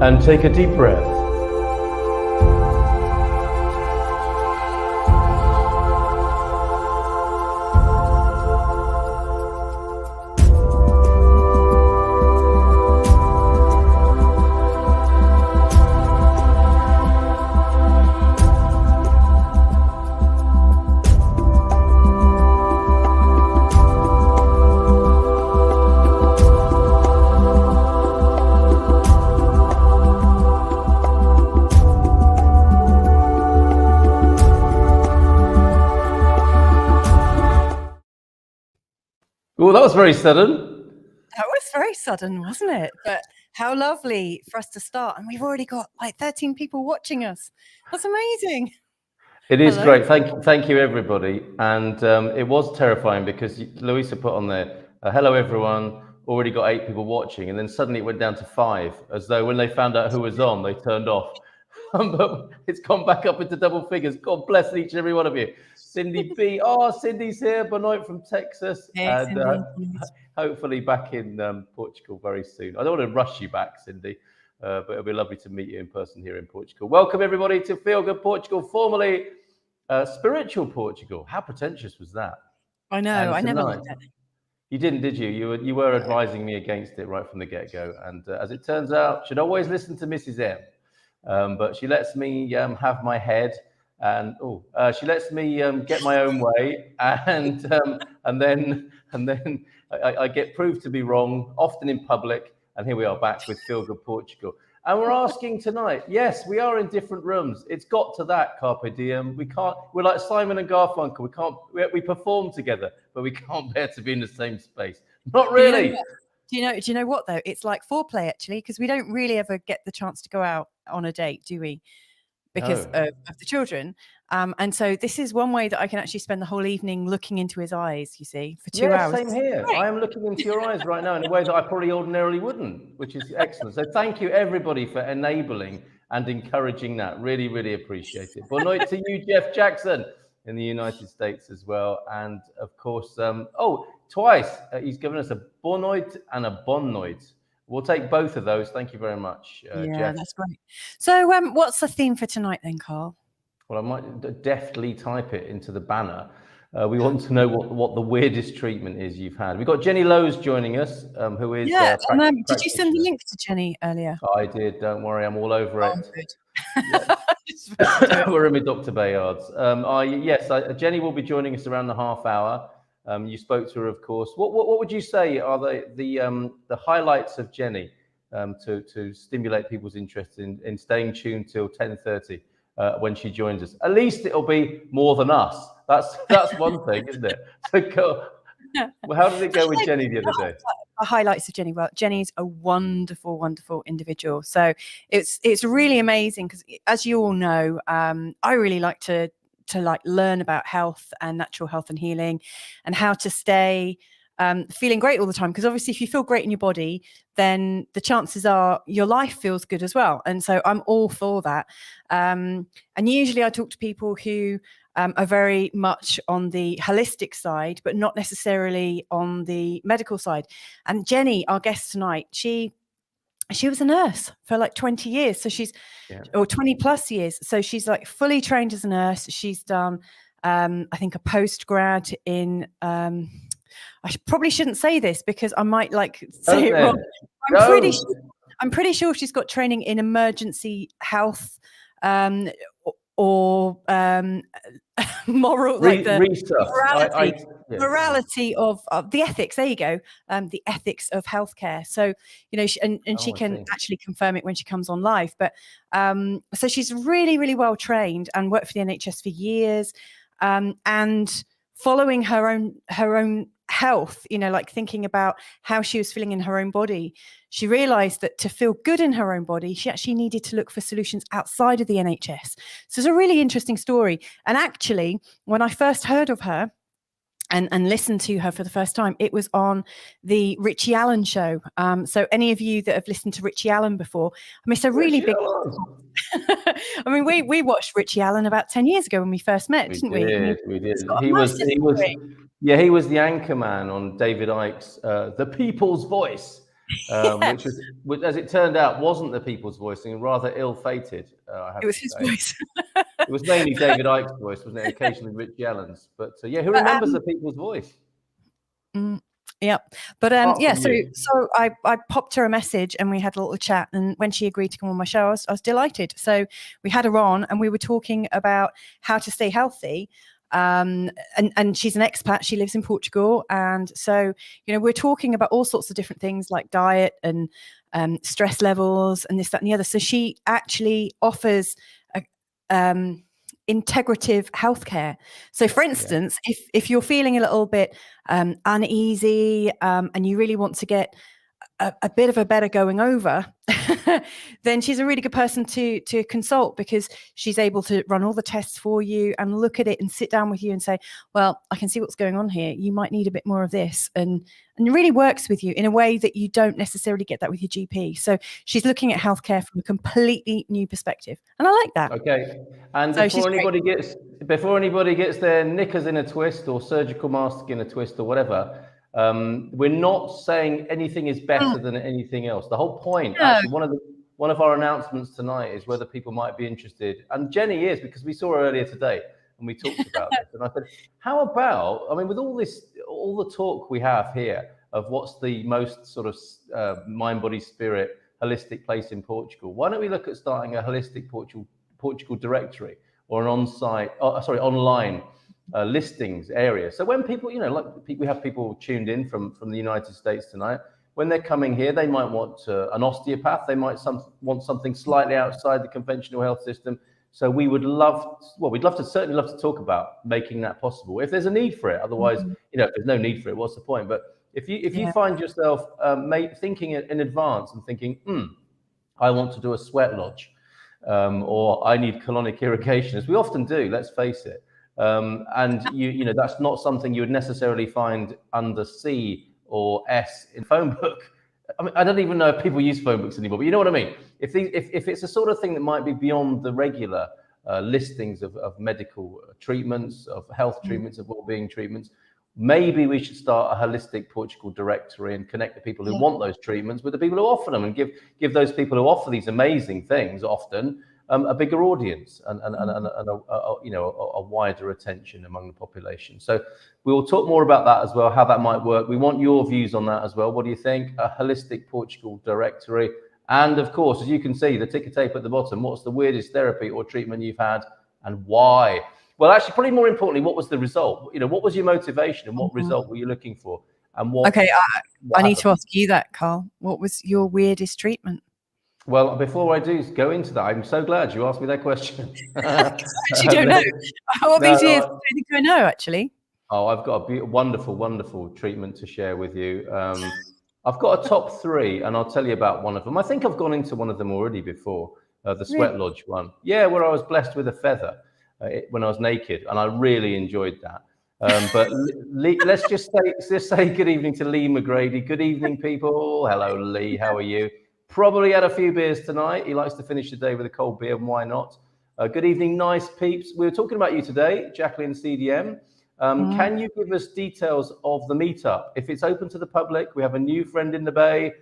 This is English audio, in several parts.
and take a deep breath. Oh, that was very sudden. That was very sudden, wasn't it? But how lovely for us to start. And we've already got like 13 people watching us. That's amazing. It is great. Thank you, everybody. And it was terrifying because Louisa put on there, hello, everyone. Already got 8 people watching. And then suddenly it went down to 5, as though when they found out who was on, they turned off. But it's gone back up into double figures. God bless each and every one of you. Cindy B. Oh, Cindy's here. Benoit from Texas. Yes, and hopefully back in Portugal very soon. I don't want to rush you back, Cindy, but it'll be lovely to meet you in person here in Portugal. Welcome, everybody, to Feelgood Portugal, formerly Spiritual Portugal. How pretentious was that? I know. I never liked it. You didn't, did you? You were advising me against it right from the get-go. And as it turns out, should always listen to Mrs. M. But she lets me have my head, and she lets me get my own way, and then I get proved to be wrong, often in public. And here we are back with Feelgood Portugal, and we're asking tonight. Yes, we are in different rooms. It's got to that, carpe diem. We can't. We're like Simon and Garfunkel. We can't. We perform together, but we can't bear to be in the same space. Not really. Do you know what though? It's like foreplay actually, because we don't really ever get the chance to go out on a date, do we? Because of the children. And so this is one way that I can actually spend the whole evening looking into his eyes, you see, for 2 hours. Same here. Great. I am looking into your eyes right now in a way that I probably ordinarily wouldn't, which is excellent. So thank you, everybody, for enabling and encouraging that. Really, really appreciate it. Benoit to you, Jeff Jackson, in the United States as well. And of course, twice. He's given us a Bonoit and a Bonnoit. We'll take both of those. Thank you very much, Jeff. That's great. So what's the theme for tonight then, Carl? Well, I might deftly type it into the banner. We want to know what the weirdest treatment is you've had. We've got Jennie Lowes joining us, who is... Yeah, did you send the link to Jennie earlier? I did. Don't worry, I'm all over it. Good. We're in with Dr. Bayard's. Jennie will be joining us around the half hour. You spoke to her, of course. What would you say are the highlights of Jennie to stimulate people's interest in staying tuned till 10:30 when she joins us? At least it'll be more than us. That's one thing, isn't it? So well, how did it go with Jennie the other day? The highlights of Jennie. Well, Jennie's a wonderful, wonderful individual. So it's really amazing because, as you all know, I really like to learn about health and natural health and healing, and how to stay feeling great all the time. Because obviously, if you feel great in your body, then the chances are your life feels good as well. And so I'm all for that. And usually I talk to people who are very much on the holistic side, but not necessarily on the medical side. And Jennie, our guest tonight, she was a nurse for like 20 years. So or 20 plus years. So she's like fully trained as a nurse. She's done, I think, a postgrad in, I probably shouldn't say this because I might say it wrong. I'm pretty sure she's got training in emergency health, or moral, morality of the ethics. There you go. The ethics of healthcare. So, she can actually confirm it when she comes on live. But so she's really, really well trained and worked for the NHS for years, and following her own health, thinking about how she was feeling in her own body, she realized that to feel good in her own body, she actually needed to look for solutions outside of the NHS. So it's a really interesting story. And actually, when I first heard of her and listened to her for the first time, it was on the Richie Allen show. So any of you that have listened to Richie Allen before, it's a really big... I mean, we watched Richie Allen about 10 years ago when we first met, didn't we? We did. He was the anchor man on David Icke's The People's Voice. which, as it turned out, wasn't the people's voice, and rather ill-fated. I have It was to his say. voice. It was mainly David Icke's voice, wasn't it? Occasionally Richie Allen's. But yeah, who But, remembers the people's voice? Yeah, but Apart yeah, from so you. I popped her a message and we had a little chat, and when she agreed to come on my show, I was delighted. So we had her on and we were talking about how to stay healthy. And she's an expat, she lives in Portugal, and so we're talking about all sorts of different things like diet and stress levels and this, that, and the other. So she actually offers integrative healthcare. So for instance, if you're feeling a little bit uneasy and you really want to get a bit of a better going over, then she's a really good person to consult, because she's able to run all the tests for you and look at it and sit down with you and say, well, I can see what's going on here. You might need a bit more of this, and it really works with you in a way that you don't necessarily get that with your GP. So she's looking at healthcare from a completely new perspective, and I like that. Okay, and So before anybody gets their knickers in a twist or surgical mask in a twist or whatever, we're not saying anything is better than anything else. The whole point, actually, one of our announcements tonight is whether people might be interested, and Jennie is, because we saw her earlier today and we talked about this, and I said, how about, I mean, with all the talk we have here of what's the most sort of mind, body, spirit, holistic place in Portugal, why don't we look at starting a Holistic Portugal directory, or an online listings area. So when people, we have people tuned in from the United States tonight. When they're coming here, they might want an osteopath. They might want something slightly outside the conventional health system. So we'd certainly love to talk about making that possible if there's a need for it. Otherwise, if there's no need for it, what's the point? But if you find yourself thinking in advance and thinking, I want to do a sweat lodge, or I need colonic irrigation, as we often do, let's face it. And that's not something you would necessarily find under C or S in phone book. I mean, I don't even know if people use phone books anymore, but you know what I mean? If it's a sort of thing that might be beyond the regular listings of medical treatments, of health treatments, of well-being treatments, maybe we should start a Holistic Portugal directory and connect the people who want those treatments with the people who offer them, and give those people who offer these amazing things often a bigger audience and a wider attention among the population. So we will talk more about that as well, how that might work. We want your views on that as well. What do you think? A Holistic Portugal directory. And of course, as you can see, the ticker tape at the bottom, what's the weirdest therapy or treatment you've had and why? Well, actually, probably more importantly, what was the result? What was your motivation and what result were you looking for? And what? Okay, I need to ask you that, Carl. What was your weirdest treatment? Well, before I do go into that, I'm so glad you asked me that question. You don't know. What these years do you think I know, actually? Oh, I've got a wonderful, wonderful treatment to share with you. I've got a top 3, and I'll tell you about one of them. I think I've gone into one of them already before, the Sweat Lodge one. Yeah, where I was blessed with a feather when I was naked, and I really enjoyed that. But let's just say good evening to Lee McGrady. Good evening, people. Hello, Lee. How are you? Probably had a few beers tonight. He likes to finish the day with a cold beer, and why not? Good evening, nice peeps. We were talking about you today, Jacqueline CDM. Can you give us details of the meetup? If it's open to the public, we have a new friend in the Bay.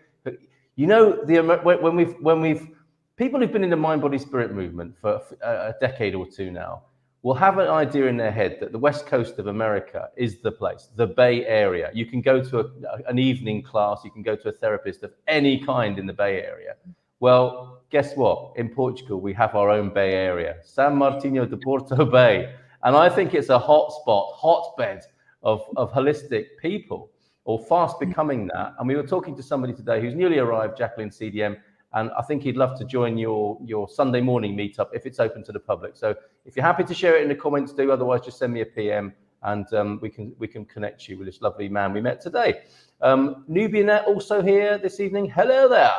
When we've people who've been in the mind, body, spirit movement for a decade or two now will have an idea in their head that the West Coast of America is the place, the Bay Area. You can go to an evening class, you can go to a therapist of any kind in the Bay Area. Well, guess what? In Portugal, we have our own Bay Area, San Martinho de Porto Bay. And I think it's a hotbed of holistic people, or fast becoming that. And we were talking to somebody today who's newly arrived, Jacqueline CDM, and I think he'd love to join your Sunday morning meetup if it's open to the public. So if you're happy to share it in the comments, do. Otherwise, just send me a PM, and we can connect you with this lovely man we met today. Nubianette also here this evening. Hello there.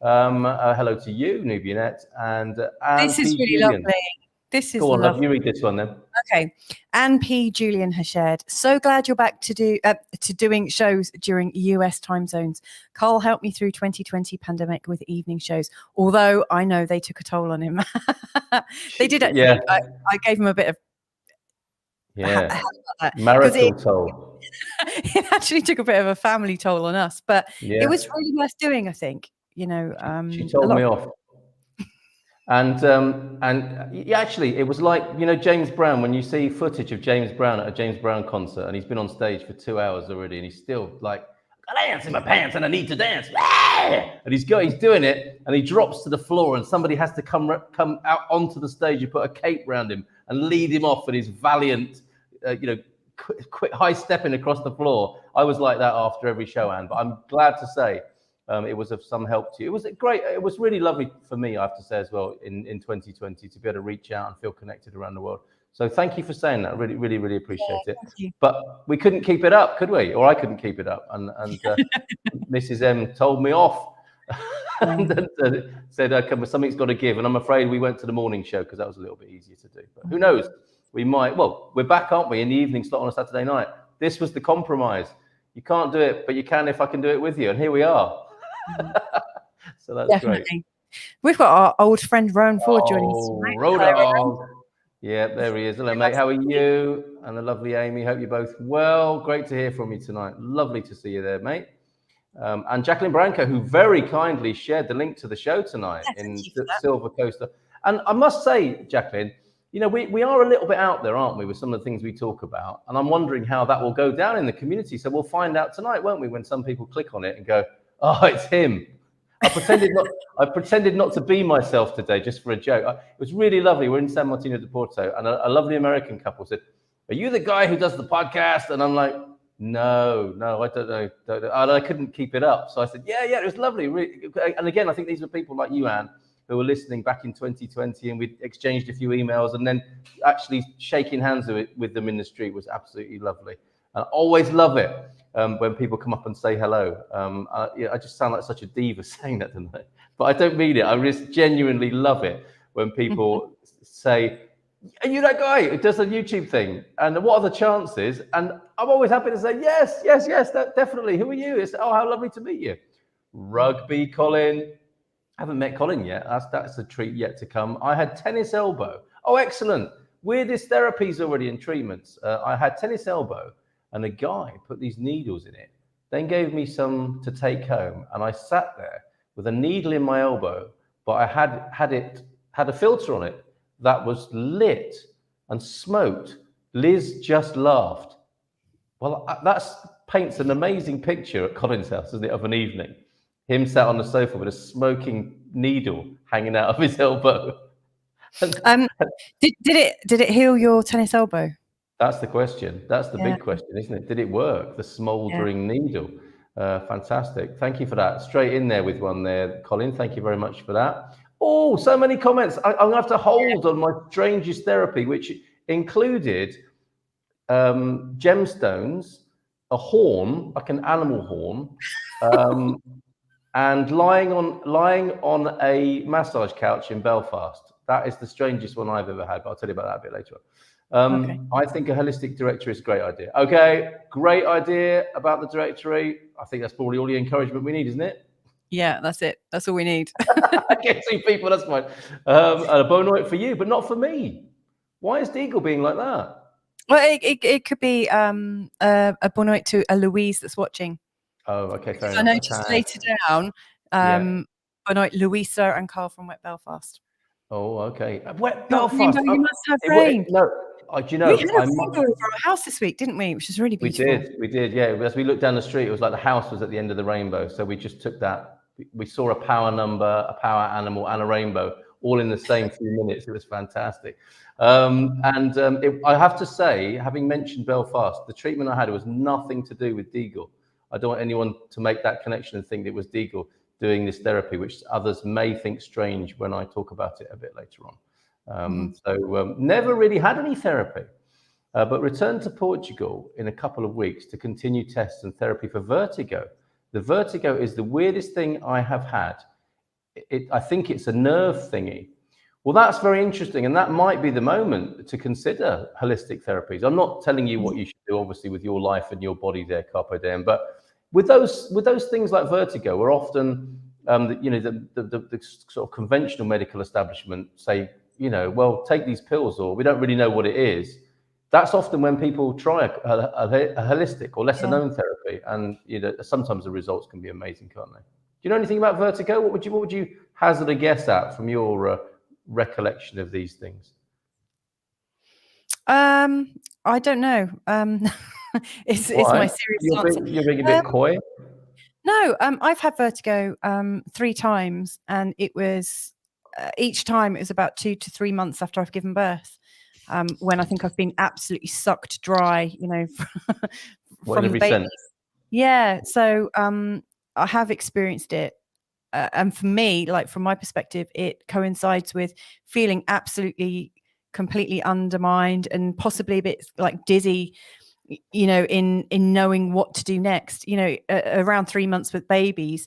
Hello to you, Nubianette, and this is really lovely. This is lovely. lovely. You read this one then. Okay. Anne P. Julian has shared, so glad you're back to doing shows during US time zones. Carl helped me through 2020 pandemic with evening shows, although I know they took a toll on him. They did actually. Yeah. I gave him a bit of marital toll. it actually took a bit of a family toll on us, but Yeah. it was really worth doing, I think. You know, She told me off. And actually, it was like, you know, James Brown, when you see footage of James Brown at a James Brown concert, and he's been on stage for 2 hours already, and he's still like, I dance in my pants and I need to dance. And he's doing it, and he drops to the floor, and somebody has to come out onto the stage and put a cape around him and lead him off, and his valiant, quick high stepping across the floor. I was like that after every show, Anne, but I'm glad to say it was of some help to you. It was great. It was really lovely for me, I have to say as well, in 2020 to be able to reach out and feel connected around the world. So thank you for saying that. I really, really, really appreciate it. Thank you. But we couldn't keep it up, could we? Or I couldn't keep it up. And Mrs. M told me off and said, something's got to give. And I'm afraid we went to the morning show because that was a little bit easier to do. But who knows? We might. Well, we're back, aren't we, in the evening slot on a Saturday night? This was the compromise. You can't do it, but you can if I can do it with you. And here we are. So that's Definitely great. We've got our old friend Rowan Ford joining us. Oh, Rhoda. Yeah, there he is. Hello, mate. How are you? And the lovely Amy. Hope you're both well. Great to hear from you tonight. Lovely to see you there, mate. And Jacqueline Branco, who very kindly shared the link to the show tonight in Silver Coaster. And I must say, Jacqueline, you know, we are a little bit out there, aren't we, with some of the things we talk about. And I'm wondering how that will go down in the community. So we'll find out tonight, won't we, when some people click on it and go, oh, it's him. I pretended not to be myself today, just for a joke. It was really lovely. We're in San Martino de Porto, and a lovely American couple said, are you the guy who does the podcast? And I'm like, no, I don't know. And I couldn't keep it up. So I said, yeah, it was lovely. And again, I think these are people like you, Anne, who were listening back in 2020, and we exchanged a few emails, and then actually shaking hands with them in the street was absolutely lovely. And I always love it when people come up and say hello. I just sound like such a diva saying that, don't I? But I don't mean it. I just genuinely love it when people say, are you that guy who does a YouTube thing? And what are the chances? And I'm always happy to say, yes, definitely. Who are you? It's, oh, how lovely to meet you. Rugby, Colin. I haven't met Colin yet. That's a treat yet to come. I had tennis elbow. Oh, excellent. Weirdest therapies already in treatments. I had tennis elbow, and a guy put these needles in it, then gave me some to take home. And I sat there with a needle in my elbow, but I had a filter on it that was lit and smoked. Liz just laughed. Well, that paints an amazing picture at Colin's house, isn't it, of an evening? Him sat on the sofa with a smoking needle hanging out of his elbow. Did it heal your tennis elbow? That's the question. That's the big question, isn't it? Did it work? The smouldering needle. Fantastic. Thank you for that. Straight in there with one there, Colin. Thank you very much for that. Oh, so many comments. I'm going to have to hold on my strangest therapy, which included gemstones, a horn, like an animal horn, and lying on a massage couch in Belfast. That is the strangest one I've ever had, but I'll tell you about that a bit later on. I think a holistic directory is a great idea. Okay, great idea about the directory. I think that's probably all the encouragement we need, isn't it? Yeah, that's it. That's all we need. I get 2 people, that's fine. A bonoit for you, but not for me. Why is Deagle being like that? Well, it could be a bonoit to a Louise that's watching. Oh, okay, fair enough. I noticed later down, bonoit Louisa and Carl from Wet Belfast. Oh, okay. Wet Belfast. You must have rain. No, do you know? We had a rainbow over our house this week, didn't we? Which is really beautiful. We did. Yeah. As we looked down the street, it was like the house was at the end of the rainbow. So we just took that. We saw a power number, a power animal, and a rainbow all in the same few minutes. It was fantastic. I have to say, having mentioned Belfast, the treatment I had was nothing to do with Deagle. I don't want anyone to make that connection and think it was Deagle doing this therapy, which others may think strange when I talk about it a bit later on. So never really had any therapy, but returned to Portugal in a couple of weeks to continue tests and therapy for vertigo. The vertigo is the weirdest thing I have had. I think it's a nerve thingy. Well, that's very interesting, and that might be the moment to consider holistic therapies. I'm not telling you what you should do, obviously, with your life and your body there, Carpe Diem, but with those things like vertigo, we're often, the sort of conventional medical establishment say, well, take these pills, or we don't really know what it is. that's often when people try a holistic or lesser known therapy, and sometimes the results can be amazing, can't they? Do you know anything about vertigo? What would you hazard a guess at from your recollection of these things? I don't know. It's my serious answer. You're being a bit coy. No, I've had vertigo 3 times, and it was each time it was about 2 to 3 months after I've given birth. When I think I've been absolutely sucked dry, from the baby. Yeah, so I have experienced it, and for me, like from my perspective, it coincides with feeling absolutely, completely undermined and possibly a bit like dizzy, in knowing what to do next. Around 3 months with babies,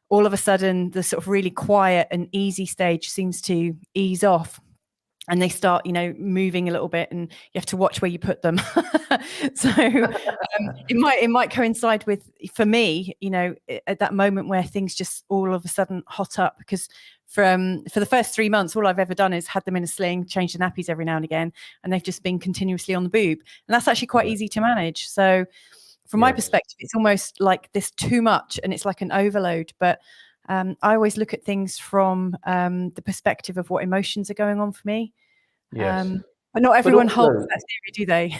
all of a sudden the sort of really quiet and easy stage seems to ease off, and they start, moving a little bit, and you have to watch where you put them. So it might coincide with, for me, at that moment where things just all of a sudden hot up, because for the first 3 months, all I've ever done is had them in a sling, change the nappies every now and again, and they've just been continuously on the boob, and that's actually quite easy to manage. So from my perspective, it's almost like this too much, and it's like an overload. But I always look at things from the perspective of what emotions are going on for me. Yes. But not everyone holds that theory, do they?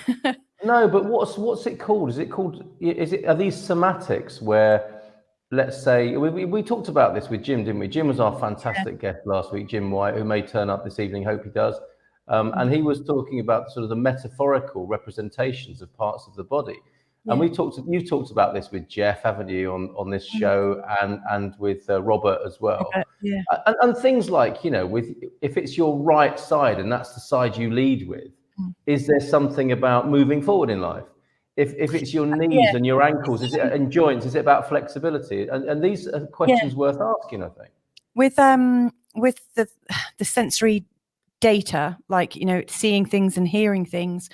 No, but what's it called? Are these somatics where, let's say, we talked about this with Jim, didn't we? Jim was our fantastic guest last week, Jim White, who may turn up this evening, hope he does. And he was talking about sort of the metaphorical representations of parts of the body. And you've talked about this with Jeff, haven't you, on this show, and with Robert as well. And things like, if it's your right side and that's the side you lead with, is there something about moving forward in life? If it's your knees and your ankles, and joints, is it about flexibility? And these are questions worth asking, I think. With the sensory data, like, seeing things and hearing things,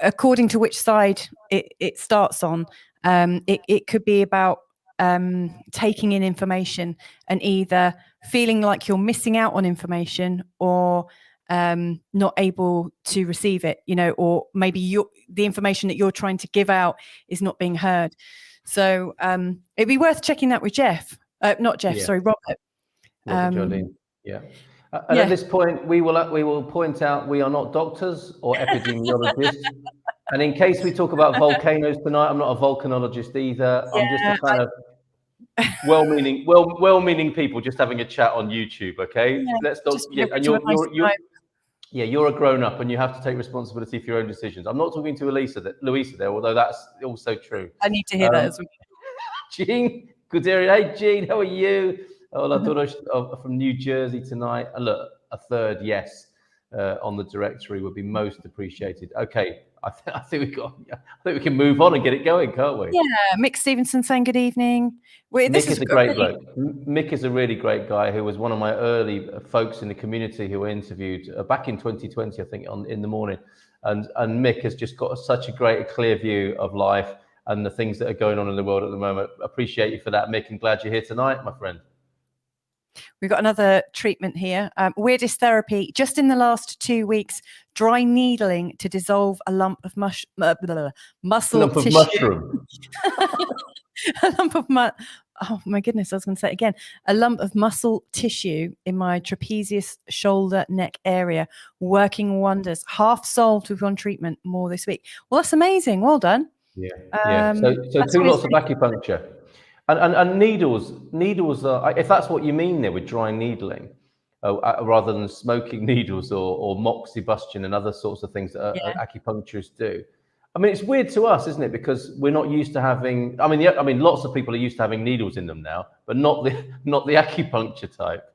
according to which side it starts on, it could be about taking in information and either feeling like you're missing out on information, or not able to receive it, or maybe the information that you're trying to give out is not being heard. So it'd be worth checking that with Jeff. Not Jeff, sorry, Robert. Jardine. And at this point, we will point out we are not doctors or epidemiologists. And in case we talk about volcanoes tonight, I'm not a volcanologist either. I'm just a kind of well-meaning people just having a chat on YouTube. Okay, let's not. And you're a grown-up and you have to take responsibility for your own decisions. I'm not talking to Louisa there, although that's also true. I need to hear that as well. Jean, good day. Hey, Jean, how are you? Hola, from New Jersey tonight. And look, a third yes on the directory would be most appreciated. Okay, I think we can move on and get it going, can't we? Yeah, Mick Stevenson saying good evening. Mick is a great bloke. Mick is a really great guy who was one of my early folks in the community who were interviewed back in 2020, I think, in the morning. And Mick has just got such a great, clear view of life and the things that are going on in the world at the moment. Appreciate you for that, Mick, and glad you're here tonight, my friend. We've got another treatment here. Weirdest therapy. Just in the last 2 weeks, dry needling to dissolve a lump of muscle tissue. Mushroom. A lump of oh my goodness, I was going to say it again. A lump of muscle tissue in my trapezius shoulder neck area, working wonders. Half solved with one treatment. More this week. Well, that's amazing. Well done. Yeah. So 2 lots of acupuncture. And needles are, if that's what you mean there with dry needling, rather than smoking needles or moxibustion and other sorts of things that acupuncturists do. I mean, it's weird to us, isn't it? Because we're not used to having. I mean, lots of people are used to having needles in them now, but not the acupuncture type.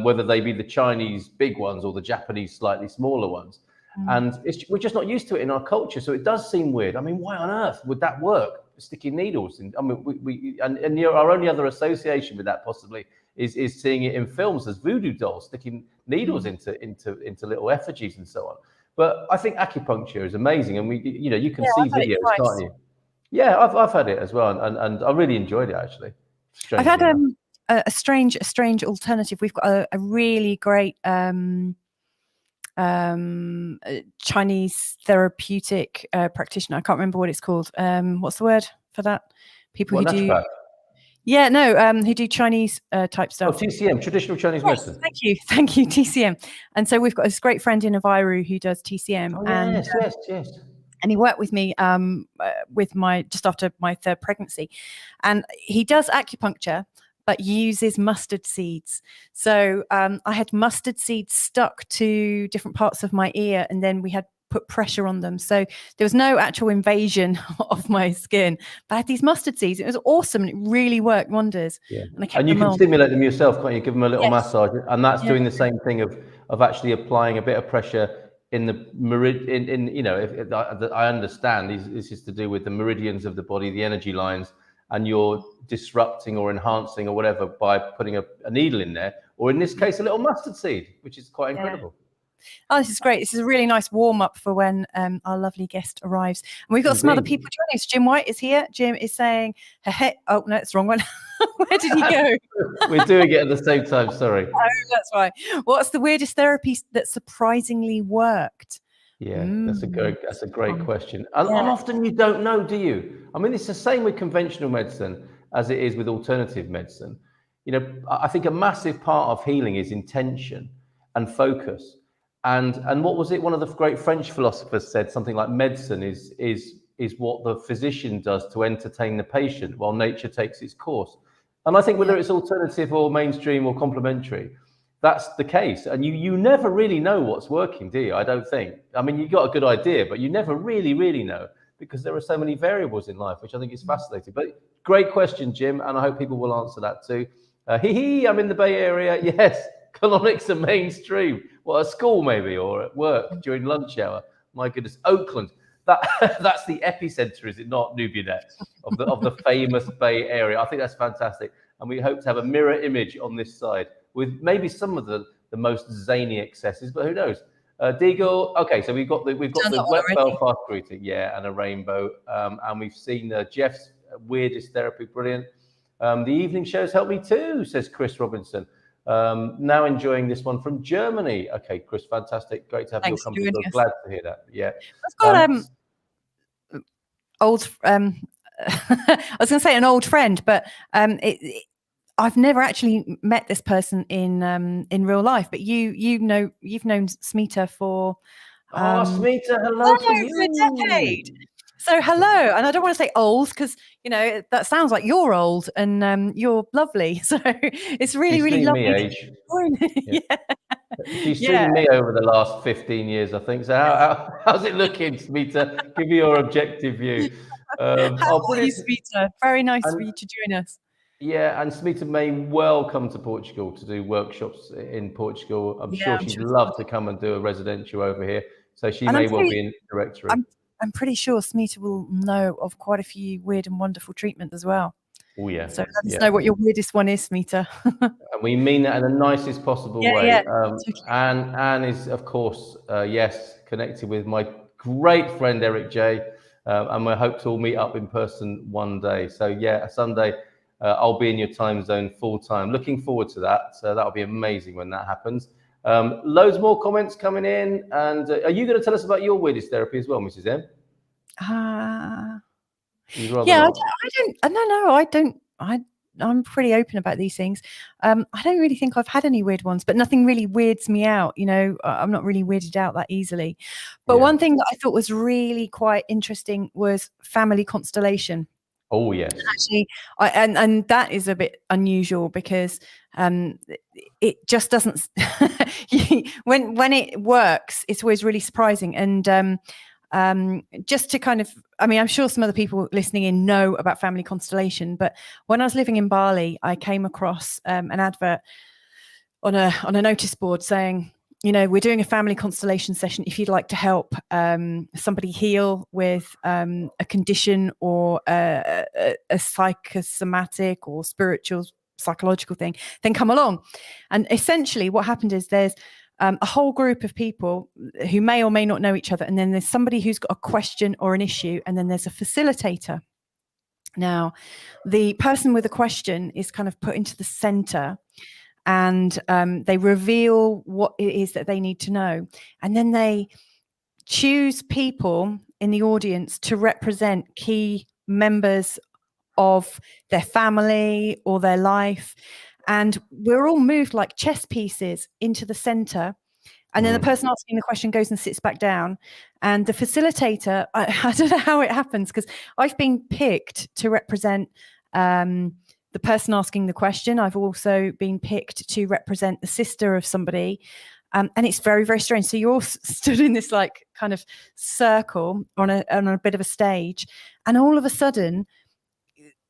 Whether they be the Chinese big ones or the Japanese slightly smaller ones, and we're just not used to it in our culture. So it does seem weird. I mean, why on earth would that work? Sticking needles in. I mean, our only other association with that possibly is seeing it in films as voodoo dolls sticking needles into little effigies and so on. But I think acupuncture is amazing, and you can see videos, can't you? Yeah, I've had it as well, and I really enjoyed it actually. I've had a strange alternative. We've got a really great Chinese therapeutic practitioner. I can't remember what it's called. What's the word for that? People who do. Yeah, no, who do Chinese type stuff. Oh, TCM, traditional Chinese medicine. Thank you, TCM. And so we've got this great friend in Aviru who does TCM. Yes. And he worked with me with just after my third pregnancy, and he does acupuncture, but uses mustard seeds. So I had mustard seeds stuck to different parts of my ear, and then we had put pressure on them. So there was no actual invasion of my skin, but I had these mustard seeds. It was awesome, and it really worked wonders. Yeah. And you can stimulate them yourself, can't you? Give them a little Yes. massage, and that's doing the same thing of actually applying a bit of pressure in the meridian. You know, if I understand this is to do with the meridians of the body, the energy lines, and you're disrupting or enhancing or whatever by putting a needle in there, or in this case, a little mustard seed, which is quite incredible. Oh, this is great. This is a really nice warm up for when our lovely guest arrives. And we've got some other people joining us. Jim White is here. Jim is saying, hey. Oh, no, it's the wrong one. Where did he go? We're doing it at the same time. Sorry. Oh, that's right. What's the weirdest therapy that surprisingly worked? Yeah, that's a great question. And often you don't know, do you? I mean, it's the same with conventional medicine as it is with alternative medicine. You know, I think a massive part of healing is intention and focus. And what was it? One of the great French philosophers said something like medicine is what the physician does to entertain the patient while nature takes its course. And I think whether it's alternative or mainstream or complementary, that's the case. And you never really know what's working, do you? I don't think. I mean, you got a good idea, but you never really know, because there are so many variables in life, which I think is fascinating. But great question, Jim, and I hope people will answer that too. I'm in the Bay Area. Yes, colonics are mainstream. Well, at school maybe, or at work during lunch hour. My goodness, Oakland. That's the epicenter, is it not, Nubianet, of the famous Bay Area? I think that's fantastic, and we hope to have a mirror image on this side with maybe some of the most zany excesses, but who knows? Deagle. Okay, so we've got the wet Belfast greeting, and a rainbow, and we've seen Jeff's weirdest therapy, brilliant. The evening shows help me too, says Chris Robinson. Now enjoying this one from Germany. Okay, Chris, fantastic. Great to have your company. So glad to hear that. Yeah. I've got old I was going to say an old friend, but I've never actually met this person in real life, but you've known Smita for Smita, hello to you. For a decade. So hello, and I don't want to say old because that sounds like you're old and you're lovely. So it's really lovely. Me age. She's seen me over the last 15 years, I think. So how's it looking, Smita? Give me your objective view. How are you, Smita? Very nice for you to join us. Yeah, and Smita may well come to Portugal to do workshops in Portugal. I'm sure she'd love to come and do a residential over here. So she may well be in directory. I'm pretty sure Smita will know of quite a few weird and wonderful treatments as well. Oh, yeah. So let us know what your weirdest one is, Smita. And we mean that in the nicest possible way. Yeah. Anne is, of course, connected with my great friend Eric J. And we hope to all meet up in person one day. So, Sunday, I'll be in your time zone full time. Looking forward to that. So that'll be amazing when that happens. Loads more comments coming in. And are you going to tell us about your weirdest therapy as well, Mrs. M? I'm pretty open about these things. I don't really think I've had any weird ones, but nothing really weirds me out. I'm not really weirded out that easily. But one thing that I thought was really quite interesting was family constellation. Oh, yes. Actually, and that is a bit unusual because it just doesn't. when it works, it's always really surprising. And just to kind of, I'm sure some other people listening in know about family constellation, but when I was living in Bali, I came across an advert on a notice board saying, we're doing a family constellation session if you'd like to help somebody heal with a condition or a psychosomatic or spiritual psychological thing, then come along. And essentially what happened is there's a whole group of people who may or may not know each other, and then there's somebody who's got a question or an issue, and then there's a facilitator. Now, the person with a question is kind of put into the center, and they reveal what it is that they need to know. And then they choose people in the audience to represent key members of their family or their life. And we're all moved like chess pieces into the center. And then the person asking the question goes and sits back down. And the facilitator, I don't know how it happens, because I've been picked to represent the person asking the question. I've also been picked to represent the sister of somebody. And it's very, very strange. So you're all stood in this like kind of circle on a bit of a stage. And all of a sudden,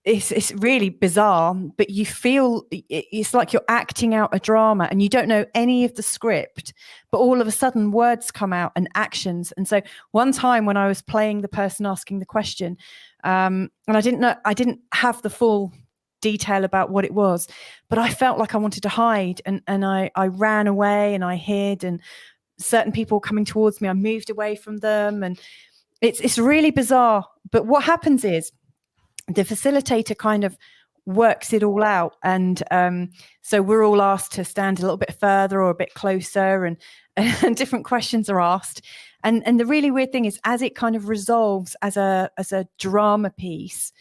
it's really bizarre, but you feel it's like you're acting out a drama and you don't know any of the script, but all of a sudden words come out and actions. And so one time when I was playing the person asking the question, and I didn't have the full detail about what it was, but I felt like I wanted to hide, and I ran away and I hid, and certain people coming towards me, I moved away from them, and it's really bizarre. But what happens is the facilitator kind of works it all out. And so we're all asked to stand a little bit further or a bit closer, and different questions are asked. And the really weird thing is, as it kind of resolves as a drama piece,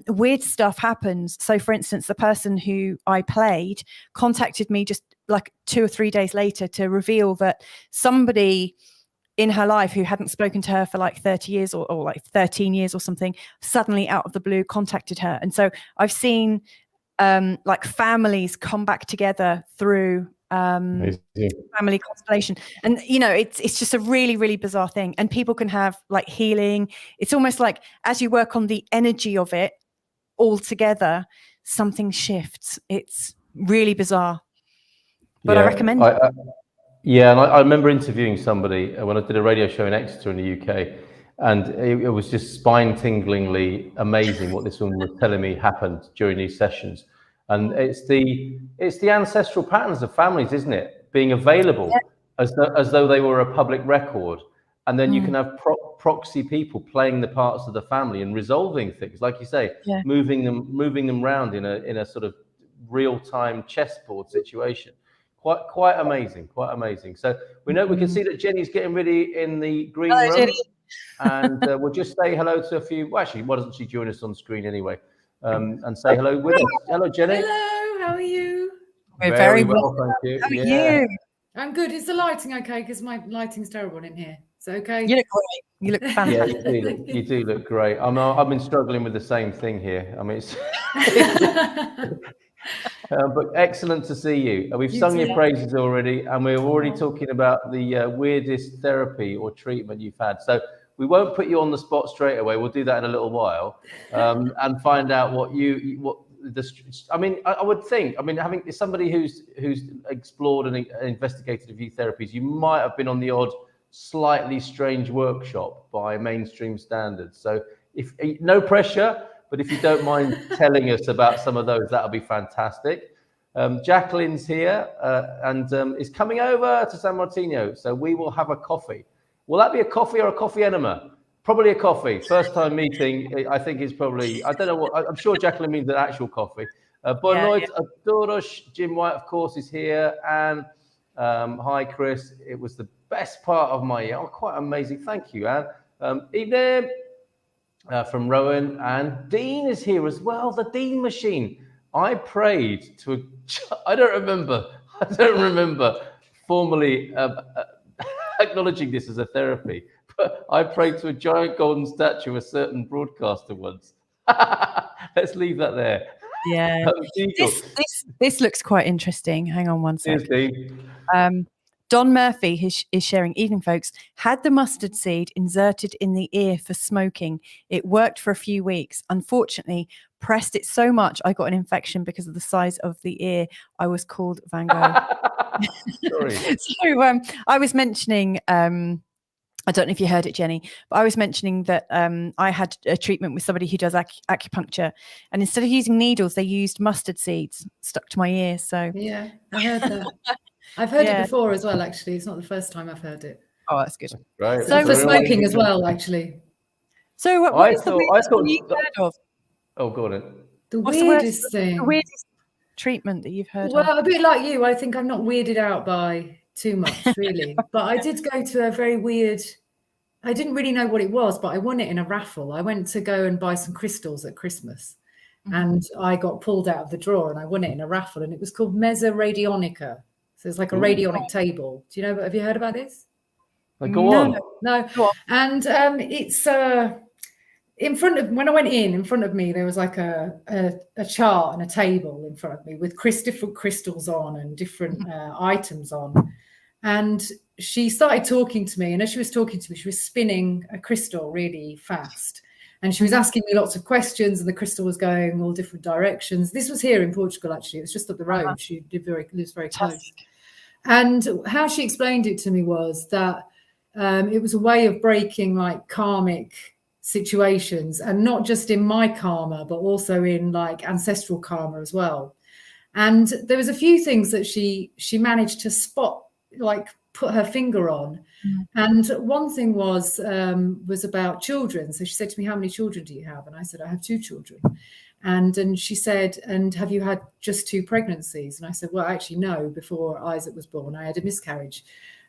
weird stuff happens. So for instance, the person who I played contacted me just like 2 or 3 days later to reveal that somebody in her life who hadn't spoken to her for like 30 years or like 13 years or something, suddenly out of the blue contacted her. And so I've seen like families come back together through family constellation. And, you know, it's just a really, really bizarre thing. And people can have like healing. It's almost like as you work on the energy of it all together, something shifts. It's really bizarre. But I recommend it. Yeah, and I remember interviewing somebody when I did a radio show in Exeter in the UK, and it was just spine-tinglingly amazing what this woman was telling me happened during these sessions. And it's the ancestral patterns of families, isn't it? Being available as though they were a public record, and then you can have proxy people playing the parts of the family and resolving things, like you say, moving them around in a sort of real-time chessboard situation. Quite amazing, quite amazing. So we can see that Jenny's getting ready in the green room, Jenny. And we'll just say hello to a few. Well, actually, why doesn't she join us on screen anyway? And say hello with us. Hello, Jenny. Hello, how are you? We're very well, thank you. How are you? I'm good. Is the lighting okay? Because my lighting's terrible in here. Is it okay? You look great. You look fantastic. Yeah, you do look great. I've been struggling with the same thing here. I mean, it's but excellent to see you. We've sung your praises already, and we're already talking about the weirdest therapy or treatment you've had. So we won't put you on the spot straight away. We'll do that in a little while, and find out I would think. I mean, having somebody who's explored and investigated a few therapies, you might have been on the odd slightly strange workshop by mainstream standards. So if no pressure. But if you don't mind telling us about some of those, that'll be fantastic. Jacqueline's here and is coming over to San Martino. So we will have a coffee. Will that be a coffee or a coffee enema? Probably a coffee. First time meeting, I think is probably, I don't know what, I'm sure Jacqueline means an actual coffee. Boa noite a todos. Jim White, of course, is here. And hi, Chris. It was the best part of my year. Oh, quite amazing. Thank you, Anne. Evening. From Rowan, and Dean is here as well. The Dean machine. I prayed to I don't remember formally acknowledging this as a therapy, but I prayed to a giant golden statue of a certain broadcaster once. Let's leave that there. Yeah. This looks quite interesting. Hang on one second. Don Murphy is sharing, evening folks, had the mustard seed inserted in the ear for smoking. It worked for a few weeks. Unfortunately, pressed it so much, I got an infection because of the size of the ear. I was called Van Gogh. Sorry. So I was mentioning, I don't know if you heard it, Jenny, but I was mentioning that I had a treatment with somebody who does acupuncture. And instead of using needles, they used mustard seeds stuck to my ear. So yeah, I heard that. I've heard it before as well, actually. It's not the first time I've heard it. Oh, that's good. Right. So for smoking as well, actually. So what is the weirdest thing you've heard of? Oh, go on. The weirdest thing. treatment that you've heard of? Well, a bit like you, I think I'm not weirded out by too much, really. But I did go to a very weird, I didn't really know what it was, but I won it in a raffle. I went to go and buy some crystals at Christmas, and I got pulled out of the drawer and I won it in a raffle, and it was called Mesa Radionica. So it's like a radionic table. Do you know, have you heard about this? Go on. No. Go on. And it's in front of, when I went in front of me, there was like a chart and a table in front of me with different crystals on and different items on. And she started talking to me, and as she was talking to me, she was spinning a crystal really fast. And she was asking me lots of questions, and the crystal was going all different directions. This was here in Portugal, actually. It was just up the road. She lives very close. And how she explained it to me was that it was a way of breaking like karmic situations, and not just in my karma, but also in like ancestral karma as well. And there was a few things that she managed to spot, like put her finger on. And one thing was about children. So she said to me, how many children do you have? And I said, I have 2 children. And she said, and have you had just 2 pregnancies? And I said, well, actually, no, before Isaac was born, I had a miscarriage.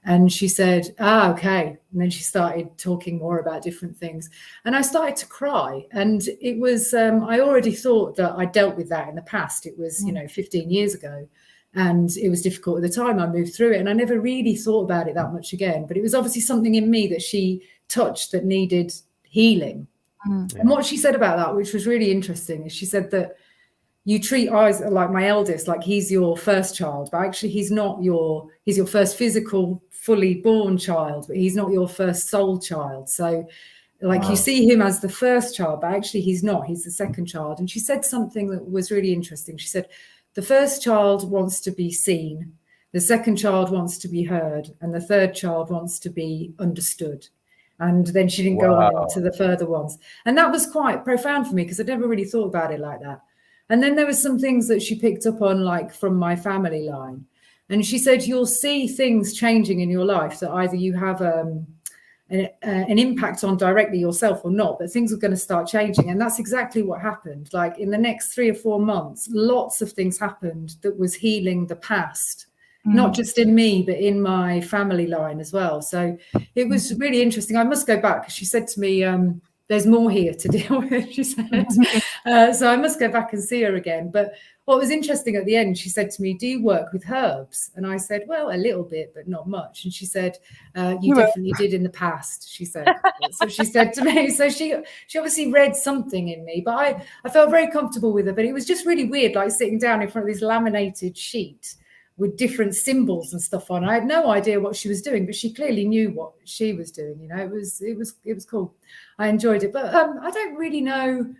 And she said, okay. And then she started talking more about different things. And I started to cry. And it was, I already thought that I dealt with that in the past. It was, 15 years ago. And it was difficult at the time. I moved through it, and I never really thought about it that much again. But it was obviously something in me that she touched that needed healing. And what she said about that, which was really interesting, is she said that you treat Isaac, like my eldest, like he's your first child, but actually he's your first physical, fully born child, but he's not your first soul child. So like you see him as the first child, but actually he's not, he's the second child. And she said something that was really interesting. She said, the first child wants to be seen, the second child wants to be heard, and the third child wants to be understood. And then she didn't go on into the further ones. And that was quite profound for me, because I'd never really thought about it like that. And then there was some things that she picked up on, like from my family line. And she said, you'll see things changing in your life that either you have an impact on directly yourself or not, but things are going to start changing. And that's exactly what happened. Like in the next 3 or 4 months, lots of things happened that was healing the past, not just in me, but in my family line as well. So it was really interesting. I must go back, because she said to me, there's more here to deal with, she said. So I must go back and see her again. But what was interesting at the end, she said to me, do you work with herbs? And I said, well, a little bit, but not much. And she said, you definitely did in the past, she said. That's what she said to me. So she obviously read something in me, but I felt very comfortable with her. But it was just really weird, like sitting down in front of this laminated sheet with different symbols and stuff on. I had no idea what she was doing, but she clearly knew what she was doing. It was cool. I enjoyed it, but I don't really know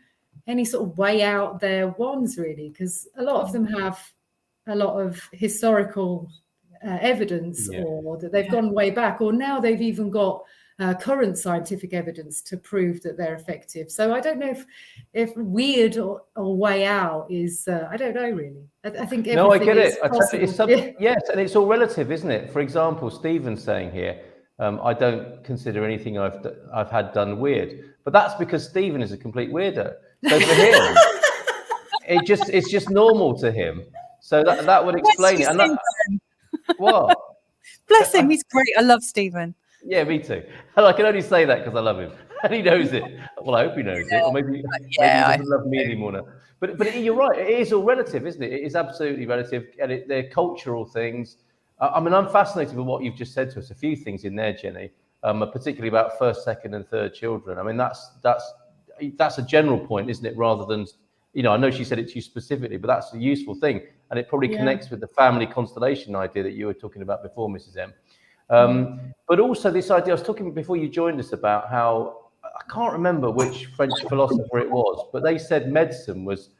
any sort of way out there ones, really, because a lot of them have a lot of historical evidence, or that they've gone way back, or now they've even got current scientific evidence to prove that they're effective. So I don't know if weird or way out is, I don't know really. I think everything I get is it. possible. Yes, and it's all relative, isn't it? For example, Stephen's saying here, I don't consider anything I've had done weird, but that's because Stephen is a complete weirdo. So for him, it's just normal to him. So that would explain it. And what? Bless him, he's great. I love Stephen. Yeah, me too. And I can only say that because I love him, and he knows it. Well, I hope he knows it, or maybe he doesn't love me anymore now. But you're right. It is all relative, isn't it? It is absolutely relative, and they're cultural things. I mean, I'm fascinated with what you've just said to us. A few things in there, Jennie, particularly about first, second, and third children. I mean, that's a general point, isn't it? Rather than, I know she said it to you specifically, but that's a useful thing, and it probably connects with the family constellation idea that you were talking about before, Mrs. M. But also this idea, I was talking before you joined us about how, I can't remember which French philosopher it was, but they said medicine was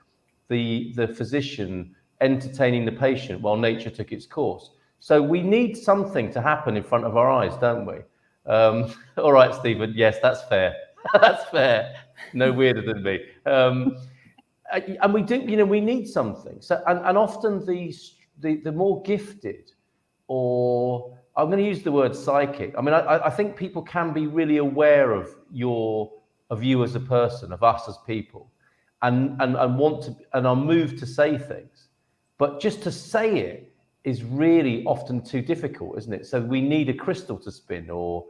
the physician entertaining the patient while nature took its course. So we need something to happen in front of our eyes, don't we? All right, Stephen. Yes, that's fair. That's fair. No weirder than me. And we do, we need something. So, and often the more gifted, or I'm going to use the word psychic. I mean, I think people can be really aware of you as a person, of us as people, and want to, and are moved to say things. but just to say it is really often too difficult, isn't it? So we need a crystal to spin or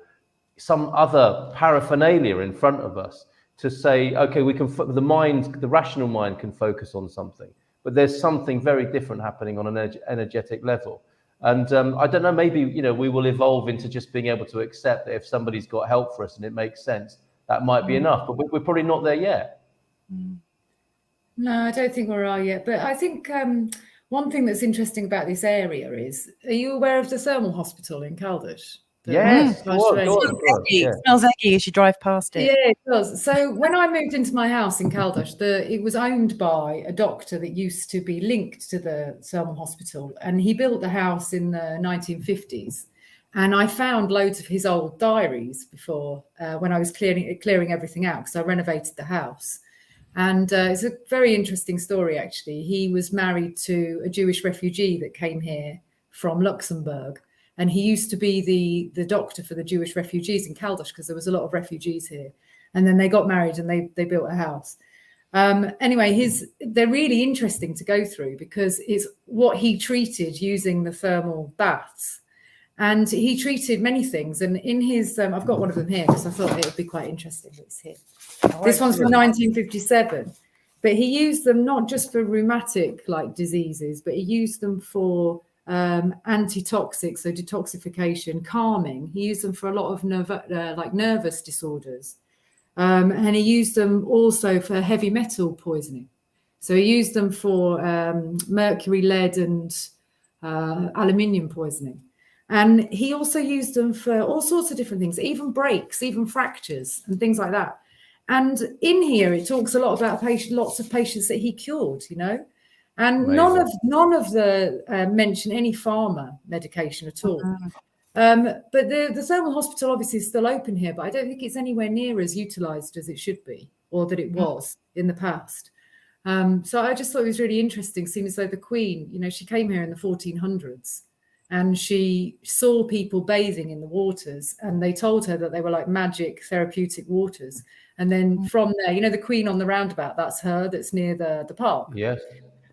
some other paraphernalia in front of us to say, okay, we can, the rational mind can focus on something, but there's something very different happening on an energetic level. And I don't know, maybe, you know, we will evolve into just being able to accept that if somebody's got help for us and it makes sense, that might be enough, but we're probably not there yet. No, I don't think we are yet. But I think one thing that's interesting about this area is, are you aware of the thermal hospital in Caldish? Yes, go on, It smells eggy as you drive past it. Yeah, it does. So when I moved into my house in Caldish, it was owned by a doctor that used to be linked to the thermal hospital, and he built the house in the 1950s. And I found loads of his old diaries before when I was clearing everything out, because I renovated the house. And it's a very interesting story, actually. He was married to a Jewish refugee that came here from Luxembourg. And he used to be the doctor for the Jewish refugees in Caldish, because there was a lot of refugees here. And then they got married and they built a house. Anyway, they're really interesting to go through, because it's what he treated using the thermal baths. And he treated many things. And in his, I've got one of them here because I thought it would be quite interesting. It's here. This one's from 1957. But he used them not just for rheumatic like diseases, but he used them for antitoxic, so detoxification, calming. He used them for a lot of nervous disorders. And he used them also for heavy metal poisoning. So he used them for mercury, lead, and aluminium poisoning. And he also used them for all sorts of different things, even breaks, even fractures and things like that. And in here, it talks a lot about lots of patients that he cured, you know. And Amazing. none of the mention any pharma medication at all. But the thermal hospital obviously is still open here, but I don't think it's anywhere near as utilised as it should be, or that it was in the past. So I just thought it was really interesting, seeing as though the Queen, you know, she came here in the 1400s. And she saw people bathing in the waters, and they told her that they were like magic therapeutic waters. And then from there, you know, the Queen on the roundabout, that's her, that's near the park. Yes.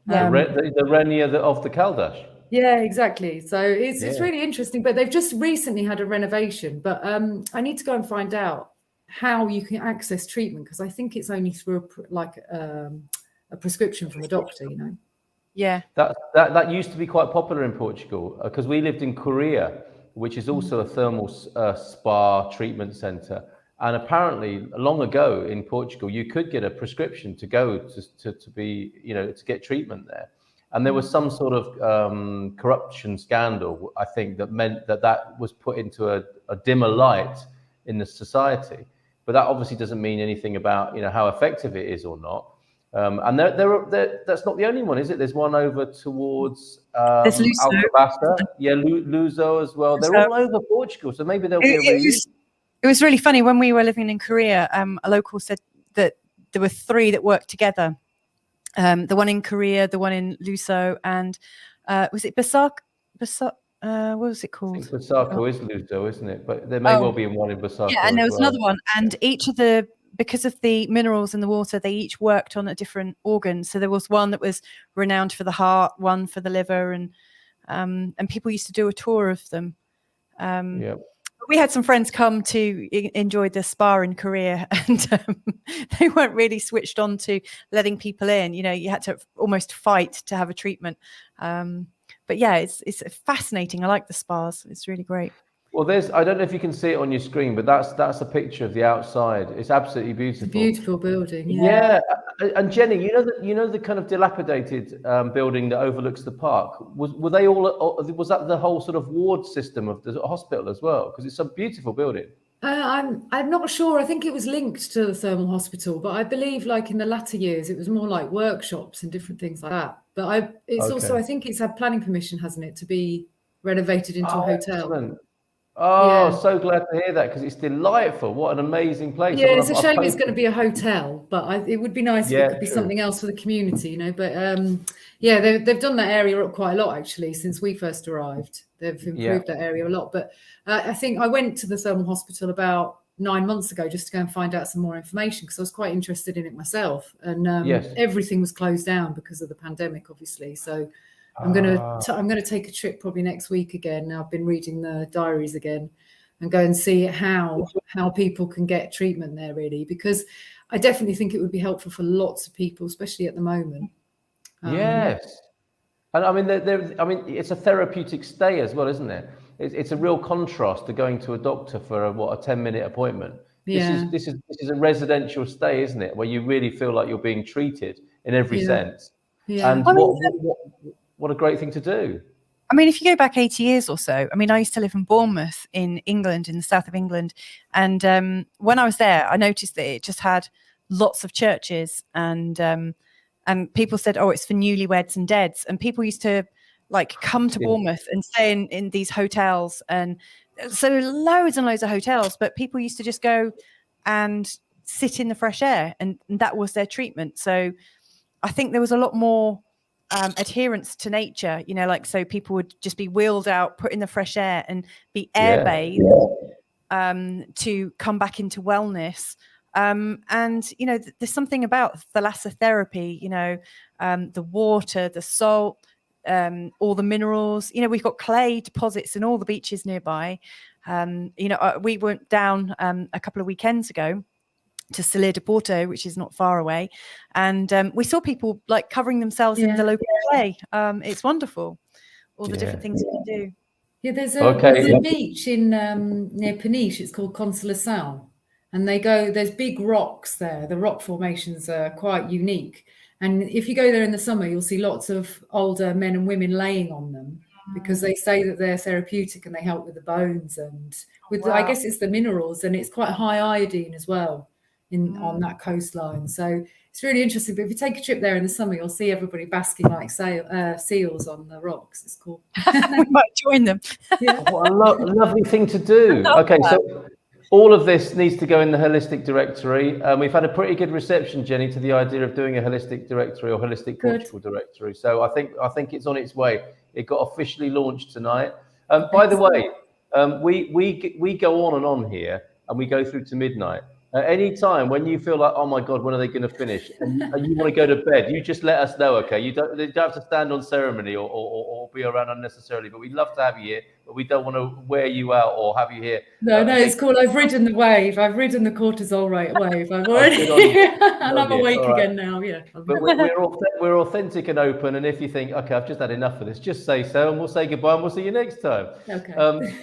The Renia of the Caldash. Yeah, exactly. So it's really interesting. But they've just recently had a renovation. But I need to go and find out how you can access treatment, because I think it's only through a prescription from a doctor, you know. Yeah, that used to be quite popular in Portugal, because we lived in Korea, which is also a thermal spa treatment center. And apparently, long ago in Portugal, you could get a prescription to go to be, you know, to get treatment there. And there was some sort of corruption scandal, I think, that meant that was put into a dimmer light in the society. But that obviously doesn't mean anything about, you know, how effective it is or not. And that's not the only one, is it? There's one over towards Alcobaça. Yeah, Luso as well. They're all over Portugal, so maybe there'll be a reuse. It was really funny when we were living in Korea. A local said that there were 3 that worked together. The one in Korea, the one in Luso, and was it Basak? What was it called? I think Basako is Luso, isn't it? But there may well be one in Basako. Yeah, and there was another one, and each of the, because of the minerals in the water, they each worked on a different organ. So there was one that was renowned for the heart, one for the liver, and people used to do a tour of them. We had some friends come to enjoy the spa in Korea, and they weren't really switched on to letting people in. You know, you had to almost fight to have a treatment. But yeah, it's fascinating. I like the spas. It's really great. Well, I don't know if you can see it on your screen, but that's a picture of the outside. It's absolutely beautiful. It's a beautiful building. Yeah. And Jenny, you know the kind of dilapidated building that overlooks the park. Was that the whole sort of ward system of the hospital as well? Because it's a beautiful building. I'm not sure. I think it was linked to the thermal hospital, but I believe, like in the latter years, it was more like workshops and different things like that. But also, I think it's had planning permission, hasn't it, to be renovated into a hotel. Excellent. Oh, so glad to hear that, because it's delightful. What an amazing place. Yeah, it's a shame it's going to be a hotel, but it would be nice if it could be something else for the community, you know. But they've done that area up quite a lot, actually, since we first arrived. They've improved that area a lot. But I think I went to the thermal hospital about 9 months ago just to go and find out some more information, because I was quite interested in it myself. And everything was closed down because of the pandemic, obviously. So I'm gonna take a trip probably next week again. Now I've been reading the diaries again, and go and see how people can get treatment there, really, because I definitely think it would be helpful for lots of people, especially at the moment. Yes. And I mean, it's a therapeutic stay as well, isn't it? It's a real contrast to going to a doctor for a 10-minute appointment. Yeah. This is a residential stay, isn't it? Where you really feel like you're being treated in every sense. Yeah. And what a great thing to do. I mean, if you go back 80 years or so, I mean, I used to live in Bournemouth in England, in the south of England. And when I was there, I noticed that it just had lots of churches, and people said, oh, it's for newlyweds and deads. And people used to like come to Bournemouth and stay in these hotels. And so loads and loads of hotels, but people used to just go and sit in the fresh air, and that was their treatment. So I think there was a lot more adherence to nature, you know, like, so people would just be wheeled out, put in the fresh air and be air bathed to come back into wellness. And, you know, there's something about thalassotherapy, you know, the water, the salt, all the minerals, you know, we've got clay deposits in all the beaches nearby. You know, we went down a couple of weekends ago to Feelgood Portugal, which is not far away, and we saw people like covering themselves in the local clay. It's wonderful, all the different things you can do. Yeah, there's a beach in near Peniche. It's called Consolação, and there's big rocks there. The rock formations are quite unique, and if you go there in the summer, you'll see lots of older men and women laying on them, because they say that they're therapeutic and they help with the bones and with I guess it's the minerals, and it's quite high iodine as well on that coastline. So it's really interesting. But if you take a trip there in the summer, you'll see everybody basking like seals on the rocks. It's cool. We might join them. What a lovely thing to do. Okay, so all of this needs to go in the holistic directory. We've had a pretty good reception, Jenny, to the idea of doing a holistic directory or holistic Portugal directory. So I think it's on its way. It got officially launched tonight. By the way, we go on and on here, and we go through to midnight. At any time when you feel like, oh my God, when are they going to finish? And you want to go to bed, you just let us know, okay? You don't have to stand on ceremony or be around unnecessarily, but we'd love to have you here, but we don't want to wear you out or have you here. No, it's cool. I've ridden the wave. I've ridden the cortisol wave. I've already, and I'm awake again now. Yeah. But we're authentic and open. And if you think, okay, I've just had enough of this, just say so, and we'll say goodbye, and we'll see you next time. Okay.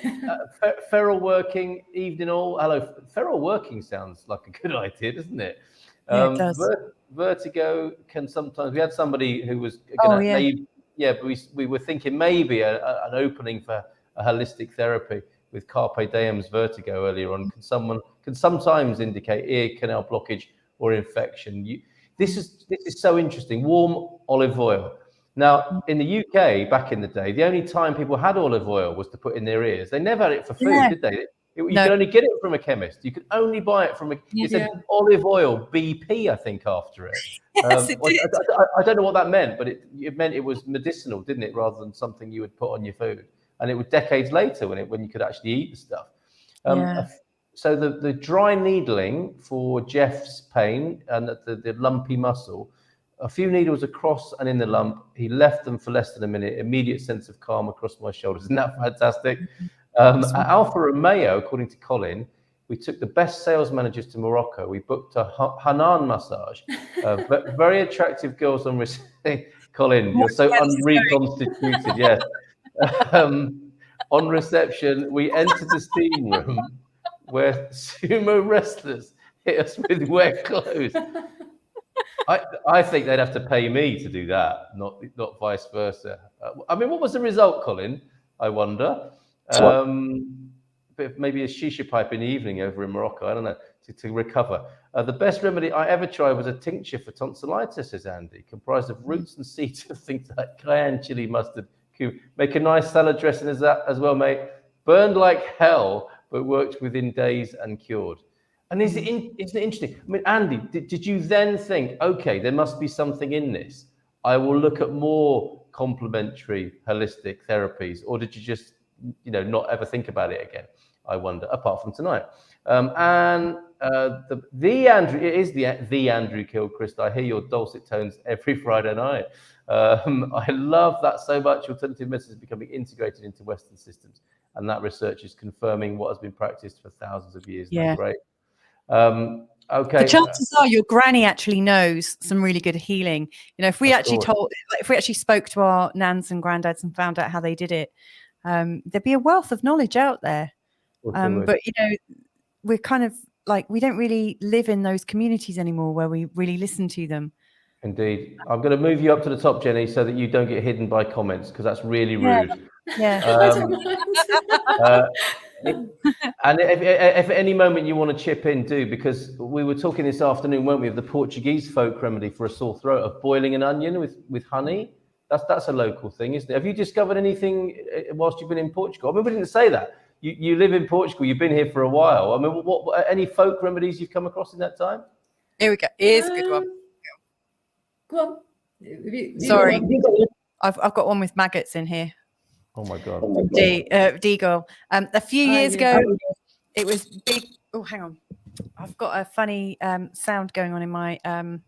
Feral working, evening all. Hello. Feral working sounds like a good idea, doesn't it? Yeah, it does. Vertigo can sometimes. We had somebody who was going to but we were thinking maybe an opening for a holistic therapy with Carpe Diem's vertigo earlier on. Can sometimes indicate ear canal blockage or infection. This is so interesting. Warm olive oil. Now, in the UK back in the day, the only time people had olive oil was to put in their ears. They never had it for food, did they? You could only get it from a chemist. You could only buy it from it said olive oil BP, I think, after it. Yes, it did. I don't know what that meant, but it meant it was medicinal, didn't it? Rather than something you would put on your food. And it was decades later when you could actually eat the stuff. So the dry needling for Jeff's pain and the lumpy muscle, a few needles across and in the lump. He left them for less than a minute. Immediate sense of calm across my shoulders. Isn't that fantastic? At Alpha Romeo, according to Colin, we took the best sales managers to Morocco. We booked a Hanan massage. But very attractive girls on reception. Colin, you're so unreconstituted. Yes. On reception, we entered the steam room where sumo wrestlers hit us with wet clothes. I think they'd have to pay me to do that, not vice versa. I mean, what was the result, Colin? I wonder. Maybe a shisha pipe in the evening over in Morocco. I don't know, to recover. The best remedy I ever tried was a tincture for tonsillitis, says Andy, comprised of roots and seeds of things like cayenne, chili, mustard, cumin. Make a nice salad dressing as well, mate. Burned like hell, but worked within days and cured. And isn't it interesting? I mean, Andy, did you then think, okay, there must be something in this? I will look at more complementary holistic therapies, or did you just, not ever think about it again? I wonder, apart from tonight. And the Andrew, it is the Andrew Gilchrist. I hear your dulcet tones every Friday night. I love that so much. Alternative medicine is becoming integrated into Western systems, and that research is confirming what has been practiced for thousands of years. Yeah. Great. Okay. The chances are your granny actually knows some really good healing. You know, if we actually spoke to our nans and granddads and found out how they did it, there'd be a wealth of knowledge out there. But you know, we're kind of like, we don't really live in those communities anymore where we really listen to them. Indeed. I'm going to move you up to the top, Jenny, so that you don't get hidden by comments, because that's really rude. Yeah. And if at any moment you want to chip in, do, because we were talking this afternoon, weren't we, of the Portuguese folk remedy for a sore throat of boiling an onion with honey. That's a local thing, isn't it? Have you discovered anything whilst you've been in Portugal? I mean, we didn't say that. You live in Portugal. You've been here for a while. I mean, what any folk remedies you've come across in that time? Here we go. Here's a good one. Go on. Sorry, I've got one with maggots in here. Oh my God. Deagle. A few years ago, it was big. Oh, hang on. I've got a funny sound going on in my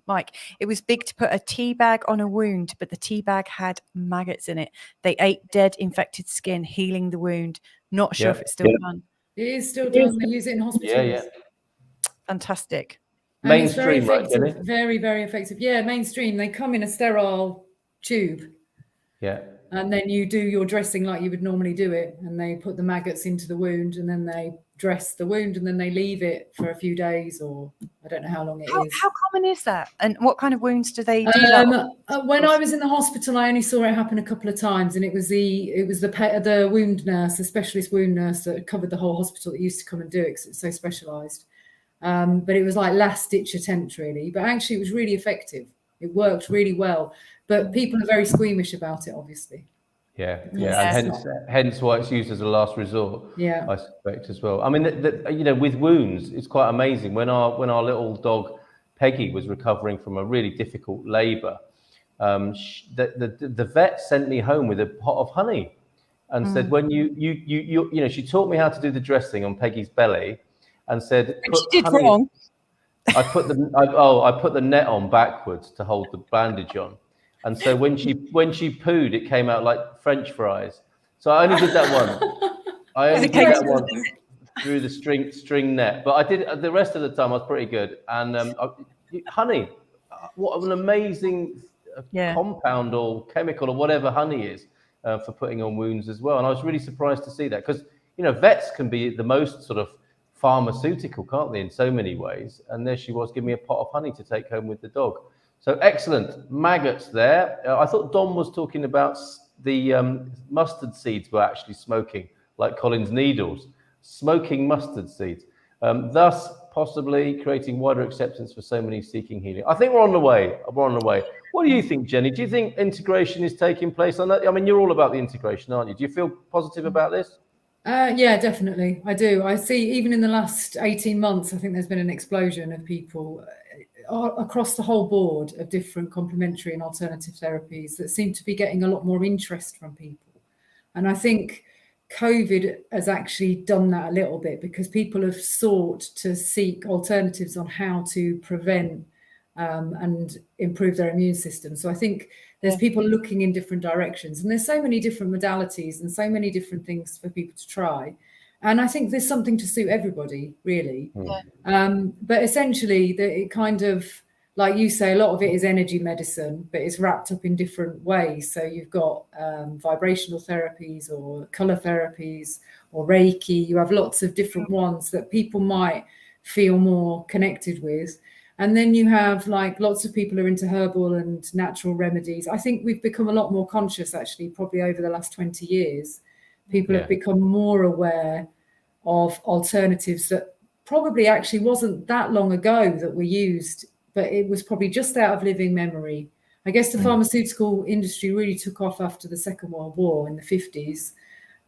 mic. It was big to put a tea bag on a wound, but the tea bag had maggots in it. They ate dead, infected skin, healing the wound. Not sure if it's still done. It is still done. They use it in hospitals. Yeah. Fantastic. Mainstream, right, Jenny? Very, very effective. Yeah, mainstream. They come in a sterile tube. Yeah. And then you do your dressing like you would normally do it. And they put the maggots into the wound, and then they dress the wound, and then they leave it for a few days, or I don't know how long it is. How common is that? And what kind of wounds do they do? When I was in the hospital, I only saw it happen a couple of times, and it was the wound nurse, the specialist wound nurse that covered the whole hospital that used to come and do it because it's so specialised. But it was like last ditch attempt, really. But actually, it was really effective. It worked really well. But people are very squeamish about it, obviously. Yeah. And hence why it's used as a last resort. Yeah, I suspect as well. I mean, you know, with wounds, it's quite amazing. When our little dog Peggy was recovering from a really difficult labour, the vet sent me home with a pot of honey, and said, when you know, she taught me how to do the dressing on Peggy's belly, and said, she did wrong. I put the net on backwards to hold the bandage on. And so when she pooed, it came out like French fries. So I only did that one. Through the string net. But I did the rest of the time. I was pretty good. And honey, what an amazing compound or chemical or whatever honey is for putting on wounds as well. And I was really surprised to see that, because you know, vets can be the most sort of pharmaceutical, can't they, in so many ways? And there she was, giving me a pot of honey to take home with the dog. So excellent. Maggots there. I thought Dom was talking about the mustard seeds were actually smoking, like Colin's needles, smoking mustard seeds, thus possibly creating wider acceptance for so many seeking healing. I think we're on the way. What do you think, Jenny? Do you think integration is taking place on that? I mean, you're all about the integration, aren't you? Do you feel positive about this? Yeah, definitely. I do. I see, even in the last 18 months, I think there's been an explosion of people across the whole board of different complementary and alternative therapies that seem to be getting a lot more interest from people. And I think COVID has actually done that a little bit, because people have sought to seek alternatives on how to prevent and improve their immune system. So I think there's people looking in different directions, and there's so many different modalities and so many different things for people to try. And I think there's something to suit everybody, really. But essentially, it kind of, like you say, a lot of it is energy medicine, but it's wrapped up in different ways. So you've got vibrational therapies or color therapies or Reiki. You have lots of different ones that people might feel more connected with. And then you have like lots of people are into herbal and natural remedies. I think we've become a lot more conscious, actually, probably over the last 20 years. People have become more aware of alternatives that probably actually wasn't that long ago that were used, but it was probably just out of living memory. I guess the pharmaceutical industry really took off after the Second World War in the 50s.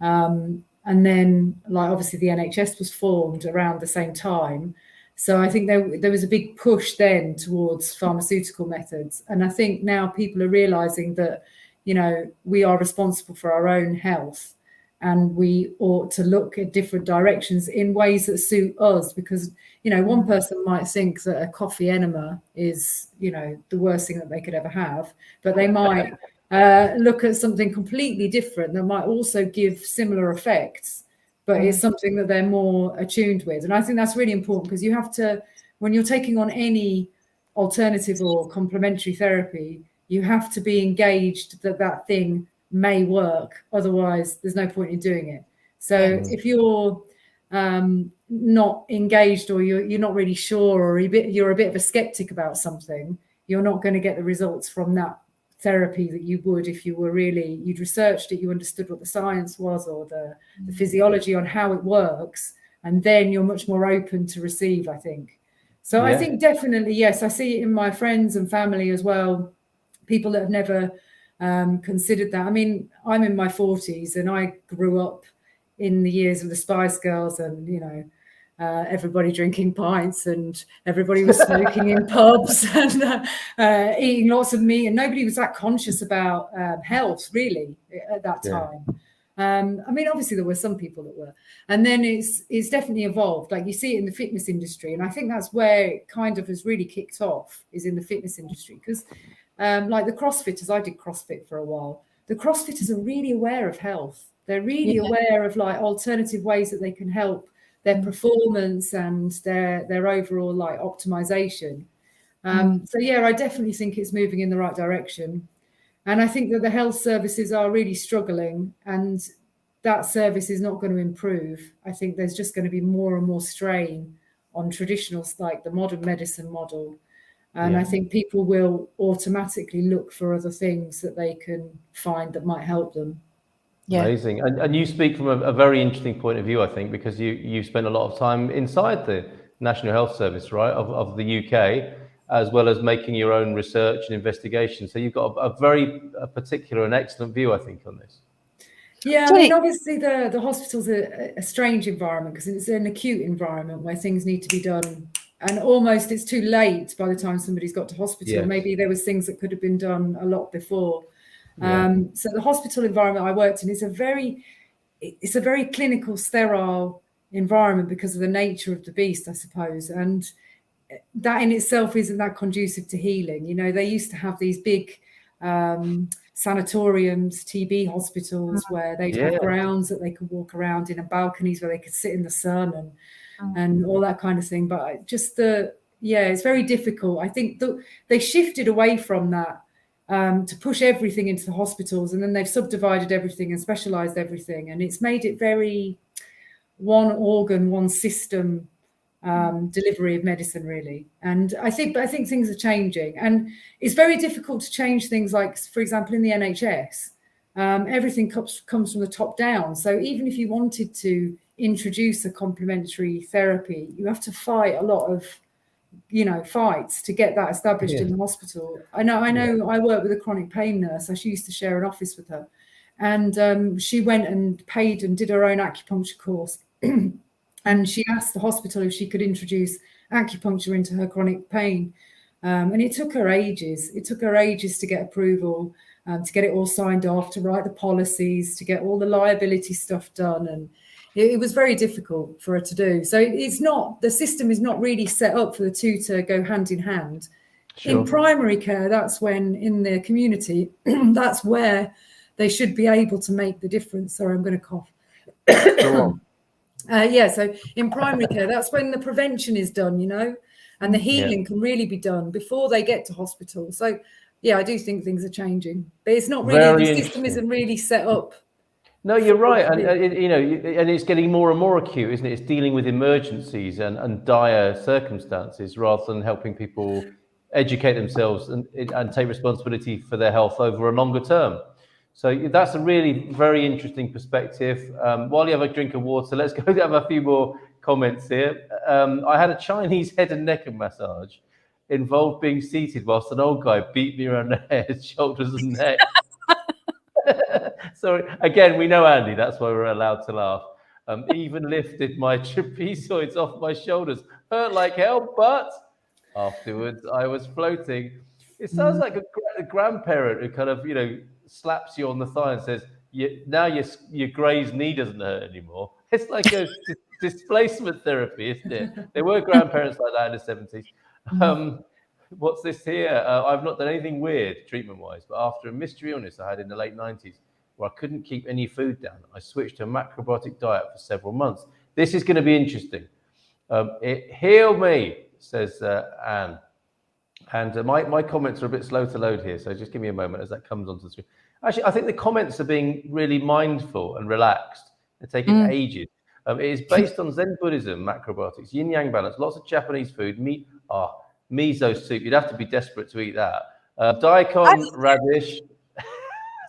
And then, like, obviously the NHS was formed around the same time. So I think there was a big push then towards pharmaceutical methods. And I think now people are realizing that, you know, we are responsible for our own health. and we ought to look at different directions in ways that suit us, because, you know, one person might think that a coffee enema is, you know, the worst thing that they could ever have, but they might look at something completely different that might also give similar effects, but it's something that they're more attuned with. And I think that's really important, because you have to, when you're taking on any alternative or complementary therapy, you have to be engaged that that thing may work, otherwise there's no point in doing it. So if you're not engaged, or you're not really sure, or you're a bit of a skeptic about something, you're not going to get the results from that therapy that you would if you were really, you'd researched it, you understood what the science was, or the physiology on how it works, and then you're much more open to receive, I think. So I think definitely, yes, I see it in my friends and family as well, people that have never considered that. I mean, I'm in my 40s, and I grew up in the years of the Spice Girls, and, you know, everybody drinking pints, and everybody was smoking in pubs, and eating lots of meat, and nobody was that conscious about health really at that time. I mean, obviously there were some people that were, and then it's definitely evolved. Like, you see it in the fitness industry, and I think that's where it kind of has really kicked off, is in the fitness industry, because like the CrossFitters, I did CrossFit for a while. The CrossFitters are really aware of health. They're really aware of like alternative ways that they can help their performance and their overall like optimization. So yeah, I definitely think it's moving in the right direction. And I think that the health services are really struggling, and that service is not going to improve. I think there's just going to be more and more strain on traditionals like the modern medicine model. And I think people will automatically look for other things that they can find that might help them. Yeah. Amazing. And you speak from a very interesting point of view, I think, because you spent a lot of time inside the National Health Service, right, of the UK, as well as making your own research and investigation. So you've got a very particular and excellent view, I think, on this. Yeah, I mean, obviously the hospital's a strange environment, because it's an acute environment where things need to be done, and almost it's too late by the time somebody's got to hospital. Yes. Maybe there was things that could have been done a lot before. So the hospital environment I worked in is it's a very clinical, sterile environment because of the nature of the beast, I suppose. And that in itself isn't that conducive to healing. You know, they used to have these big sanatoriums, TB hospitals, where they'd have grounds that they could walk around in, and balconies where they could sit in the sun, and all that kind of thing. But just it's very difficult. I think they shifted away from that to push everything into the hospitals, and then they've subdivided everything and specialized everything, and it's made it very one organ, one system delivery of medicine, really. And I think things are changing, and it's very difficult to change things like, for example, in the NHS, everything comes from the top down. So even if you wanted to introduce a complementary therapy, you have to fight a lot of, you know, fights to get that established in the hospital. I know I work with a chronic pain nurse. I used to share an office with her, and she went and paid and did her own acupuncture course. And she asked the hospital if she could introduce acupuncture into her chronic pain. And it took her ages. It took her ages to get approval, to get it all signed off, to write the policies, to get all the liability stuff done. And it was very difficult for her to do. So the system is not really set up for the two to go hand in hand. Sure. In primary care, that's when, in the community, that's where they should be able to make the difference. Sorry, I'm going to cough. Go on. So in primary care, that's when the prevention is done, you know, and the healing can really be done before they get to hospital. So, yeah, I do think things are changing, but it's not really, the system isn't really set up. No, you're right. And, and it's getting more and more acute, isn't it? It's dealing with emergencies and dire circumstances rather than helping people educate themselves and take responsibility for their health over a longer term. So that's a really very interesting perspective. While you have a drink of water, let's go have a few more comments here. I had a Chinese head and neck massage, involved being seated whilst an old guy beat me around the head, shoulders and neck. Sorry, again, we know Andy, that's why we're allowed to laugh. Even lifted my trapezoids off my shoulders. Hurt like hell, but afterwards I was floating. It sounds like a grandparent who kind of, slaps you on the thigh and says, now your Gray's knee doesn't hurt anymore. It's like a displacement therapy, isn't it? There were grandparents like that in the 70s. What's this here? I've not done anything weird treatment-wise, but after a mystery illness I had in the late 90s, where I couldn't keep any food down, I switched to a macrobiotic diet for several months. This is going to be interesting. It healed me, says Anne. And my comments are a bit slow to load here, so just give me a moment as that comes onto the screen. Actually, I think the comments are being really mindful and relaxed. They're taking ages. It is based on Zen Buddhism, macrobiotics, yin-yang balance, lots of Japanese food, meat, miso soup. You'd have to be desperate to eat that. Daikon, radish.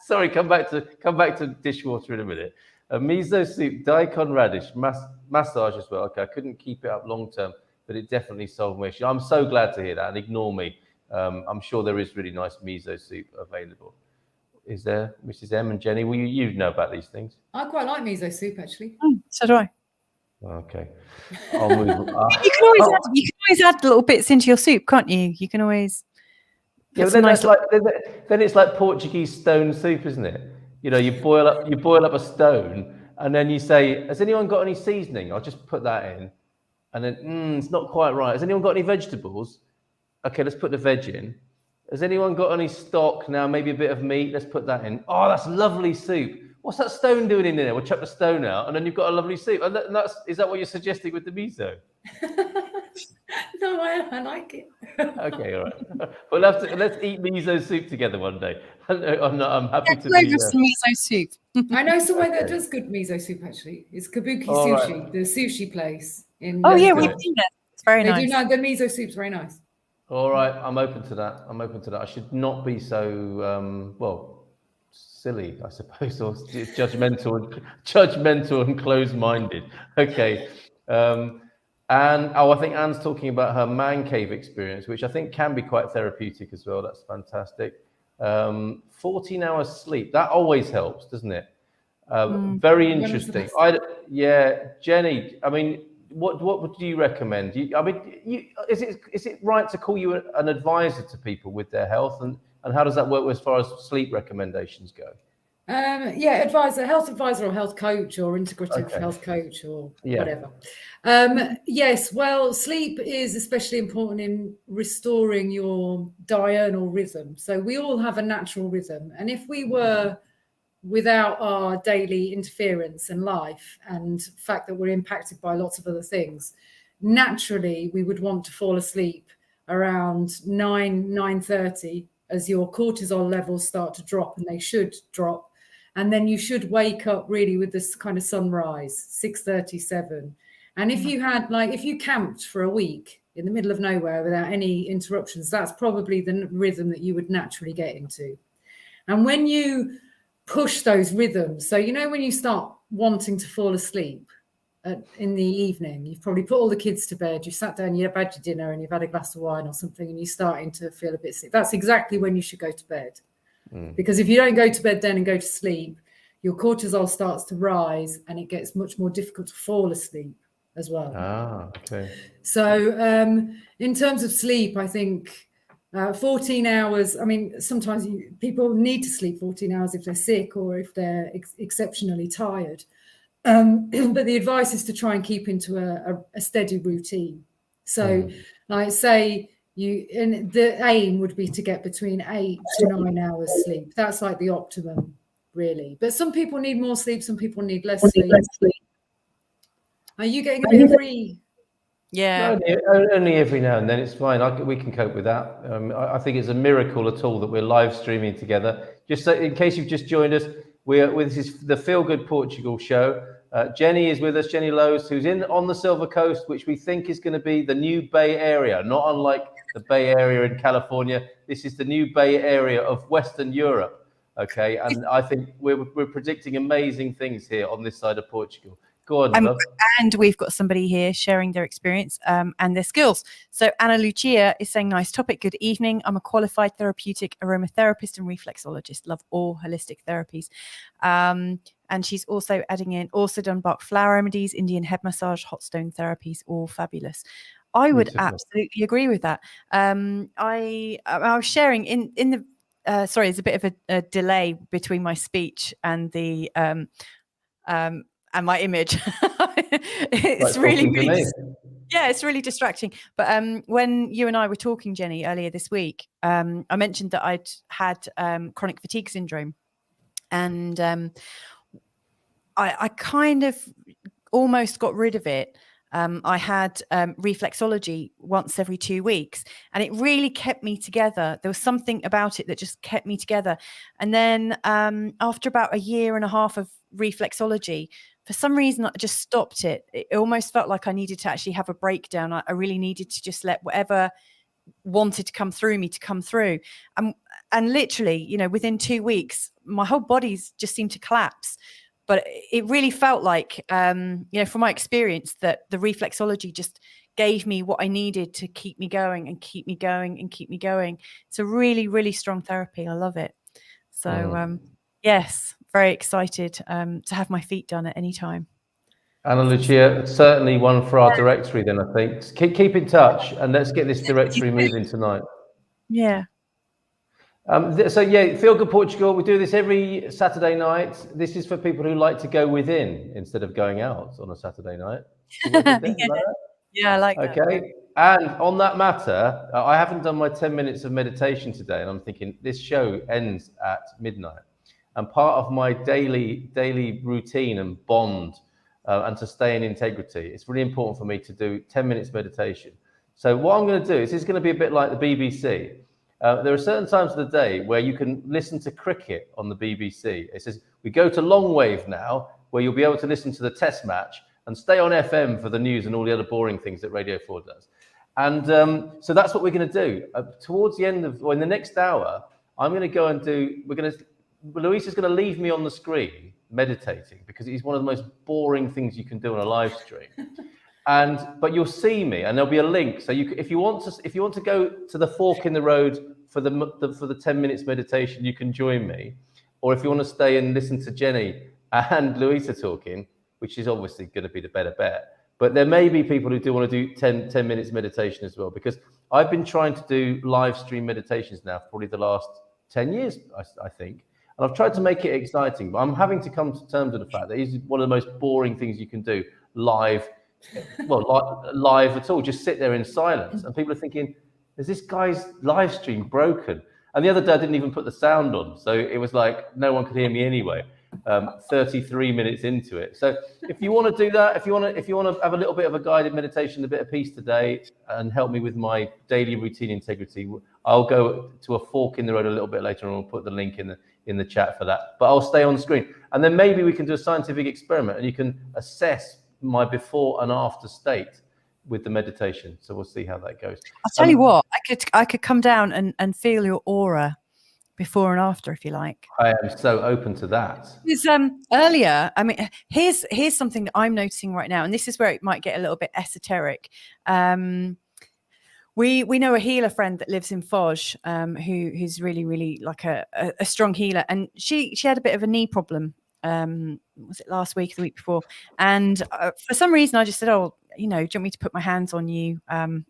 Sorry, come back to dishwater in a minute. Miso soup, daikon, radish, massage as well. Okay, I couldn't keep it up long term, but it definitely solved my issue. I'm so glad to hear that, and ignore me. I'm sure there is really nice miso soup available. Is there, Mrs. M and Jenny? Well, you know about these things. I quite like miso soup, actually. So do I. Okay, I'll move. You can always add little bits into your soup, can't you? You can always. Yeah, but then it's like Portuguese stone soup, isn't it? You know, you boil up a stone, and then you say, "Has anyone got any seasoning?" I'll just put that in, and then it's not quite right. Has anyone got any vegetables? Okay, let's put the veg in. Has anyone got any stock now? Maybe a bit of meat. Let's put that in. Oh, that's lovely soup. What's that stone doing in there? We'll chuck the stone out, and then you've got a lovely soup. And is that what you're suggesting with the miso? No, I like it. Okay, all right. Well, let's eat miso soup together one day. I'm happy to do some miso soup. I know somewhere that does good miso soup, actually. It's Kabuki Sushi, the sushi place in. Yeah, we've seen it. It's very nice. The miso soup's very nice. All right, I'm open to that. I should not be so silly, I suppose, or judgmental and closed-minded. Okay. I think Anne's talking about her man cave experience, which I think can be quite therapeutic as well. That's fantastic. 14 hours sleep, that always helps, doesn't it? Very interesting. Jenny, I mean, what would you recommend? Is it right to call you an advisor to people with their health, and how does that work as far as sleep recommendations go? Health advisor or health coach or integrative health coach or whatever. Yes, well, sleep is especially important in restoring your diurnal rhythm. So we all have a natural rhythm, and if we were without our daily interference in life and the fact that we're impacted by lots of other things, naturally we would want to fall asleep around 9:30 as your cortisol levels start to drop, and they should drop. And then you should wake up really with this kind of sunrise, 6:37. And if you camped for a week in the middle of nowhere without any interruptions, that's probably the rhythm that you would naturally get into. And when you push those rhythms, so when you start wanting to fall asleep in the evening, you've probably put all the kids to bed, you've sat down, you've had your dinner and you've had a glass of wine or something, and you're starting to feel a bit sick. That's exactly when you should go to bed. Because if you don't go to bed then and go to sleep, your cortisol starts to rise and it gets much more difficult to fall asleep as well. Okay. So in terms of sleep, I think 14 hours, I mean, sometimes people need to sleep 14 hours if they're sick or if they're exceptionally tired. But the advice is to try and keep into a steady routine. So like say, and the aim would be to get between 8 to 9 hours sleep. That's like the optimum, really. But some people need more sleep, some people need less sleep. Are you getting a bit free? Yeah. Only every now and then. It's fine. We can cope with that. I think it's a miracle at all that we're live streaming together. Just so, in case you've just joined us, this is the Feelgood Portugal Show. Jenny is with us, Jennie Lowes, who's on the Silver Coast, which we think is going to be the new Bay Area, not unlike the Bay Area in California. This is the new Bay Area of Western Europe. Okay, and I think we're predicting amazing things here on this side of Portugal. Go on, love. And we've got somebody here sharing their experience and their skills. So Ana Lucia is saying, nice topic. Good evening. I'm a qualified therapeutic aromatherapist and reflexologist. Love all holistic therapies. And she's also adding in, also done Bach flower remedies, Indian head massage, hot stone therapies, all fabulous. I would absolutely agree with that. I was sharing in the sorry, there's a bit of a delay between my speech and the and my image. It's really, really, yeah, it's really distracting. But when you and I were talking, Jenny, earlier this week, I mentioned that I'd had chronic fatigue syndrome, and I kind of almost got rid of it. I had reflexology once every 2 weeks, and it really kept me together. There was something about it that just kept me together. And then after about 1.5 years of reflexology, for some reason, I just stopped it. It almost felt like I needed to actually have a breakdown. I really needed to just let whatever wanted to come through me to come through. And literally, you know, within 2 weeks, my whole body's just seemed to collapse. But it really felt like, you know, from my experience, that the reflexology just gave me what I needed to keep me going and keep me going and keep me going. It's a really, really strong therapy. I love it. So, yes, very excited to have my feet done at any time. Anna Lucia, certainly one for our directory then, I think. Keep in touch and let's get this directory moving tonight. Yeah. So yeah, Feelgood Portugal, we do this every Saturday night. This is for people who like to go within instead of going out on a Saturday night. Yeah, I like that. Okay, and on that matter, I haven't done my 10 minutes of meditation today, and I'm thinking this show ends at midnight. And part of my daily routine and bond and to stay in integrity, it's really important for me to do 10 minutes meditation. So what I'm going to do is it's going to be a bit like the BBC. There are certain times of the day where you can listen to cricket on the BBC. It says, we go to long wave now, where you'll be able to listen to the test match and stay on FM for the news and all the other boring things that Radio 4 does. And so that's what we're going to do. Towards the end of, or in the next hour, I'm going to go and Louise is going to leave me on the screen meditating, because it's one of the most boring things you can do on a live stream. But you'll see me, and there'll be a link. So if you want to go to the fork in the road for the 10 minutes meditation, you can join me. Or if you want to stay and listen to Jenny and Louisa talking, which is obviously going to be the better bet. But there may be people who do want to do 10 minutes meditation as well, because I've been trying to do live stream meditations now for probably the last 10 years, I think. And I've tried to make it exciting, but I'm having to come to terms with the fact that it's one of the most boring things you can do live. Well, live at all, just sit there in silence. And people are thinking, is this guy's live stream broken? And the other day I didn't even put the sound on. So it was like, no one could hear me anyway, 33 minutes into it. So if you want to do that, if you want to have a little bit of a guided meditation, a bit of peace today, and help me with my daily routine integrity, I'll go to a fork in the road a little bit later, and I'll put the link in the chat for that. But I'll stay on the screen. And then maybe we can do a scientific experiment, and you can assess my before and after state with the meditation. So we'll see how that goes. I'll tell you what, I could come down and feel your aura before and after, if you like. I am so open to that. Because earlier, I mean, here's something that I'm noticing right now, and this is where it might get a little bit esoteric. We know a healer friend that lives in Foz, who's really, really like a strong healer, and she had a bit of a knee problem. Was it last week, the week before? And for some reason, I just said, "Oh, you know, do you want me to put my hands on you?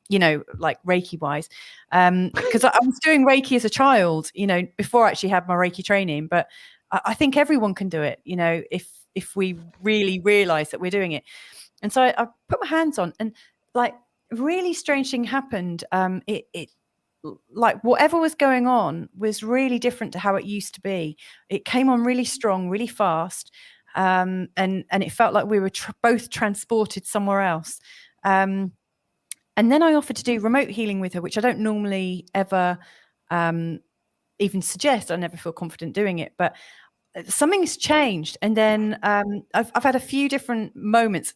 You know, like Reiki wise, because I was doing Reiki as a child, you know, before I actually had my Reiki training. But I think everyone can do it, you know, if we really realize that we're doing it. And so I put my hands on, and like really strange thing happened. It like whatever was going on was really different to how it used to be. It came on really strong, really fast. And it felt like we were both transported somewhere else. And then I offered to do remote healing with her, which I don't normally ever even suggest. I never feel confident doing it, but something's changed. And then I've had a few different moments,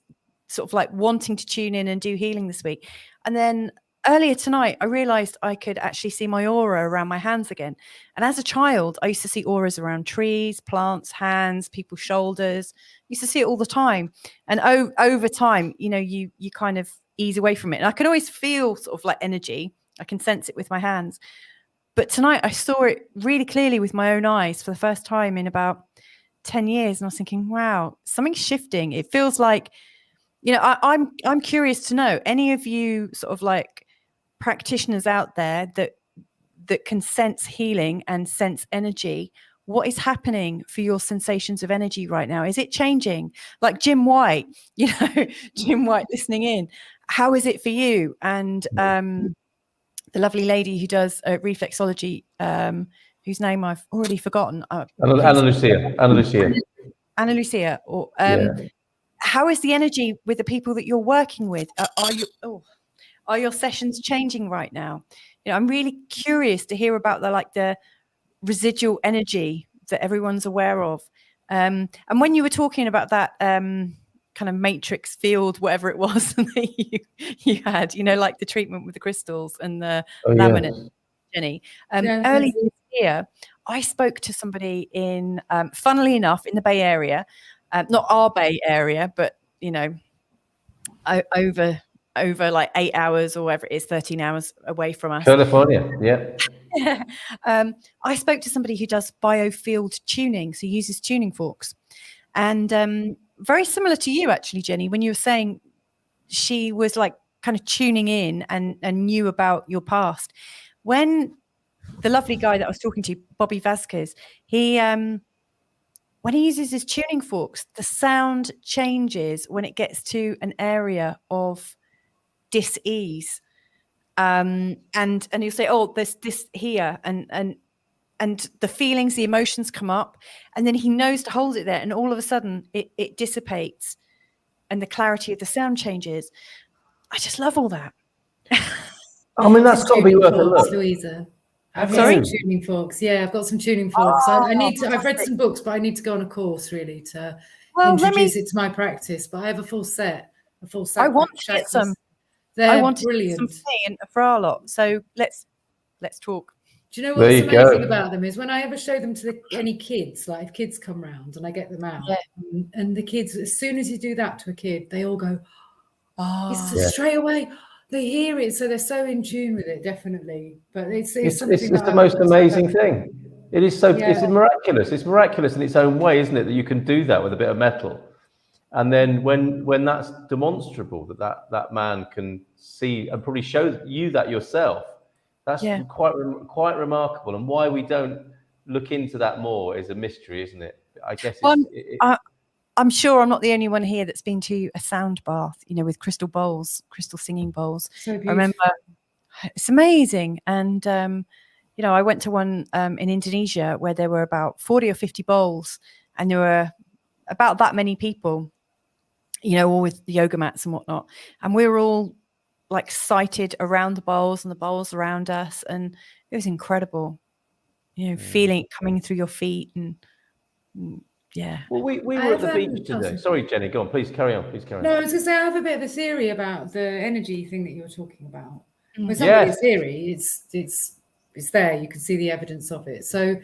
sort of like wanting to tune in and do healing this week. And then earlier tonight, I realized I could actually see my aura around my hands again. And as a child, I used to see auras around trees, plants, hands, people's shoulders. I used to see it all the time. And over time, you know, you kind of ease away from it. And I can always feel sort of like energy. I can sense it with my hands. But tonight I saw it really clearly with my own eyes for the first time in about 10 years. And I was thinking, wow, something's shifting. It feels like, you know, I'm curious to know, any of you sort of like practitioners out there that can sense healing and sense energy, what is happening for your sensations of energy right now? Is it changing? Like Jim White, Jim White listening in. How is it for you? And the lovely lady who does reflexology, whose name I've already forgotten. Anna Lucia. Anna Lucia. Or how is the energy with the people that you're working with? Are your sessions changing right now? I'm really curious to hear about the residual energy that everyone's aware of. And when you were talking about that kind of matrix field, whatever it was that you had, like the treatment with the crystals and the laminate, Jenny. Earlier this year, I spoke to somebody in, funnily enough, in the Bay Area, not our Bay Area, but, over like 8 hours or whatever it is, 13 hours away from us. California, yeah. I spoke to somebody who does biofield tuning, so uses tuning forks. And very similar to you, actually, Jenny, when you were saying she was like kind of tuning in and knew about your past. When the lovely guy that I was talking to, Bobby Vasquez, when he uses his tuning forks, the sound changes when it gets to an area of dis-ease. And he'll say, oh, there's this here, and the feelings, the emotions come up, and then he knows to hold it there, and all of a sudden it dissipates and the clarity of the sound changes. I just love all that. I mean, that's got to be worth a look. Louisa. I've Sorry? got some tuning forks. Yeah, I've got some tuning forks. I need to. I've read some books, but I need to go on a course really to introduce it to my practice. But I have a full set. I want to get some. They're brilliant. brilliant. Some for our lot. So let's talk. Do you know what's amazing about them is when I ever show them to any kids, like if kids come round and I get them out, and the kids, as soon as you do that to a kid, they all go, straight away. They hear it, so they're so in tune with it, definitely. But it's the most amazing thing. It is so it's miraculous. It's miraculous in its own way, isn't it? That you can do that with a bit of metal, and then when that's demonstrable, that man can see and probably show you that yourself. That's quite remarkable. And why we don't look into that more is a mystery, isn't it? I guess. I'm sure I'm not the only one here that's been to a sound bath, with crystal singing bowls. So beautiful. I remember it's amazing. And, I went to one in Indonesia where there were about 40 or 50 bowls, and there were about that many people, all with the yoga mats and whatnot. And we were all like sighted around the bowls and the bowls around us. And it was incredible, feeling it coming through your feet and Well, we were at the beach today. Sorry, Jenny, go on. Please carry on. No, I was going to say, I have a bit of a theory about the energy thing that you were talking about. It's not really a theory. It's there. You can see the evidence of it. So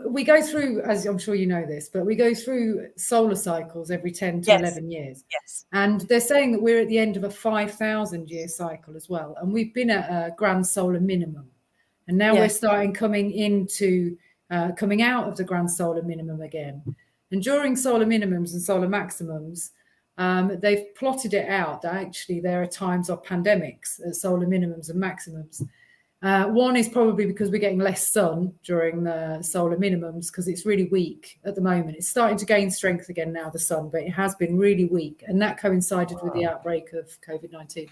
we go through, as I'm sure you know this, but we go through solar cycles every 10 to 11 years. Yes. And they're saying that we're at the end of a 5,000 year cycle as well. And we've been at a grand solar minimum. And now we're starting coming out of the grand solar minimum again. And during solar minimums and solar maximums, they've plotted it out that actually there are times of pandemics at solar minimums and maximums. One is probably because we're getting less sun during the solar minimums because it's really weak at the moment. It's starting to gain strength again now, the sun, but it has been really weak. And that coincided with the outbreak of COVID-19.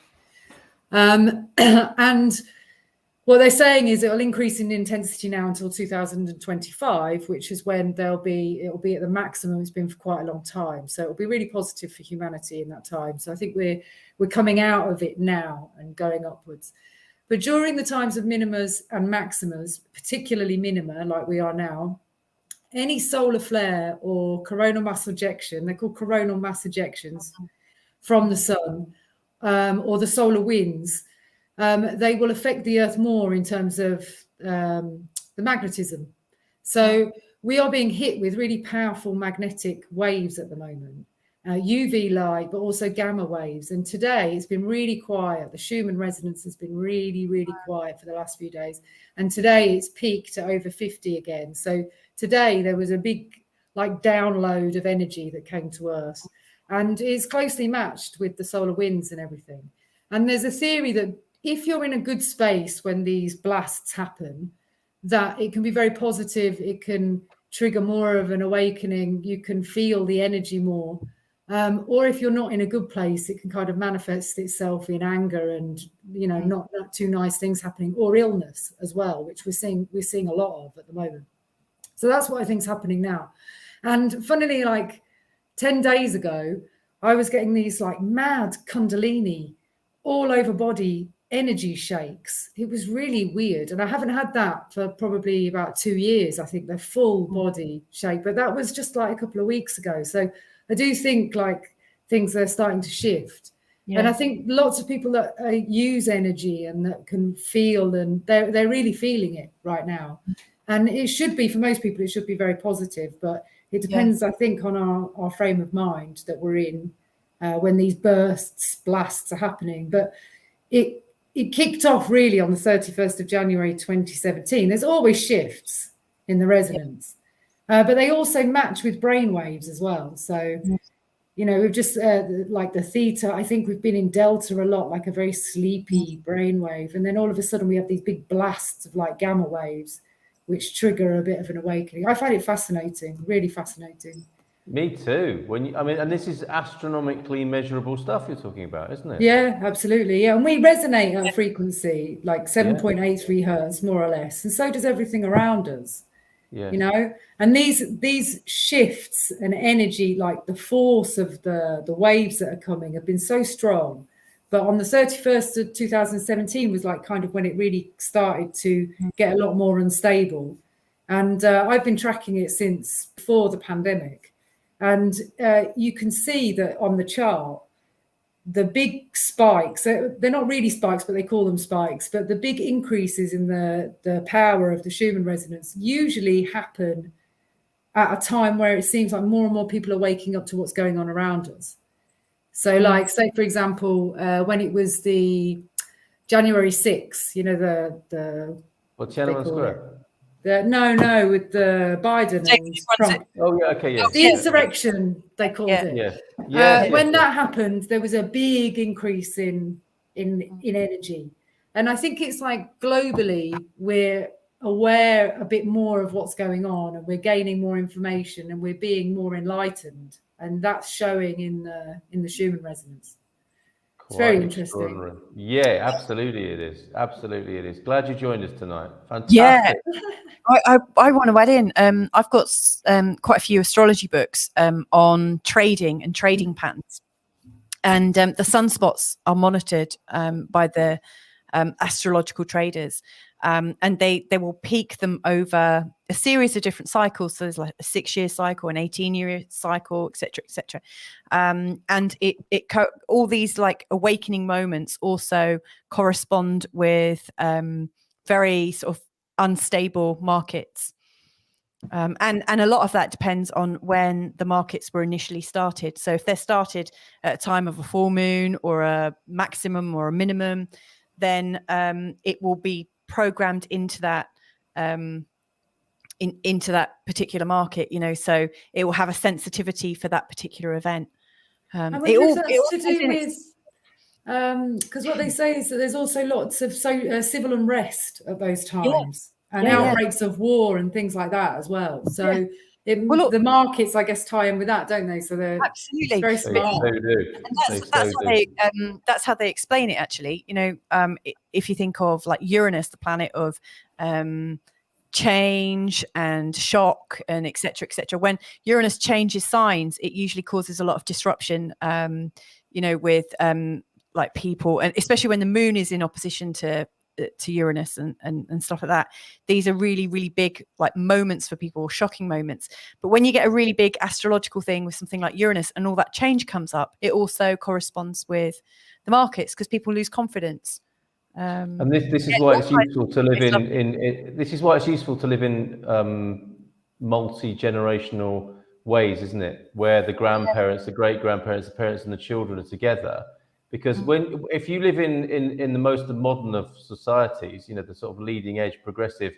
And what they're saying is it'll increase in intensity now until 2025, which is when it'll be at the maximum it's been for quite a long time. So it'll be really positive for humanity in that time. So I think we're coming out of it now and going upwards. But during the times of minimas and maximas, particularly minima, like we are now, any solar flare or coronal mass ejection, they're called coronal mass ejections from the sun, or the solar winds, they will affect the Earth more in terms of the magnetism. So we are being hit with really powerful magnetic waves at the moment, UV light, but also gamma waves. And today it's been really quiet. The Schumann resonance has been really, really quiet for the last few days. And today it's peaked at over 50 again. So today there was a big download of energy that came to Earth, and is closely matched with the solar winds and everything. And there's a theory that if you're in a good space when these blasts happen, that it can be very positive. It can trigger more of an awakening. You can feel the energy more. Or if you're not in a good place, it can kind of manifest itself in anger and, you know, not too nice things happening, or illness as well, which we're seeing a lot of at the moment. So that's what I think is happening now. And funnily, like 10 days ago, I was getting these like mad Kundalini all over body energy shakes. It was really weird. And I haven't had that for probably about 2 years, I think, the full body shake. But that was just like a couple of weeks ago. So I do think like things are starting to shift. Yeah. And I think lots of people that use energy and that can feel, and they're really feeling it right now. And it should be, for most people, it should be very positive. But it depends, I think, on our frame of mind that we're in when these blasts are happening. But it kicked off really on the 31st of January 2017. There's always shifts in the resonance. But they also match with brainwaves as well. So, you know, we've just like the theta, I think we've been in delta a lot, like a very sleepy brainwave. And then all of a sudden we have these big blasts of like gamma waves, which trigger a bit of an awakening. I find it fascinating, really fascinating. Me too. And this is astronomically measurable stuff you're talking about, isn't it? Yeah, absolutely. Yeah, and we resonate at a frequency like 7.83 hertz, more or less. And so does everything around us. Yes. You know, and these shifts and energy, like the force of the waves that are coming, have been so strong. But on the 31st of 2017 was like kind of when it really started to get a lot more unstable. And I've been tracking it since before the pandemic. And you can see that on the chart, the big spikes, they're not really spikes, but they call them spikes. But the big increases in the power of the Schumann resonance usually happen at a time where it seems like more and more people are waking up to what's going on around us. So like, say, for example, when it was the January 6th, you know, the Tiananmen Square? No, with the Biden and Trump. Oh, yeah, okay, yeah. The insurrection, they called it. Yeah. When that happened, there was a big increase in energy. And I think it's like globally, we're aware a bit more of what's going on, and we're gaining more information, and we're being more enlightened. And that's showing in the Schumann resonance. It's very interesting. Yeah, absolutely it is. Absolutely it is. Glad you joined us tonight. Fantastic. Yeah, I want to add in. I've got quite a few astrology books on trading and trading patterns, and the sunspots are monitored by the astrological traders, and they will peak them over a series of different cycles. So there's like a 6-year cycle, an 18-year cycle, etc., etc. And all these like awakening moments also correspond with very sort of unstable markets. And a lot of that depends on when the markets were initially started. So if they're started at a time of a full moon or a maximum or a minimum, then it will be programmed into that into that particular market, you know, so it will have a sensitivity for that particular event. I wonder if that's to do with because what they say is that there's also lots of civil unrest at those times, and outbreaks of war and things like that as well. So the markets, I guess, tie in with that, don't they? So they're absolutely very smart. And that's how they explain it, actually. You know, if you think of like Uranus, the planet of change and shock and etc., when Uranus changes signs, it usually causes a lot of disruption, you know, with like people, and especially when the moon is in opposition to Uranus and stuff like that. These are really, really big like moments for people, shocking moments. But when you get a really big astrological thing with something like Uranus and all that change comes up, it also corresponds with the markets because people lose confidence. And this is why it's useful to live in this is why it's useful to live in multi-generational ways, isn't it? Where the grandparents, the great-grandparents, the parents and the children are together. Because if you live in the most modern of societies, you know, the sort of leading edge progressive,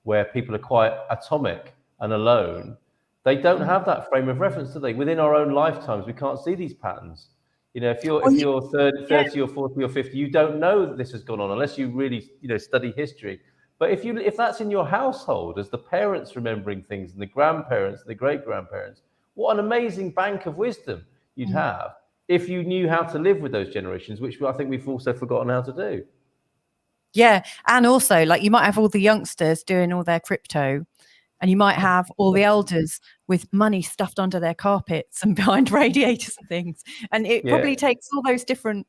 where people are quite atomic and alone, they don't have that frame of reference, do they? Within our own lifetimes, we can't see these patterns. You know, if you're 30 or 40 or 50, you don't know that this has gone on unless you really, study history. But if that's in your household, as the parents remembering things and the grandparents, the great grandparents, what an amazing bank of wisdom you'd have if you knew how to live with those generations, which I think we've also forgotten how to do. Yeah, and also like you might have all the youngsters doing all their crypto. And you might have all the elders with money stuffed under their carpets and behind radiators and things. And it probably takes all those different,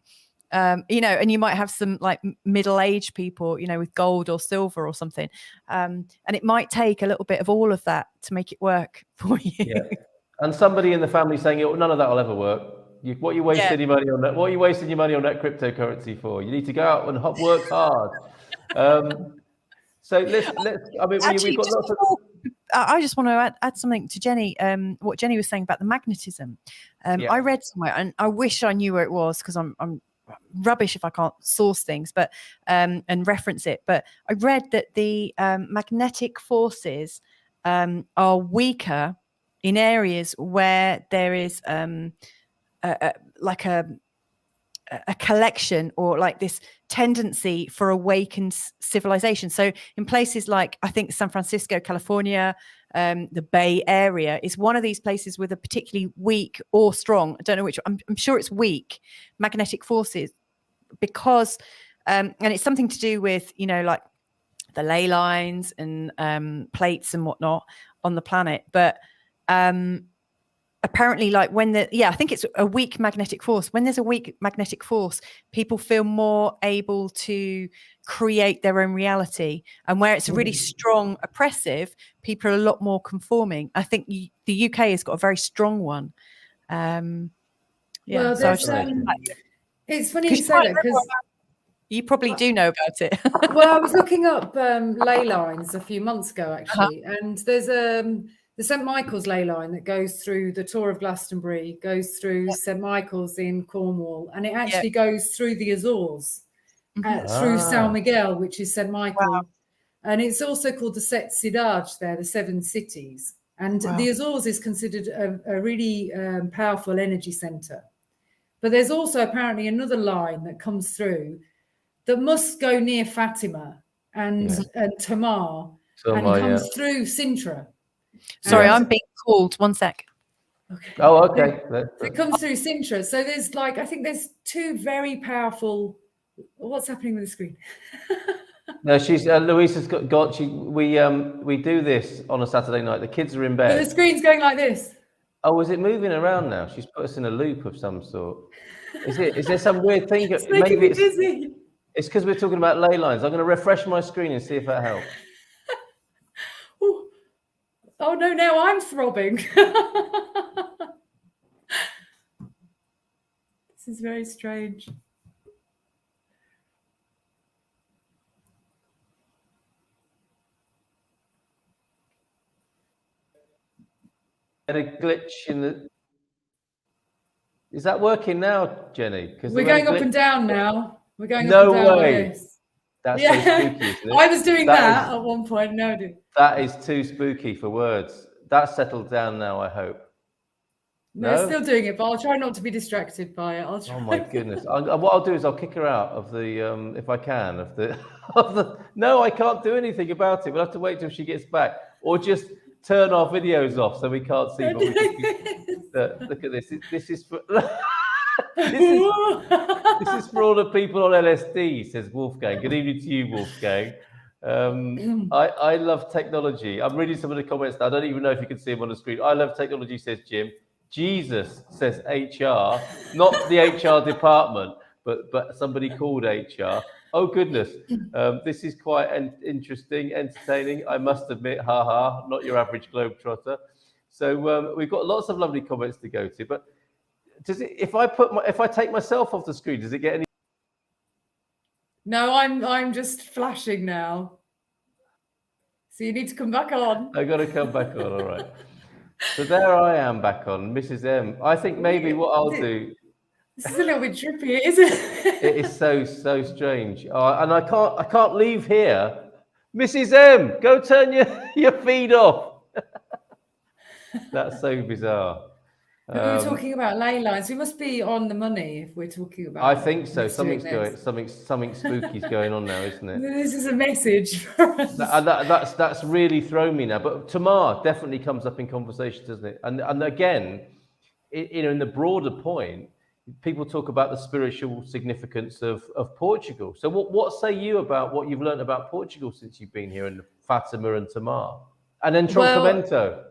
and you might have some like middle-aged people, with gold or silver or something. And it might take a little bit of all of that to make it work for you. Yeah. And somebody in the family saying, none of that will ever work. What are you wasting your money on that? What are you wasting your money on that cryptocurrency for? You need to go out and work hard. So let's. I mean, Actually, we've got lots of. I just want to add something to Jennie. What Jennie was saying about the magnetism. I read somewhere, and I wish I knew where it was because I'm rubbish if I can't source things, but and reference it. But I read that the magnetic forces are weaker in areas where there is like a collection or like this tendency for awakened civilization. So in places like, I think San Francisco, California, the Bay Area is one of these places with a particularly weak or strong, I don't know which, I'm sure it's weak, magnetic forces because, and it's something to do with, like the ley lines and plates and whatnot on the planet. But apparently like I think it's a weak magnetic force. When there's a weak magnetic force, people feel more able to create their own reality. And where it's a really strong oppressive, people are a lot more conforming. I think the UK has got a very strong one. Well, so it's funny you say that because you probably do know about it. Well, I was looking up ley lines a few months ago, actually, and there's the St Michael's ley line that goes through the Tour of Glastonbury, goes through St Michael's in Cornwall, and it actually goes through the Azores, through São Miguel, which is St Michael. Wow. And it's also called the Sete Cidades there, the 7 cities. And the Azores is considered a really powerful energy centre. But there's also apparently another line that comes through that must go near Fatima and Tamar and comes through Sintra. Sorry, I'm being called. 1 sec. Okay. Oh, okay. It comes through Sintra. So there's I think there's 2 very powerful. What's happening with the screen? No, she's Louisa's got. We do this on a Saturday night. The kids are in bed. But the screen's going like this. Oh, is it moving around now? She's put us in a loop of some sort. Is there some weird thing? It's making me dizzy. It's because we're talking about ley lines. I'm going to refresh my screen and see if that helps. Oh no, now I'm throbbing. This is very strange. Had a glitch in the. Is that working now, Jennie? We're going up and down now. We're going up and down. No way. Like this. That's so spooky, isn't it? I was doing that at one point. No, dude. That is too spooky for words. That's settled down now, I hope. No, still doing it, but I'll try not to be distracted by it. Oh my goodness! What I'll do is I'll kick her out of the, if I can, of the. No, I can't do anything about it. We'll have to wait till she gets back, or just turn our videos off so we can't see. But we can, look at this. This is for. This is for all the people on LSD, says Wolfgang. Good evening to you, Wolfgang. I love technology. I'm reading some of the comments now. I don't even know if you can see them on the screen. I love technology, says Jim. Jesus, says HR. Not the HR department, but somebody called HR. Oh, goodness. This is quite interesting, entertaining. I must admit, haha, not your average globetrotter. So we've got lots of lovely comments to go to. But if I take myself off the screen, does it get any? No, I'm just flashing now. So you need to come back on. I've got to come back on, all right. So there I am back on, Mrs. M. I think maybe what I'll do. This is a little bit trippy, isn't it? It is so strange. And I can't leave here. Mrs. M, go turn your feed off. That's so bizarre. We were talking about ley lines. We must be on the money if we're talking about. I think so. Something spooky's going on now, isn't it? This is a message for us. That's really thrown me now. But Tamar definitely comes up in conversations, doesn't it? And again, in the broader point, people talk about the spiritual significance of Portugal. So what say you about what you've learned about Portugal since you've been here, and Fatima and Tamar, and then Troncamento?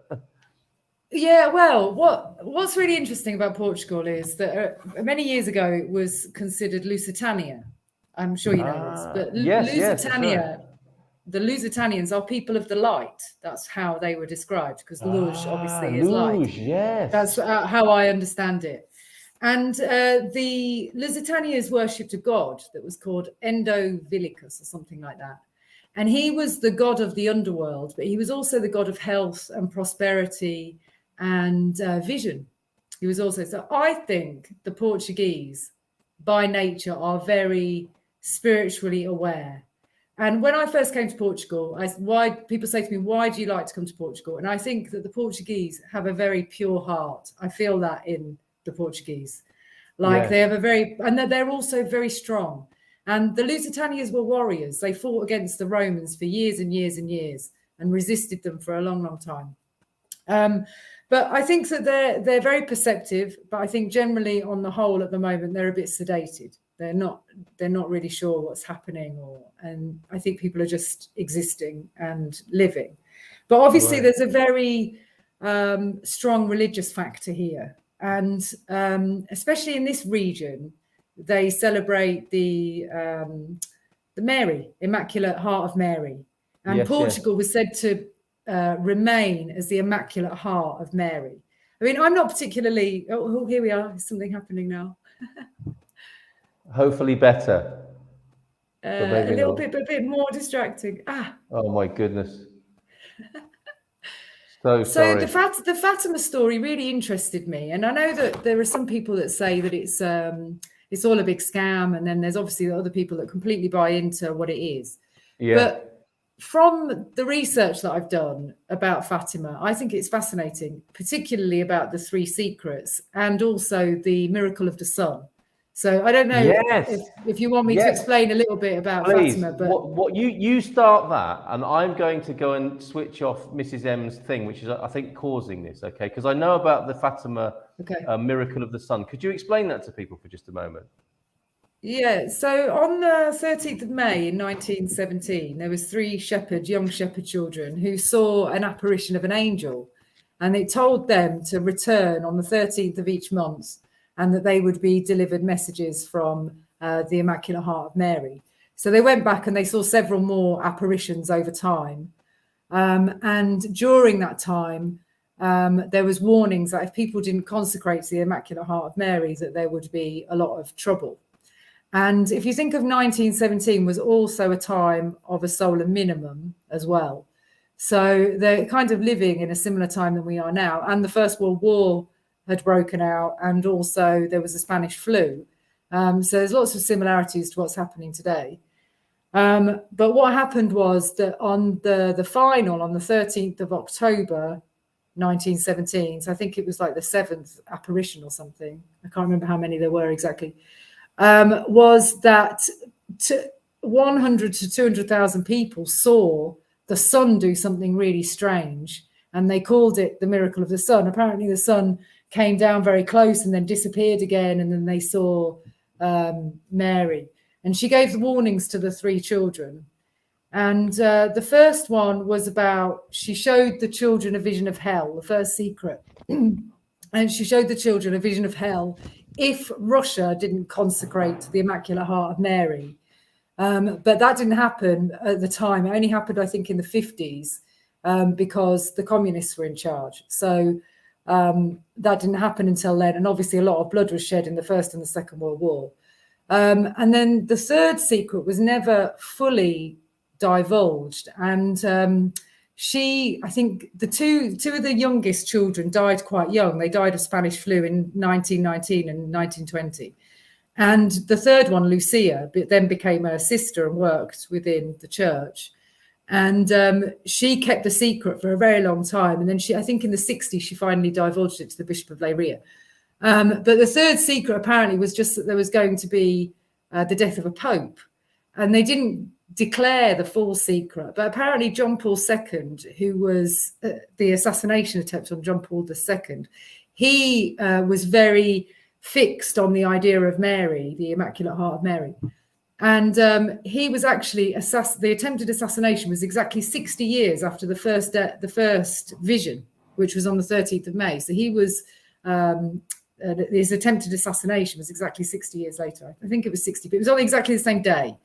Yeah, well, what's really interesting about Portugal is that many years ago it was considered Lusitania. I'm sure you know this, but Lusitania, the Lusitanians are people of the light. That's how they were described, because Luz obviously is light. Yes. That's how I understand it. And the Lusitanians worshipped a god that was called Endovilicus or something like that. And he was the god of the underworld, but he was also the god of health and prosperity and vision. He was also, so I think the Portuguese by nature are very spiritually aware. And when I first came to Portugal, people say to me, why do you like to come to Portugal? And I think that the Portuguese have a very pure heart. I feel that in the Portuguese, they have and they're also very strong. And the Lusitanians were warriors. They fought against the Romans for years and years and years and resisted them for a long, long time. But I think that they're very perceptive, but I think generally on the whole at the moment, they're a bit sedated. They're not really sure what's happening, and I think people are just existing and living. But obviously there's a very strong religious factor here. And especially in this region, they celebrate the Mary, Immaculate Heart of Mary. And Portugal was said to remain as the Immaculate Heart of Mary. I mean, I'm not particularly, here we are, there's something happening now. Hopefully better. A bit more distracting. Oh my goodness. So sorry. The Fatima story really interested me. And I know that there are some people that say that it's all a big scam. And then there's obviously other people that completely buy into what it is. Yeah. But from the research that I've done about Fatima, I think it's fascinating, particularly about the 3 secrets and also the miracle of the sun. So I don't know if you want me to explain a little bit about Fatima. But what you start that, and I'm going to go and switch off Mrs. M's thing, which is I think causing this, okay? Because I know about the Fatima miracle of the sun. Could you explain that to people for just a moment? Yeah, so on the 13th of May in 1917, there was 3 young shepherd children who saw an apparition of an angel, and it told them to return on the 13th of each month, and that they would be delivered messages from the Immaculate Heart of Mary. So they went back and they saw several more apparitions over time. And during that time, there was warnings that if people didn't consecrate to the Immaculate Heart of Mary, that there would be a lot of trouble. And if you think of 1917 was also a time of a solar minimum as well. So they're kind of living in a similar time than we are now. And the First World War had broken out, and also there was the Spanish flu. So there's lots of similarities to what's happening today. But what happened was that on the final, on the 13th of October, 1917, so I think it was like the 7th apparition or something. I can't remember how many there were exactly. Was that 100 to 200,000 people saw the sun do something really strange, and they called it the miracle of the sun. Apparently the sun came down very close and then disappeared again, and then they saw Mary, and she gave the warnings to the 3 children. And the first one was about, she showed the children a vision of hell, the first secret. And she showed the children a vision of hell if Russia didn't consecrate the Immaculate Heart of Mary. But that didn't happen at the time. It only happened, I think, in the 50s because the communists were in charge. So that didn't happen until then. And obviously a lot of blood was shed in the First and the Second World War. And then the third secret was never fully divulged. And I think the two of the youngest children died quite young. They died of Spanish flu in 1919 and 1920. And the third one, Lucia, then became a sister and worked within the church. And she kept the secret for a very long time. And then I think in the 60s, she finally divulged it to the Bishop of Leiria. But the third secret apparently was just that there was going to be the death of a pope. And they didn't declare the full secret. But apparently John Paul II, who was the assassination attempt on John Paul II, he was very fixed on the idea of Mary, the Immaculate Heart of Mary. And he was actually the attempted assassination was exactly 60 years after the first vision, which was on the 13th of May. So he was his attempted assassination was exactly 60 years later. I think it was 60, but it was on exactly the same day.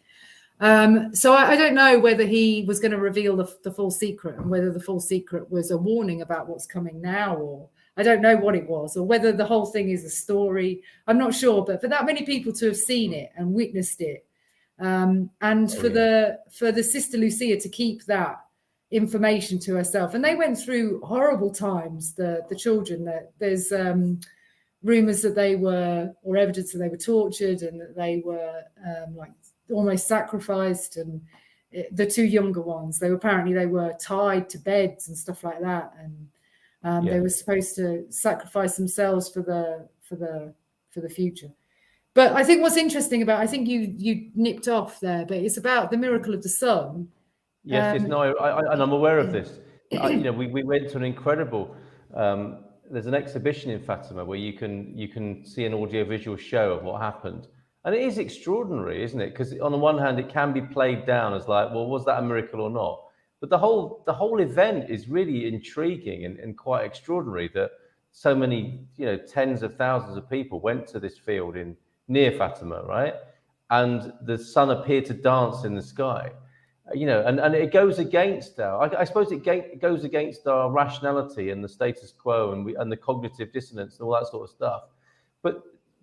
So I don't know whether he was going to reveal the full secret, and whether the full secret was a warning about what's coming now, or I don't know what it was, or whether the whole thing is a story. I'm not sure, but for that many people to have seen it and witnessed it, and for the Sister Lucia to keep that information to herself, and they went through horrible times. The children, that there's rumors that they were, or evidence that they were tortured, and that they were like almost sacrificed. And the two younger ones, they were tied to beds and stuff like that, and they were supposed to sacrifice themselves for the future. But I think what's interesting about, I think you nipped off there, but it's about the miracle of the sun. Yes, no, and I'm aware of this. We went to an incredible. There's an exhibition in Fatima where you can see an audiovisual show of what happened, and it is extraordinary, isn't it? Because on the one hand, it can be played down as like, well, was that a miracle or not? But the whole event is really intriguing and quite extraordinary. That so many, tens of thousands of people went to this field near Fatima, right? And the sun appeared to dance in the sky, and it goes against I suppose it goes against our rationality and the status quo and the cognitive dissonance and all that sort of stuff. But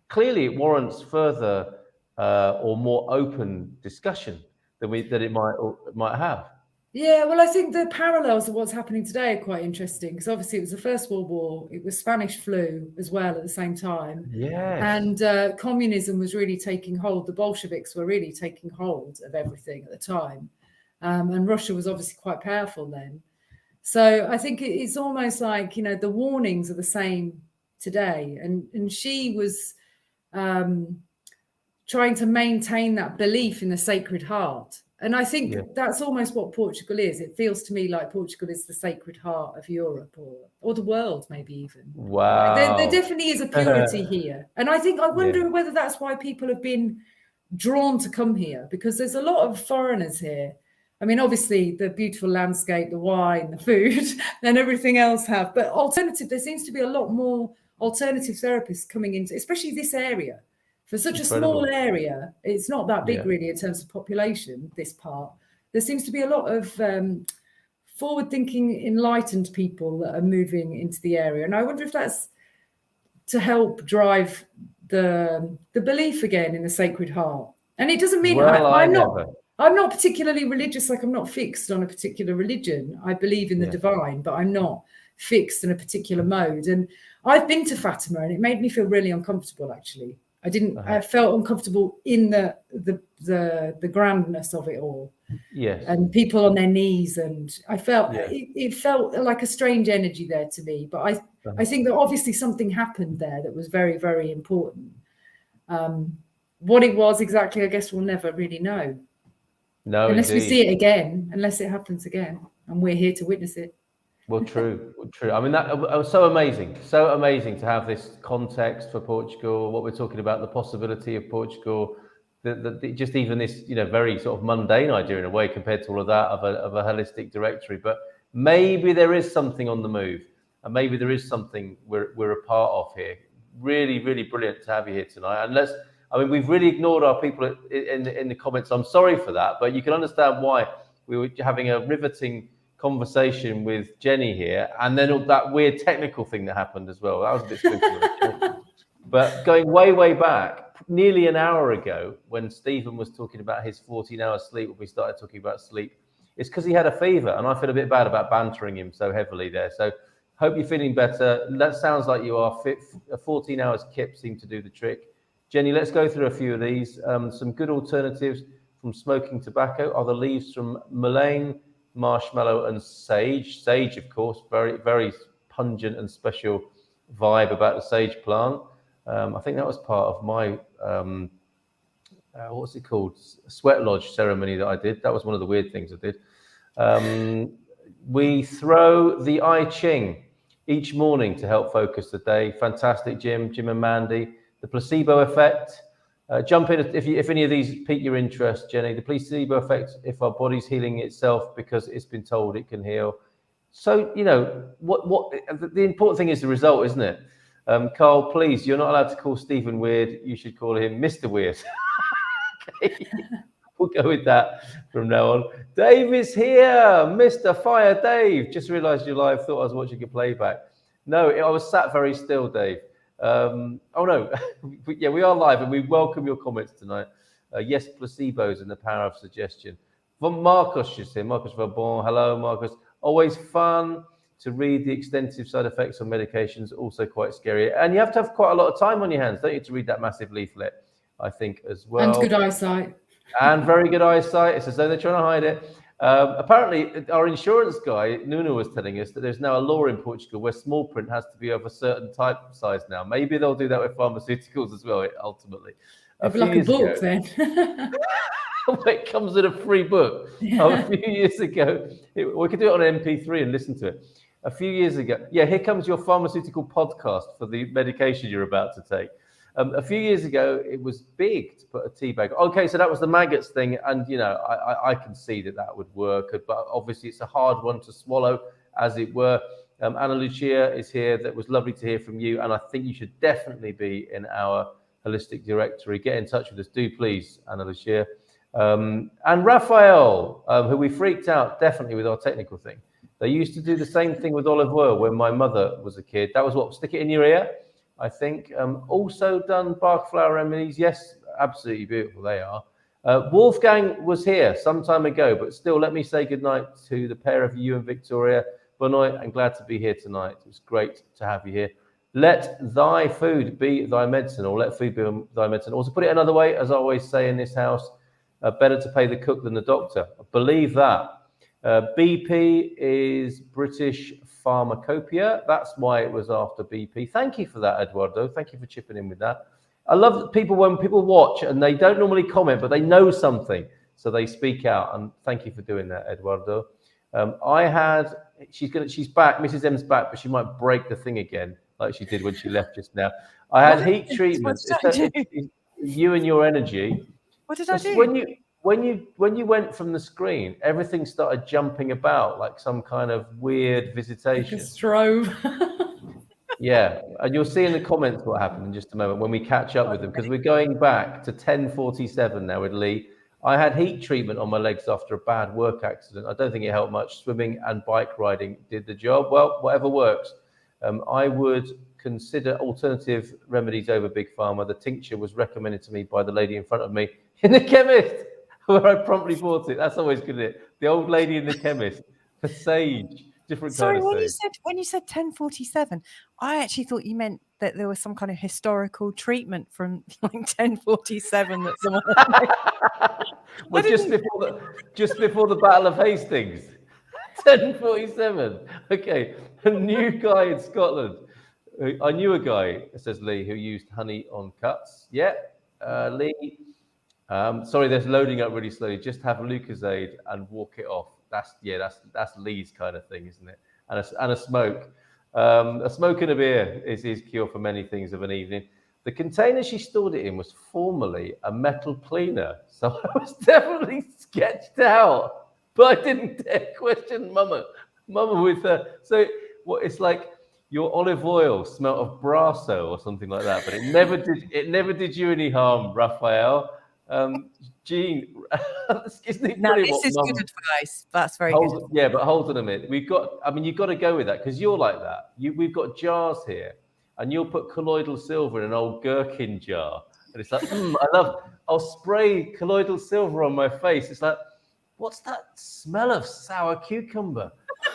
clearly it warrants further or more open discussion that it might have. Yeah, well, I think the parallels of what's happening today are quite interesting, because obviously it was the First World War, it was Spanish flu as well at the same time. Yes. And communism was really taking hold. The Bolsheviks were really taking hold of everything at the time. And Russia was obviously quite powerful then. So I think it's almost like, the warnings are the same today. And she was trying to maintain that belief in the Sacred Heart. And I think that's almost what Portugal is. It feels to me like Portugal is the Sacred Heart of Europe, or the world, maybe even. Wow. There definitely is a purity here. And I wonder whether that's why people have been drawn to come here, because there's a lot of foreigners here. I mean, obviously the beautiful landscape, the wine, the food, and everything else have. But there seems to be a lot more alternative therapists coming into, especially this area. For such a small area, it's not that big really in terms of population, this part. There seems to be a lot of forward-thinking, enlightened people that are moving into the area. And I wonder if that's to help drive the belief again in the Sacred Heart. And it doesn't mean I'm not particularly religious, like I'm not fixed on a particular religion. I believe in the divine, but I'm not fixed in a particular mode. And I've been to Fatima, and it made me feel really uncomfortable, actually. I felt uncomfortable in the grandness of it all. Yes. And people on their knees, and I felt it felt like a strange energy there to me. But I think that obviously something happened there that was very, very important. What it was exactly, I guess we'll never really know. No, unless indeed. we see it again, unless it happens again, and we're here to witness it. Well, true. I mean, that was so amazing to have this context for Portugal, what we're talking about, the possibility of Portugal, just even this, very sort of mundane idea in a way compared to all of that of a holistic directory. But maybe there is something on the move, and maybe there is something we're a part of here. Really, really brilliant to have you here tonight. And we've really ignored our people in the comments. I'm sorry for that, but you can understand why. We were having a riveting conversation with Jennie here, and then that weird technical thing that happened as well. That was a bit spooky. But going way back, nearly an hour ago, when Stephen was talking about his 14 hours sleep, when we started talking about sleep, it's because he had a fever, and I feel a bit bad about bantering him so heavily there. So hope you're feeling better. That sounds like you are fit. A 14 hours kip seemed to do the trick. Jennie, let's go through a few of these. Some good alternatives from smoking tobacco are the leaves from mullein, marshmallow and sage. Sage, of course, very, very pungent and special vibe about the sage plant. I think that was part of my, what's it called? Sweat lodge ceremony that I did. That was one of the weird things I did. We throw the I Ching each morning to help focus the day. Fantastic, Jim and Mandy. The placebo effect. Jump in if any of these pique your interest, Jenny. The placebo effect, if our body's healing itself because it's been told it can heal. So, you know, what the important thing is the result, isn't it? Carl, please, you're not allowed to call Stephen weird. You should call him Mr. Weird. Okay. We'll go with that from now on. Dave is here, Mr. Fire Dave. Just realised you're live. Thought I was watching a playback. No, I was sat very still, Dave. Oh no, yeah, we are live, and we welcome your comments tonight. Yes, placebos and the power of suggestion. Von Marcos is here. Marcos Verbon. Hello, Marcos. Always fun to read the extensive side effects on medications. Also quite scary, and you have to have quite a lot of time on your hands, don't you, to read that massive leaflet? I think as well. And good eyesight. And very good eyesight. It's as though they're trying to hide it. Apparently, our insurance guy, Nuno, was telling us that there's now a law in Portugal where small print has to be of a certain type size now. Maybe they'll do that with pharmaceuticals as well, ultimately. It'd be like a book then. It comes in a free book. Yeah. A few years ago, we could do it on an MP3 and listen to it. A few years ago, yeah, here comes your pharmaceutical podcast for the medication you're about to take. A few years ago, it was big to put a tea bag. Okay, so that was the maggots thing, and you know, I can see that would work, but obviously it's a hard one to swallow, as it were. Anna Lucia is here. That was lovely to hear from you, and I think you should definitely be in our holistic directory. Get in touch with us, do please, Anna Lucia. And Raphael, who we freaked out definitely with our technical thing. They used to do the same thing with olive oil when my mother was a kid. That was what, stick it in your ear, I think. Also done bark flower remedies. Yes, absolutely beautiful they are. Wolfgang was here some time ago, but still, let me say goodnight to the pair of you and Victoria. Boa noite, I'm glad to be here tonight. It was great to have you here. Let thy food be thy medicine, or let food be thy medicine. Also, put it another way, as I always say in this house, better to pay the cook than the doctor. I believe that. BP is British Pharmacopoeia. That's why it was after BP. Thank you for that, Eduardo. Thank you for chipping in with that. I love that people, when people watch and they don't normally comment, but they know something, so they speak out. And thank you for doing that, Eduardo. She's back. Mrs. M's back, but she might break the thing again, like she did when she left just now. I had heat treatment. You and your energy. What did I do? When you went from the screen, everything started jumping about like some kind of weird visitation. Like a strobe. Yeah, and you'll see in the comments what happened in just a moment when we catch up with them, because we're going back to 10:47 now with Lee. I had heat treatment on my legs after a bad work accident. I don't think it helped much. Swimming and bike riding did the job. Well, whatever works. I would consider alternative remedies over Big Pharma. The tincture was recommended to me by the lady in front of me in the chemist, where I promptly bought it. That's always good, isn't it? The old lady in the chemist, the sage, different Sorry, kind of sage. when you said 10:47, I actually thought you meant that there was some kind of historical treatment from like 10:47 that someone. Well, just before the Battle of Hastings, 10:47. Okay, a new guy in Scotland. I knew a guy, says Lee, who used honey on cuts. Yeah, Lee. Sorry, that's loading up really slowly. Just have Lucozade and walk it off. That's Lee's kind of thing, isn't it? And a smoke. A smoke and a beer is his cure for many things of an evening. The container she stored it in was formerly a metal cleaner, so I was definitely sketched out. But I didn't dare question Mama with her. So what? It's like your olive oil smelt of Brasso or something like that. But it never did you any harm, Raphael. Jean, isn't it now, this is good advice. That's very good. Yeah, but hold on a minute. You've got to go with that, because you're like that. We've got jars here, and you'll put colloidal silver in an old gherkin jar, and it's like, I'll spray colloidal silver on my face. It's like, what's that smell of sour cucumber?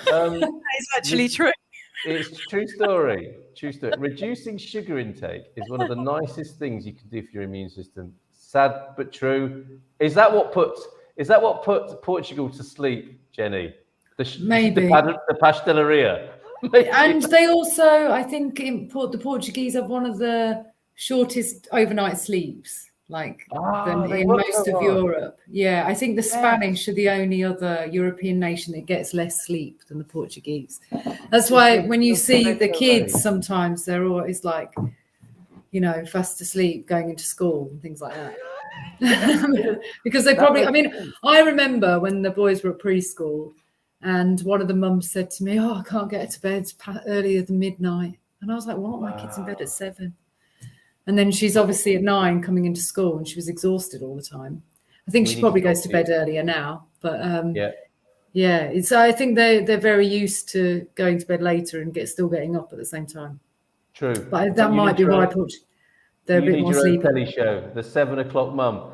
It's actually true. It's true story. True story. Reducing sugar intake is one of the nicest things you can do for your immune system. Sad but true. Is that what put Portugal to sleep, Jenny? Maybe. The pasteleria. And they also, I think, the Portuguese have one of the shortest overnight sleeps, than in most of Europe. Yeah, I think the Spanish are the only other European nation that gets less sleep than the Portuguese. That's why when you see the kids, sometimes they're always fast asleep going into school and things like that. Because they probably, I remember when the boys were at preschool, and one of the mums said to me, I can't get to bed earlier than midnight. And I was like, why aren't my kids in bed at 7? And then she's obviously at 9 coming into school, and she was exhausted all the time. I think she probably goes to bed earlier now. But I think they're very used to going to bed later and still getting up at the same time. True. But that might be why they're a bit more sleepy. You need your own telly show, the 7 o'clock mum.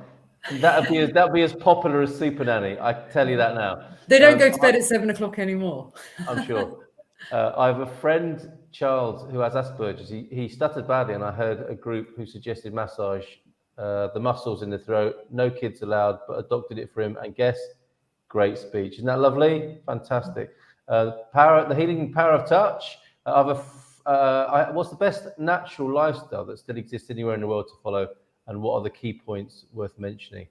That'd be as popular as Super Nanny. I tell you that now. They don't go to bed at 7 o'clock anymore. I'm sure. I have a friend, Charles, who has Asperger's. He stuttered badly, and I heard a group who suggested massage the muscles in the throat. No kids allowed, but a doc did it for him. And guess, great speech. Isn't that lovely? Fantastic. The healing power of touch. What's the best natural lifestyle that still exists anywhere in the world to follow? And what are the key points worth mentioning?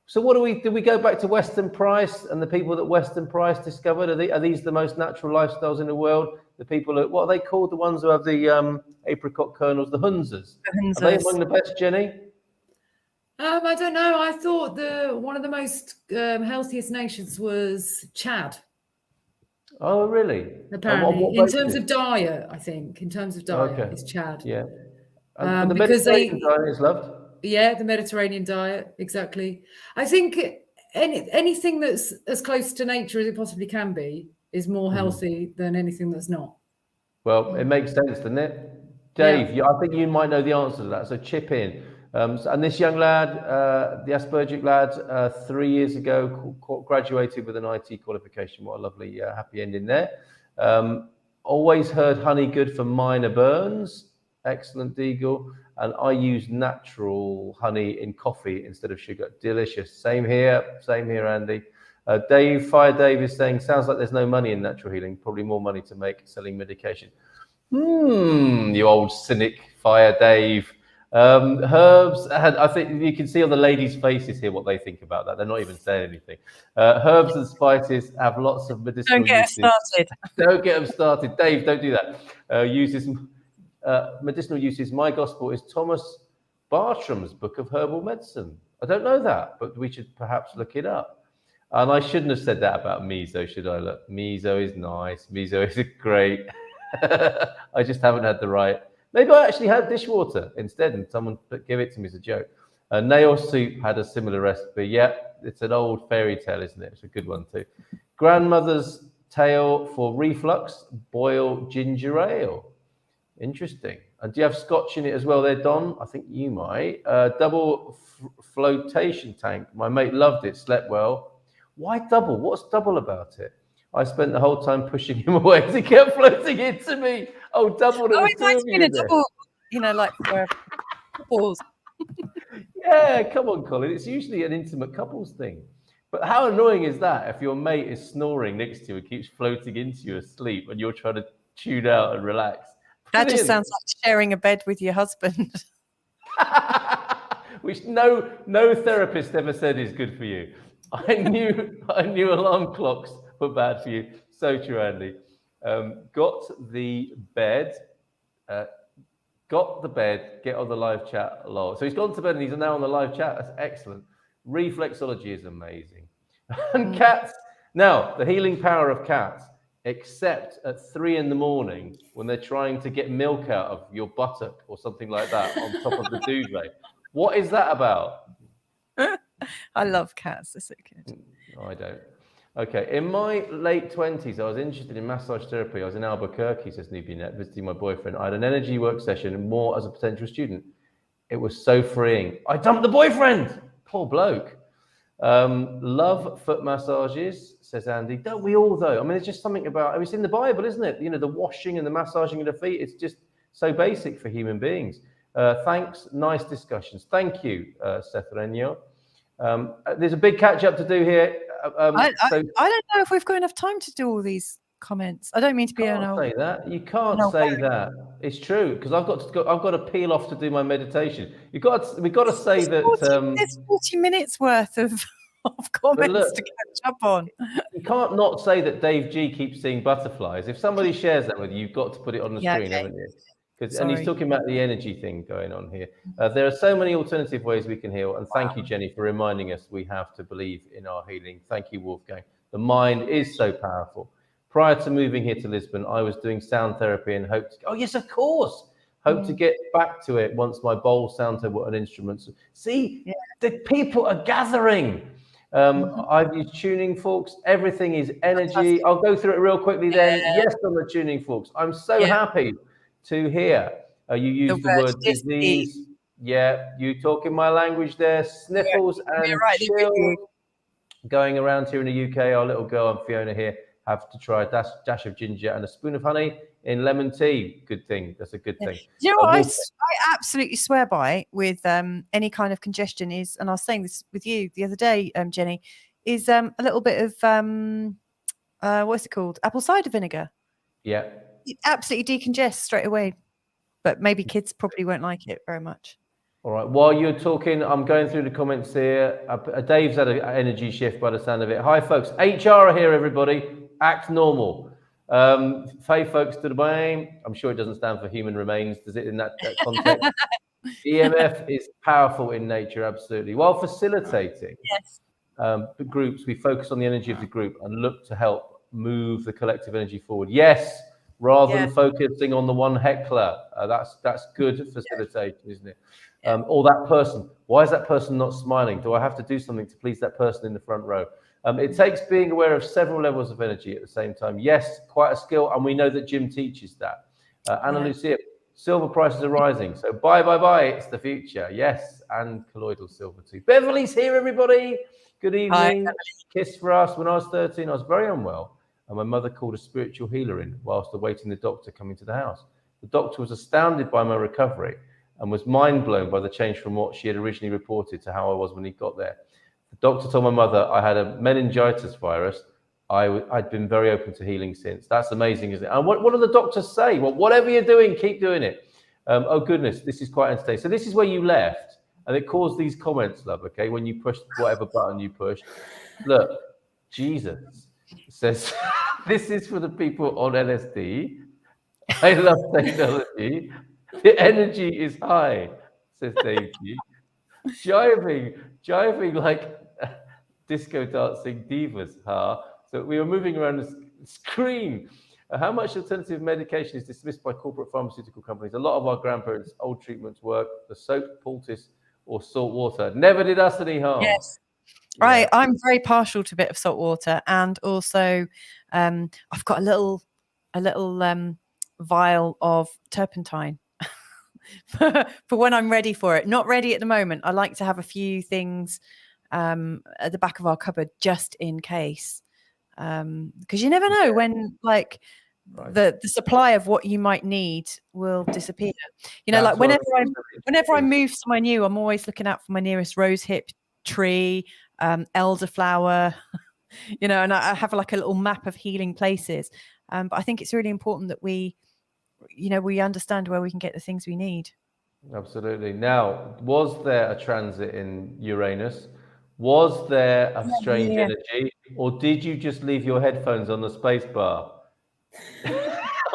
So did we go back to Weston Price and the people that Weston Price discovered? Are these the most natural lifestyles in the world? The people what are they called? The ones who have the apricot kernels, the Hunzers. Are they among the best, Jenny? I don't know. I thought one of the most healthiest nations was Chad. Oh, really? Apparently, in terms of diet, I think. In terms of diet, it's Chad. Yeah. And the Mediterranean diet is loved. Yeah, the Mediterranean diet, exactly. I think anything that's as close to nature as it possibly can be is more healthy than anything that's not. Well, it makes sense, doesn't it? Dave, I think you might know the answer to that, so chip in. And this young lad, the Aspergic lad, 3 years ago, graduated with an IT qualification. What a lovely, happy ending there. Always heard honey good for minor burns. Excellent, Deagle. And I use natural honey in coffee instead of sugar. Delicious. Same here, Andy. Fire Dave is saying, sounds like there's no money in natural healing. Probably more money to make selling medication. You old cynic, Fire Dave. Herbs, I think you can see on the ladies' faces here what they think about that. They're not even saying anything. Herbs and spices have lots of medicinal uses. Don't get them started. Dave, don't do that. Medicinal uses. My gospel is Thomas Bartram's Book of Herbal Medicine. I don't know that, but we should perhaps look it up. And I shouldn't have said that about miso, should I? Look, miso is nice. Miso is great. I just haven't had the right. Maybe I actually had dishwater instead, and someone gave it to me as a joke. Nail soup had a similar recipe. Yeah, it's an old fairy tale, isn't it? It's a good one too. Grandmother's tale for reflux: boil ginger ale. Interesting. And do you have scotch in it as well there, Don? I think you might. Double flotation tank. My mate loved it, slept well. Why double? What's double about it? I spent the whole time pushing him away as he kept floating into me. Oh, double. It might be a double, like couples. Yeah, come on, Colin. It's usually an intimate couples thing. But how annoying is that if your mate is snoring next to you and keeps floating into you asleep and you're trying to tune out and relax? That just sounds like sharing a bed with your husband. Which no therapist ever said is good for you. I knew alarm clocks were bad for you. So true, Andy. Got the bed, get on the live chat. So he's gone to bed and he's now on the live chat. That's excellent. Reflexology is amazing. And cats. Now, the healing power of cats. Except at 3 a.m. when they're trying to get milk out of your buttock or something like that on top of the duvet. What is that about? I love cats. They're so good. No, I don't. Okay. In my late 20s, I was interested in massage therapy. I was in Albuquerque, says Nubianet, visiting my boyfriend. I had an energy work session more as a potential student. It was so freeing. I dumped the boyfriend. Poor bloke. Love foot massages, says Andy. Don't we all, though? I mean, it's just something about, it's in the Bible, isn't it? The washing and the massaging of the feet. It's just so basic for human beings. Thanks. Nice discussions. Thank you, Seth Renio. There's a big catch up to do here. I don't know if we've got enough time to do all these comments. I don't mean to be an old. Say that. You can't say that. It's true, because I've got to peel off to do my meditation. We've got to say that There's 40 minutes worth of comments to catch up on. You can't not say that Dave G keeps seeing butterflies. If somebody shares that with you, you've got to put it on the screen, haven't you? And he's talking about the energy thing going on here. There are so many alternative ways we can heal. And thank you, Jenny, for reminding us we have to believe in our healing. Thank you, Wolfgang. The mind is so powerful. Prior to moving here to Lisbon, I was doing sound therapy and hoped to, oh yes, of course, hope to get back to it once my bowl sound table and instruments. See, the people are gathering. I've used tuning forks. Everything is energy. Fantastic. I'll go through it real quickly then. Yes, on the tuning forks. I'm so happy to hear you use the word disease. Yeah, you talking my language there. Sniffles and chills. Going around here in the UK, our little girl and Fiona here have to try a dash of ginger and a spoon of honey in lemon tea. Good thing. That's a good thing. You know what I absolutely swear by with any kind of congestion is, and I was saying this with you the other day, Jenny, is a little bit of what's it called? Apple cider vinegar. Yeah. It absolutely decongests straight away. But maybe kids probably won't like it very much. All right. While you're talking, I'm going through the comments here. Dave's had an energy shift by the sound of it. Hi, folks. HR are here, everybody. Act normal. Faye folks to the blame. I'm sure it doesn't stand for human remains, does it, in that context? EMF is powerful in nature, absolutely. While facilitating the groups, we focus on the energy of the group and look to help move the collective energy forward. Yes, rather than focusing on the one heckler. That's good facilitation, isn't it? Or that person. Why is that person not smiling? Do I have to do something to please that person in the front row? It takes being aware of several levels of energy at the same time. Yes, quite a skill, and we know that Jim teaches that. Anna Lucia, silver prices are rising, so buy, it's the future. Yes, and colloidal silver too. Beverly's here, everybody. Good evening. Hi, kiss for us. When I was 13, I was very unwell, and my mother called a spiritual healer in whilst awaiting the doctor coming to the house. The doctor was astounded by my recovery and was mind blown by the change from what she had originally reported to how I was when he got there. The doctor told my mother I had a meningitis virus. I'd been very open to healing since. That's amazing, isn't it? And what do the doctors say? Well, whatever you're doing, keep doing it. Oh, goodness, this is quite entertaining. So this is where you left, and it caused these comments, love, okay, when you pushed whatever button you pushed. Look, Jesus says, this is for the people on LSD. I love technology. The energy is high, says Dave G. Jiving like disco dancing divas, huh? So we were moving around the screen. How much alternative medication is dismissed by corporate pharmaceutical companies? A lot of our grandparents' old treatments work. The soap, poultice, or salt water never did us any harm. Yes. Right. I'm very partial to a bit of salt water, and also I've got a little vial of turpentine. For when I'm ready for it. Not ready at the moment. I like to have a few things at the back of our cupboard just in case, because you never know when the supply of what you might need will disappear. You know, like whenever I move somewhere new, I'm always looking out for my nearest rosehip tree, elderflower, you know, and I have like a little map of healing places. But I think it's really important that we understand where we can get the things we need. Absolutely. Now, was there a transit in Uranus? Was there a strange energy? Or did you just leave your headphones on the space bar?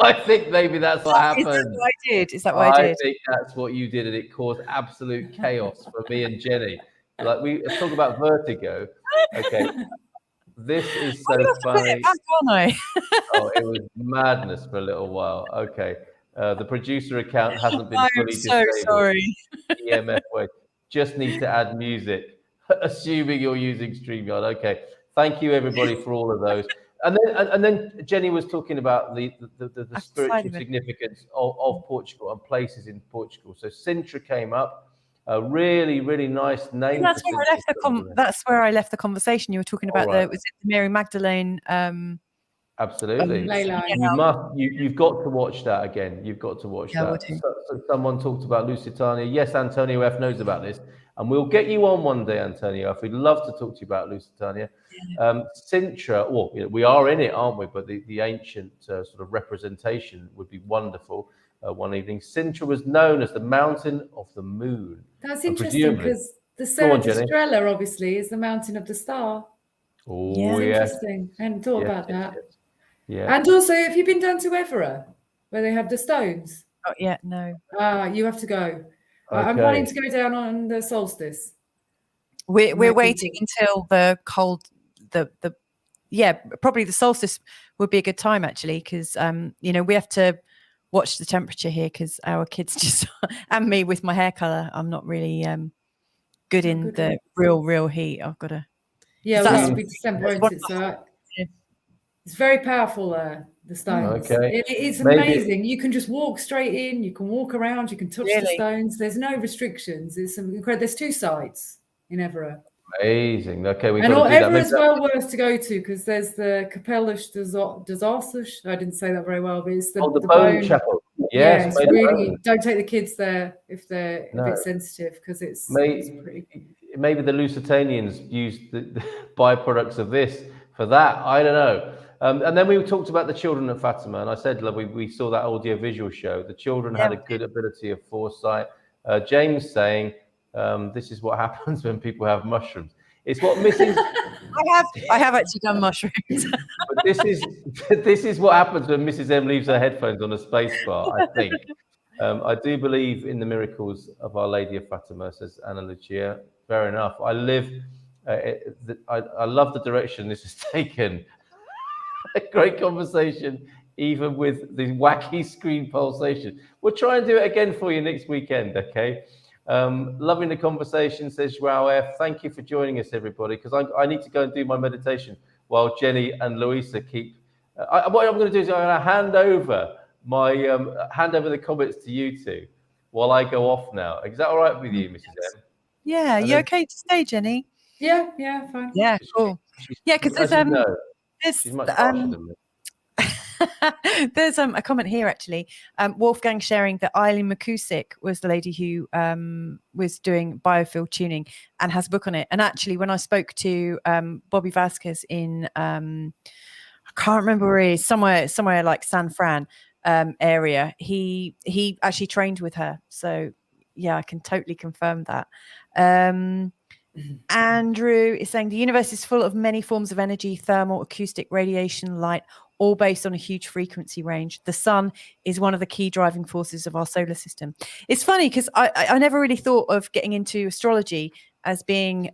I think maybe that's what happened. Is that what I did? Is that what I did? I think that's what you did, and it caused absolute chaos for me and Jenny. Like, we talk about vertigo. Okay. This is so funny. Back, aren't I? Oh, it was madness for a little while. Okay. The producer account hasn't been fully disabled. I'm so sorry. EMF way. Just need to add music, assuming you're using StreamYard. Okay. Thank you, everybody, for all of those. And then Jenny was talking about the spiritual significance of Portugal and places in Portugal. So Sintra came up. A really, really nice name. That's where I left the conversation. You were talking about was it the Mary Magdalene? Absolutely. You've got to watch that again. You've got to watch that. So someone talked about Lusitania. Yes, Antonio F knows about this. And we'll get you on one day, Antonio. If we'd love to talk to you about Lusitania. Sintra, well, we are in it, aren't we? But the ancient sort of representation would be wonderful one evening. Sintra was known as the Mountain of the Moon. That's interesting because the Serra di Estrella, obviously, is the Mountain of the Star. Oh, yeah. Interesting. I hadn't thought about that. Yeah. And also, have you been down to Evora, where they have the stones? Not yet, no. You have to go. Okay. I'm planning to go down on the solstice. We're waiting until the cold, probably the solstice would be a good time actually, because we have to watch the temperature here because our kids just and me with my hair color, I'm not really good in the real heat. I've got to. Yeah, well, it'll be December, won't it? So it's very powerful. The stones. Okay. It's amazing. You can just walk straight in. You can walk around. You can touch the stones. There's no restrictions. It's incredible. There's 2 sites in Evora. Amazing. Okay, Evora is well worth to go to because there's the Capellas dos Ossos. I didn't say that very well, but it's the bone chapel. Yes, it's really. Don't take the kids there if they're a bit sensitive because it's pretty. Maybe the Lusitanians used the byproducts of this for that. I don't know. And then we talked about the children at Fatima, and I said we saw that audio-visual show. The children had a good ability of foresight. James saying, this is what happens when people have mushrooms. It's what Mrs. I have actually done mushrooms. But this is what happens when Mrs. M leaves her headphones on a space bar, I think. I do believe in the miracles of Our Lady of Fatima, says Anna Lucia. Fair enough. I love the direction this has taken. A great conversation, even with the wacky screen pulsation. We'll try and do it again for you next weekend, okay? Loving the conversation, says Joao F. Thank you for joining us, everybody, because I need to go and do my meditation while Jennie and Louisa keep... what I'm going to do is I'm going to hand over the comments to you two while I go off now. Is that all right with you, Mrs. M? Yeah, you okay to stay, Jennie? Yeah, fine. Yeah, cool. Yeah, because there's a comment here actually. Wolfgang sharing that Eileen McCusick was the lady who was doing biofield tuning and has a book on it. And actually, when I spoke to Bobby Vasquez in I can't remember where he is, somewhere like San Fran area, he actually trained with her. So yeah, I can totally confirm that. Andrew is saying the universe is full of many forms of energy, thermal, acoustic, radiation, light, all based on a huge frequency range. The sun is one of the key driving forces of our solar system. It's funny because I never really thought of getting into astrology as being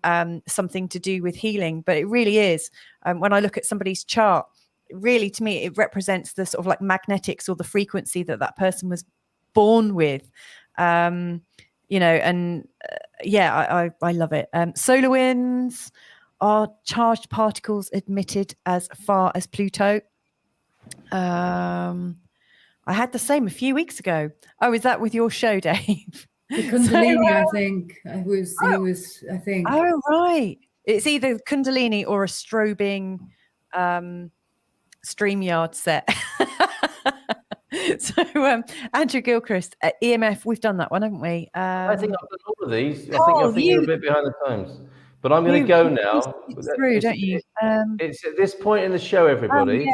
something to do with healing, but it really is. When I look at somebody's chart, really, to me, it represents the sort of like magnetics or the frequency that person was born with. I love it. Solar winds are charged particles emitted as far as Pluto. I had the same a few weeks ago. Oh, is that with your show, Dave? The Kundalini, I think. He was, I think. Oh, right. It's either Kundalini or a strobing StreamYard set. So Andrew Gilchrist at EMF, we've done that one, haven't we? I think I've done all of these. I think you're a bit behind the times, but I'm going to go now. Through, don't you? It's at this point in the show, everybody,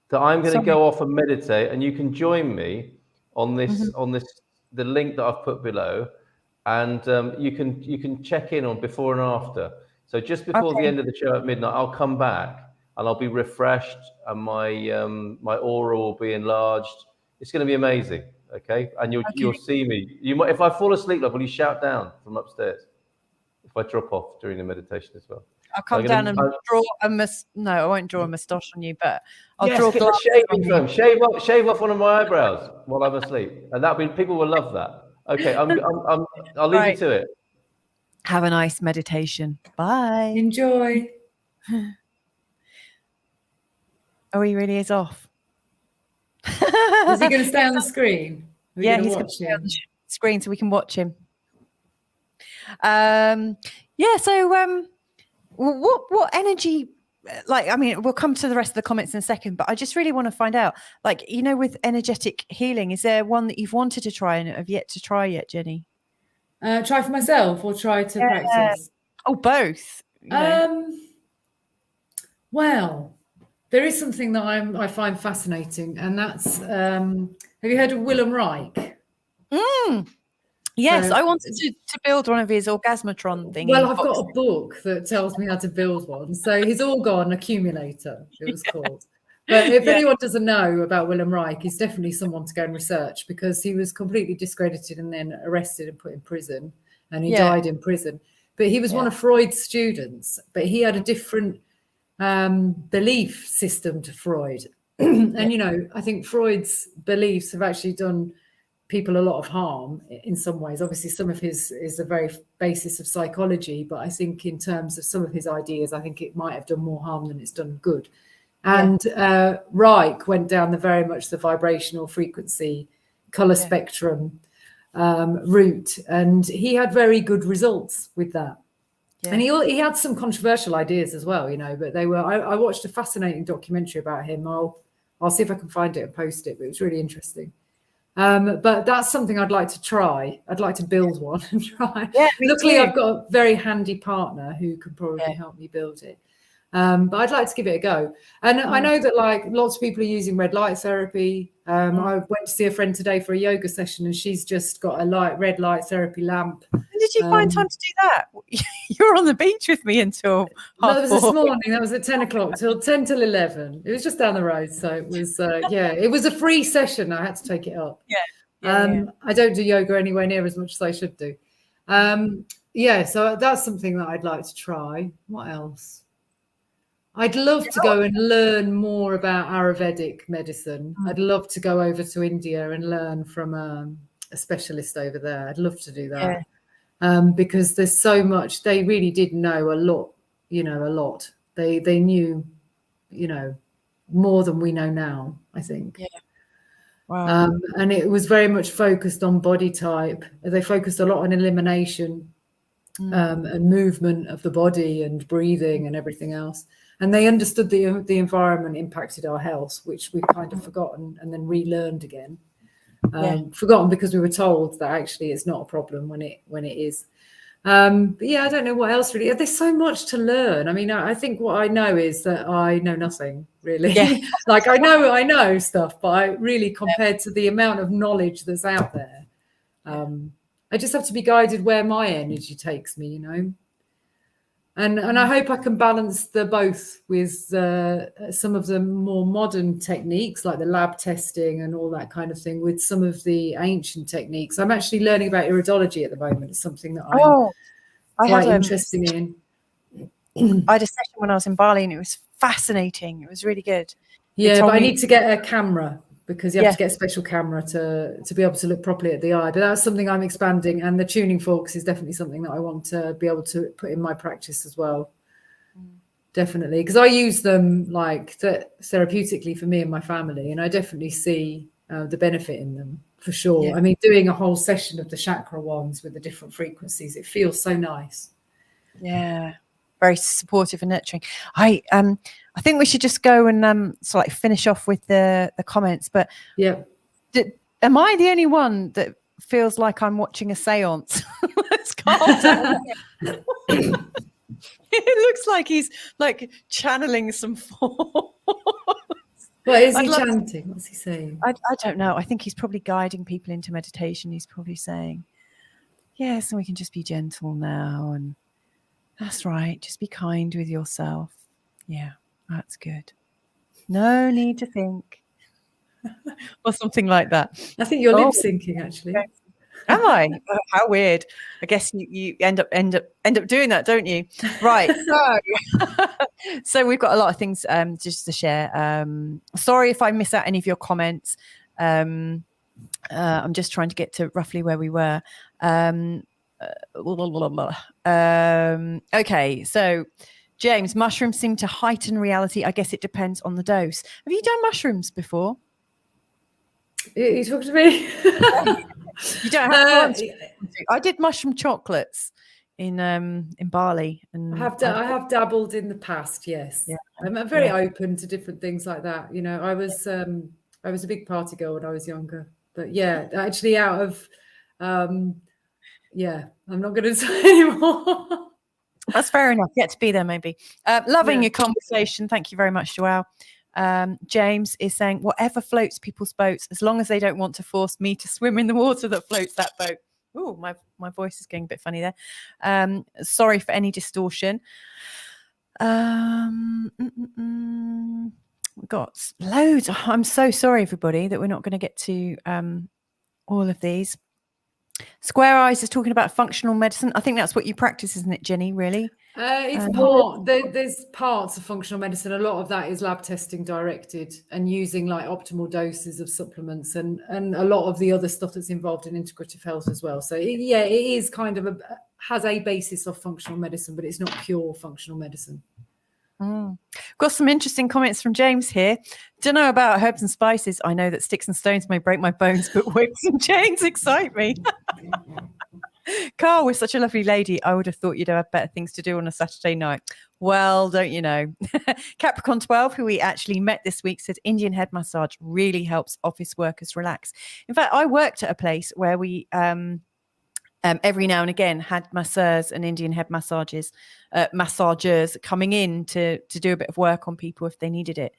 that I'm going to go off and meditate, and you can join me on this the link that I've put below, and you can check in on before and after. So just before the end of the show at midnight, I'll come back. And I'll be refreshed, and my aura will be enlarged. It's going to be amazing, okay? And you'll see me. You might, if I fall asleep, will you shout down from upstairs? If I drop off during the meditation as well. I'll come down and draw a No, I won't draw a moustache on you, but I'll draw a shaving foam. Shave off one of my eyebrows while I'm asleep, and people will love that. Okay, I'll leave you to it. Have a nice meditation. Bye. Enjoy. Oh, he really is off. Is he going to stay on the screen? He's going to stay on the screen so we can watch him. So what energy, we'll come to the rest of the comments in a second, but I just really want to find out, with energetic healing, is there one that you've wanted to try and have yet to try yet, Jennie? Try for myself or try to practice? Oh, both. Well, there is something that I find fascinating, and that's have you heard of Willem Reich? Yes, So- I wanted to build one of his orgasmatron thingy. Well, I've got a book that tells me how to build one. So his organ accumulator, it was called. But if anyone doesn't know about Willem Reich, he's definitely someone to go and research, because he was completely discredited and then arrested and put in prison, and he died in prison. But he was one of Freud's students, but he had a different belief system to Freud. And, you know, I think Freud's beliefs have actually done people a lot of harm in some ways. Obviously, some of his is the very basis of psychology, but I think in terms of some of his ideas, I think it might have done more harm than it's done good. And Reich went down very much the vibrational frequency, color spectrum route, and he had very good results with that. And he had some controversial ideas as well, you know, but they were. I watched a fascinating documentary about him. I'll see if I can find it and post it, but it was really interesting. But that's something I'd like to try. I'd like to build one and try. Luckily, I've got a very handy partner who could probably help me build it. But I'd like to give it a go. And I know that like lots of people are using red light therapy. I went to see a friend today for a yoga session, and she's just got a red light therapy lamp. When did you find time to do that? You were on the beach with me until half That was 4. this morning. That was at 10 o'clock till 10 till 11. It was just down the road. So it was, it was a free session. I had to take it up. I don't do yoga anywhere near as much as I should do. So that's something that I'd like to try. What else? I'd love to go and learn more about Ayurvedic medicine. I'd love to go over to India and learn from a specialist over there. I'd love to do that. Because there's so much. They really did know a lot, you know, a lot. They knew, you know, more than we know now, I think. Wow. And it was very much focused on body type. They focused a lot on elimination and movement of the body and breathing and everything else. And they understood the environment impacted our health, which we've kind of forgotten and then relearned again. Forgotten because we were told that actually it's not a problem when it is. But I don't know what else really. There's so much to learn. I mean, I think what I know is that I know nothing really. Like I know stuff, but I really, compared to the amount of knowledge that's out there, I just have to be guided where my energy takes me, you know. And I hope I can balance the both with some of the more modern techniques like the lab testing and all that kind of thing with some of the ancient techniques. I'm actually learning about iridology at the moment. It's something that I'm quite interested in. I had a session when I was in Bali and it was fascinating. It was really good. Yeah, but I need to get a camera because you have to get a special camera to be able to look properly at the eye. But that's something I'm expanding, and the tuning forks is definitely something that I want to be able to put in my practice as well. Definitely, because I use them like therapeutically for me and my family, and I definitely see the benefit in them for sure. I mean, doing a whole session of the chakra ones with the different frequencies, it feels so nice. Yeah, very supportive and nurturing. I think we should just go and finish off with the comments. But am I the only one that feels like I'm watching a seance? Let's calm down. It looks like he's like channeling some force. What is he chanting? What's he saying? I don't know. I think he's probably guiding people into meditation. He's probably saying, yes, and we can just be gentle now. And that's right. Just be kind with yourself. Yeah, that's good. No need to think. Or something like that. I think you're lip syncing, actually. Am I? Oh, how weird. I guess you end up doing that, don't you? Right. So we've got a lot of things just to share. Sorry if I miss out any of your comments. I'm just trying to get to roughly where we were. Okay, so James, mushrooms seem to heighten reality. I guess it depends on the dose. Have you done mushrooms before? You talking to me? You don't have to. I did mushroom chocolates in Bali, and I have dabbled in the past. Yes, I'm very open to different things like that. You know, I was a big party girl when I was younger, but actually out of yeah, I'm not going to say anymore. That's fair enough. Yet to be there, maybe. Loving Yeah. your conversation. Thank you very much, Joelle. James is saying, whatever floats people's boats, as long as they don't want to force me to swim in the water that floats that boat. Oh, my voice is getting a bit funny there. Sorry for any distortion. We've got loads. I'm so sorry, everybody, that we're not going to get to all of these. Square Eyes is talking about functional medicine. I think that's what you practice, isn't it, Jenny, really? It's more, there's parts of functional medicine. A lot of that is lab testing directed and using like optimal doses of supplements and a lot of the other stuff that's involved in integrative health as well. So it is kind of has a basis of functional medicine, but it's not pure functional medicine. Got some interesting comments from James here. Don't know about herbs and spices. I know that sticks and stones may break my bones, but wigs and chains excite me. Carl, we're such a lovely lady. I would have thought you'd have better things to do on a Saturday night. Well, don't you know? Capricorn 12, who we actually met this week, said Indian head massage really helps office workers relax. In fact, I worked at a place where we every now and again had masseurs and Indian head massagers coming in to do a bit of work on people if they needed it.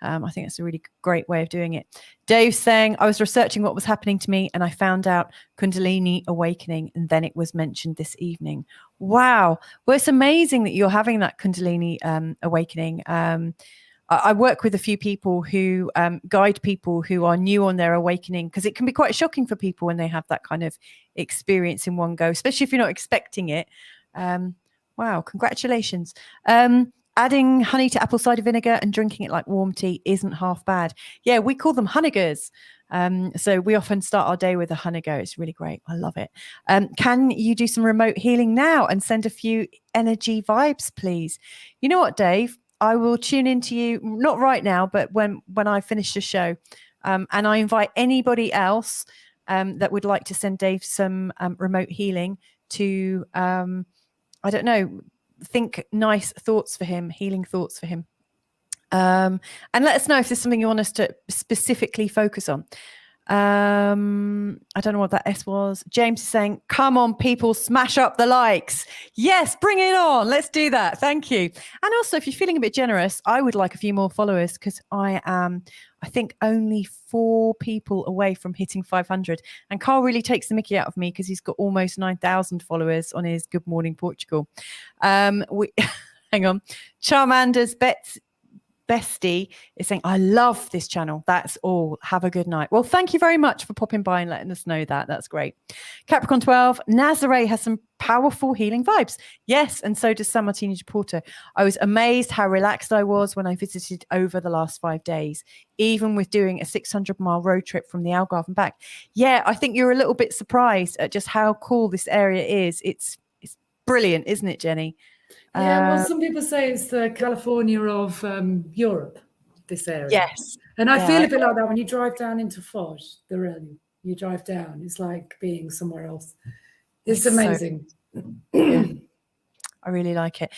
I think that's a really great way of doing it. Dave's saying, I was researching what was happening to me and I found out Kundalini awakening, and then it was mentioned this evening. Wow. Well, it's amazing that you're having that Kundalini awakening. I work with a few people who guide people who are new on their awakening, because it can be quite shocking for people when they have that kind of experience in one go, especially if you're not expecting it. Wow, congratulations. Adding honey to apple cider vinegar and drinking it like warm tea isn't half bad. Yeah, we call them honeygers. So we often start our day with a honeygo. It's really great. I love it. Can you do some remote healing now and send a few energy vibes, please? You know what, Dave? I will tune into you, not right now, but when I finish the show. And I invite anybody else that would like to send Dave some remote healing to, I don't know, think nice thoughts for him, healing thoughts for him. And let us know if there's something you want us to specifically focus on. I don't know what that S was. James is saying, come on, people, smash up the likes. Yes, bring it on. Let's do that. Thank you. And also, if you're feeling a bit generous, I would like a few more followers, because I am, I think, only 4 people away from hitting 500. And Carl really takes the mickey out of me because he's got almost 9,000 followers on his Good Morning Portugal. Hang on. Charmander's Bestie is saying, I love this channel. That's all. Have a good night. Well, thank you very much for popping by and letting us know that. That's great. Capricorn 12, Nazare has some powerful healing vibes. Yes, and so does San Martino de Porto. I was amazed how relaxed I was when I visited over the last 5 days, even with doing a 600-mile road trip from the Algarve and back. Yeah, I think you're a little bit surprised at just how cool this area is. It's brilliant, isn't it, Jenny? Yeah, well, some people say it's the California of Europe, this area. Yes. And I feel a bit like that when you drive down into Foz, the Rhône. You drive down, it's like being somewhere else. It's amazing. I really like it.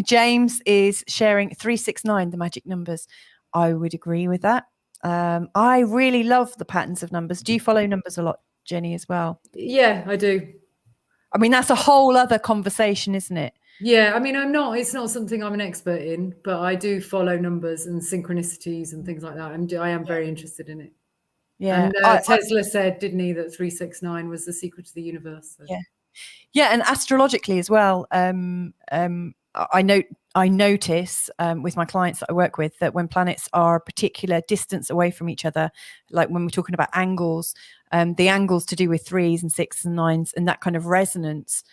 James is sharing 369, the magic numbers. I would agree with that. I really love the patterns of numbers. Do you follow numbers a lot, Jenny, as well? Yeah, I do. I mean, that's a whole other conversation, isn't it? Yeah, I mean, it's not something I'm an expert in, but I do follow numbers and synchronicities and things like that. I am very interested in it. Yeah. And Tesla said, didn't he, that 369 was the secret to the universe. So. Yeah, and astrologically as well. I notice with my clients that I work with that when planets are a particular distance away from each other, like when we're talking about angles, the angles to do with 3s and 6s and 9s, and that kind of resonance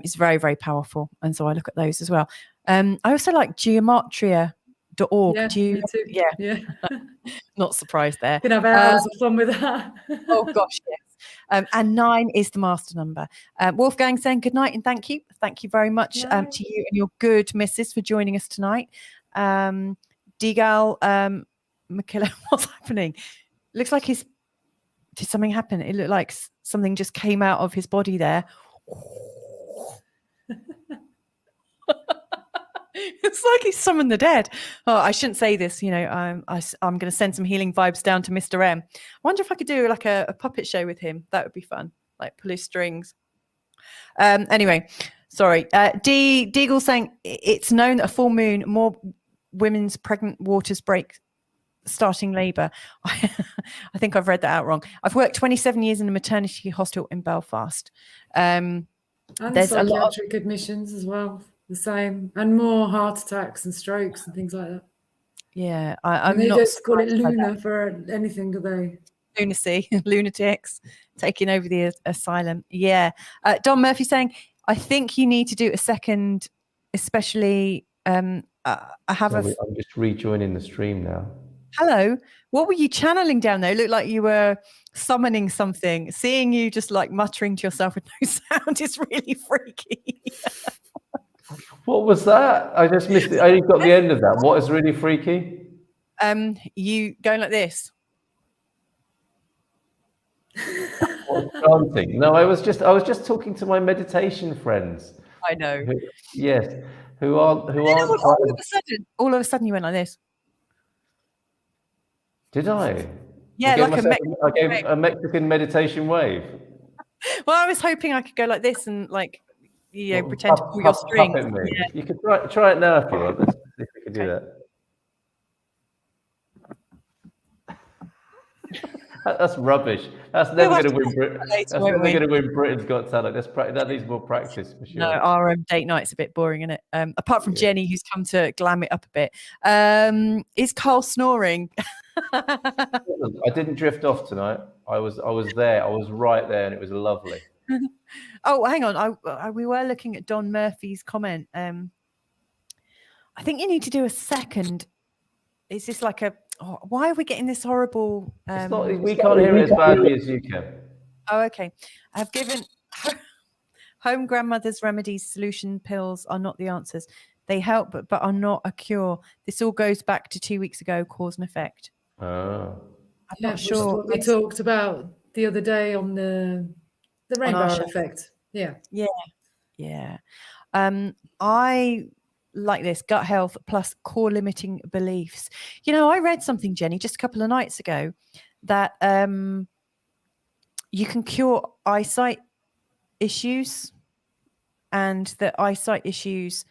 is very, very powerful. And so I look at those as well. I also like geometria.org. Yeah, me too. Yeah. Not surprised there. You can have hours of fun with that. Oh gosh, yes. And 9 is the master number. Wolfgang saying good night and thank you. Thank you very much to you and your good missus for joining us tonight. Digal Makilla, what's happening? Looks like did something happen? It looked like something just came out of his body there. It's like he's summoned the dead. Oh, I shouldn't say this, you know. I'm going to send some healing vibes down to Mr. M. I wonder if I could do like a puppet show with him. That would be fun. Like pull his strings. Anyway, sorry. Deagle saying it's known that a full moon, more women's pregnant waters break starting labour. I think I've read that out wrong. I've worked 27 years in a maternity hospital in Belfast. And There's a lot of psychiatric admissions as well, the same, and more heart attacks and strokes and things like that. Yeah, And I'm they not don't call it surprised by Luna for anything, do they? lunacy, lunatics taking over the asylum. Yeah. Don Murphy saying, I think you need to do a second, especially I have I'm just rejoining the stream now. Hello. What were you channeling down there? It looked like you were summoning something. Seeing you just like muttering to yourself with no sound is really freaky. What was that? I just missed it. I only got the end of that. What is really freaky? You going like this. Chanting. No, I was just talking to my meditation friends. I know. Who aren't all of a sudden you went like this. Did I? Yeah, I gave a Mexican meditation wave. Well, I was hoping I could go like this and like pretend to pull your strings. Yeah. You could try it now if you want. Let's see if we can do that. That's rubbish. That's never going to win Britain. That's never going to win Britain's Got Talent. That needs more practice for sure. No, our date night's a bit boring, isn't it? Apart from Jenny, who's come to glam it up a bit. Is Carl snoring? I didn't drift off tonight. I was there. I was right there, and it was lovely. Oh, hang on. We were looking at Don Murphy's comment. I think you need to do a second. Is this like a? Oh, why are we getting this horrible? We can't hear it as badly as you can. Oh, okay. I've given home grandmother's remedies, solution pills are not the answers. They help, but are not a cure. This all goes back to 2 weeks ago, cause and effect. Oh. I'm not sure. What we talked about the other day on the rainbow effect. Yeah. I like this gut health plus core limiting beliefs. I read something, Jenny, just a couple of nights ago that you can cure eyesight issues, and that eyesight issues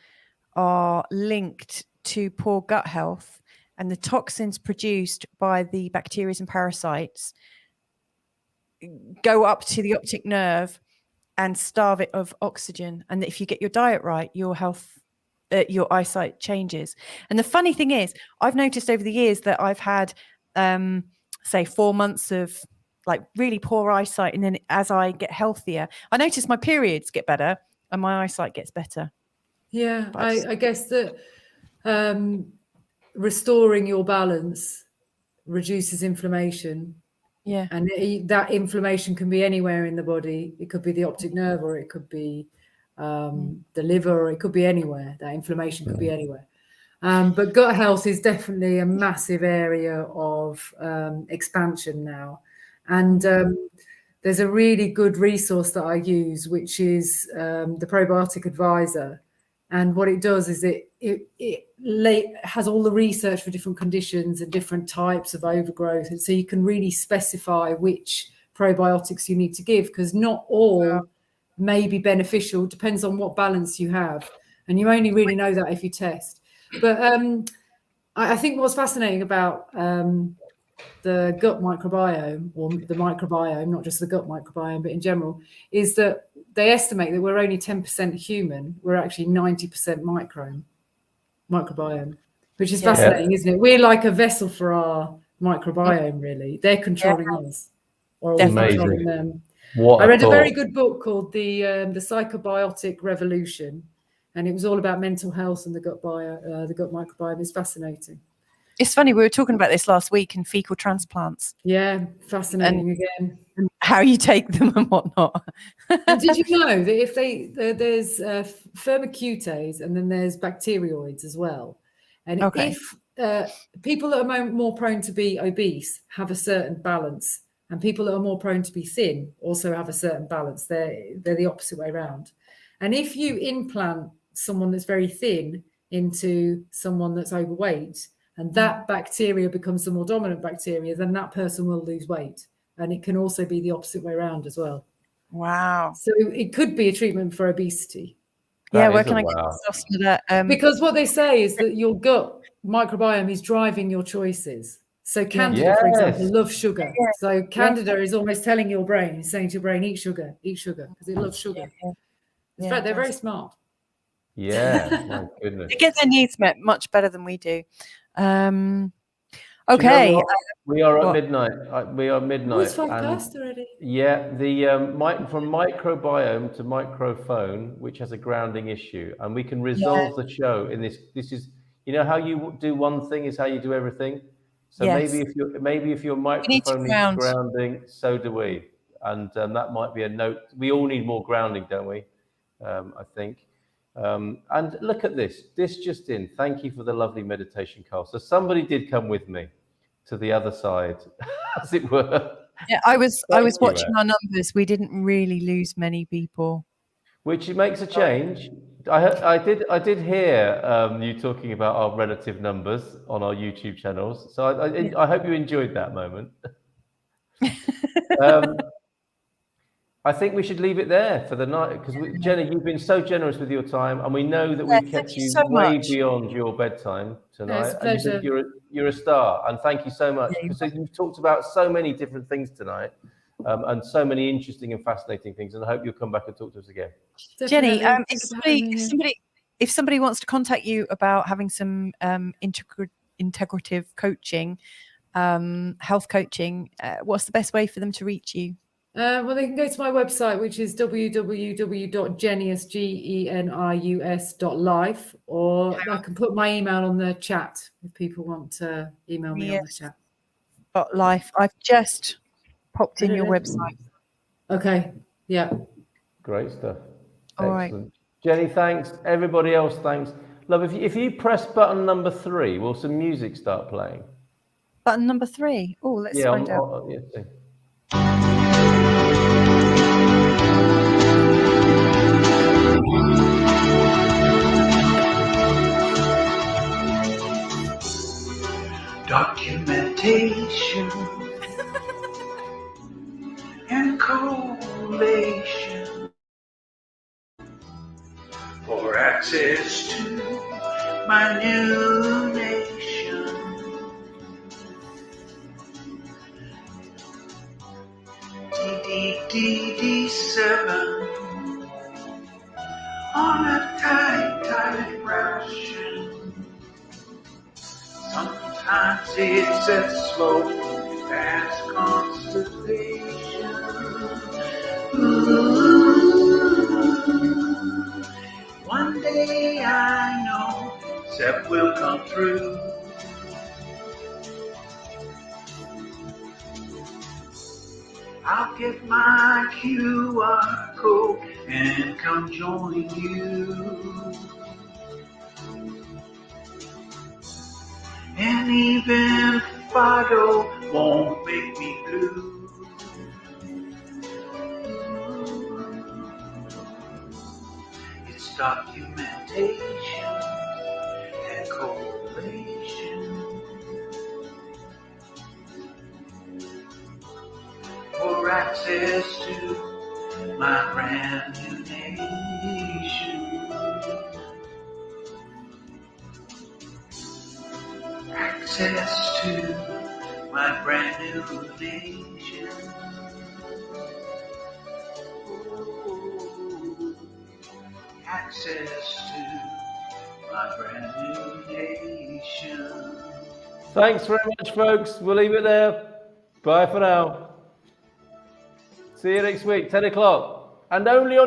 are linked to poor gut health, and the toxins produced by the bacteria and parasites go up to the optic nerve and starve it of oxygen. And if you get your diet right, your eyesight changes. And the funny thing is, I've noticed over the years that I've had, say, 4 months of like really poor eyesight. And then as I get healthier, I notice my periods get better and my eyesight gets better. Yeah, I guess that restoring your balance reduces inflammation. Yeah. And that inflammation can be anywhere in the body. It could be the optic nerve, or it could be the liver, or it could be anywhere. That inflammation could be anywhere. But gut health is definitely a massive area of expansion now. And there's a really good resource that I use, which is the Probiotic Advisor. And what it does is it has all the research for different conditions and different types of overgrowth. And so you can really specify which probiotics you need to give, because not all may be beneficial. Depends on what balance you have. And you only really know that if you test. But I think what's fascinating about the gut microbiome, or the microbiome, not just the gut microbiome, but in general, is that they estimate that we're only 10% human. We're actually 90% microbiome, which is fascinating, isn't it? We're like a vessel for our microbiome, really. They're controlling us, or we're controlling them. I read a very good book called The Psychobiotic Revolution, and it was all about mental health and the gut microbiome. It's fascinating. It's funny, we were talking about this last week in fecal transplants. Yeah, fascinating again. And how you take them and whatnot. And did you know that if there's firmicutes and then there's bacteroids as well? And if people that are more prone to be obese have a certain balance, and people that are more prone to be thin also have a certain balance, they're the opposite way around. And if you implant someone that's very thin into someone that's overweight, and that bacteria becomes the more dominant bacteria, then that person will lose weight. And it can also be the opposite way around as well. Wow. So it could be a treatment for obesity. Yeah, That where is a can I get wow. some of that? Because what they say is that your gut microbiome is driving your choices. So Candida, for example, Yes. loves sugar. Yeah. So Candida is almost telling your brain, it's saying to your brain, eat sugar, because it loves sugar. Yeah. In Yeah, fact, they're it very does. smart. Yeah, my goodness. They get their needs met much better than we do. Do you know Okay. what? We are at what? midnight. We are Oh, midnight. it's 5 and past already. yeah, the from microbiome to microphone, which has a grounding issue, and we can resolve the show in this. This is, you know, how you do one thing is how you do everything. So Yes. maybe if your We need to microphone needs ground. grounding, so do we, and that might be a note. We all need more grounding, don't we? I think. And look at this. This just in. Thank you for the lovely meditation, Carl. So somebody did come with me to the other side, as it were. Yeah, I was Thank you, watching Anne. our numbers. We didn't really lose many people. Which makes a change. I did hear you talking about our relative numbers on our YouTube channels. So I hope you enjoyed that moment. I think we should leave it there for the night because Jenny, you've been so generous with your time, and we know that we've kept thank you you so way much. beyond your bedtime tonight. it's a pleasure. And you're a star, and thank you so much because you've talked about so many different things tonight, and so many interesting and fascinating things. And I hope you'll come back and talk to us again. Jenny, Definitely. if somebody wants to contact you about having some integrative coaching, health coaching, what's the best way for them to reach you? Well, they can go to my website, which is www.genius.life, or I can put my email on the chat if people want to email me on the chat. Life. I've just popped in your website. Okay. Yeah. Great stuff. All right. Excellent. Jenny, thanks. Everybody else, thanks. Love, if you press button number 3, will some music start playing? Button number 3. Oh, let's find out. Yeah. Documentation and collation for access to my new nation. DD7 on a tight ration. Sometimes it's as slow as constipation. One day I know Sep will come through. I'll get my QR code and come join you. And even Fido won't make me blue. It's documentation and correlation for access to my brand new nation. Access to my brand new nation. Ooh, access to my brand new nation. Thanks very much, folks. We'll leave it there. Bye for now. See you next week, 10 o'clock. And only on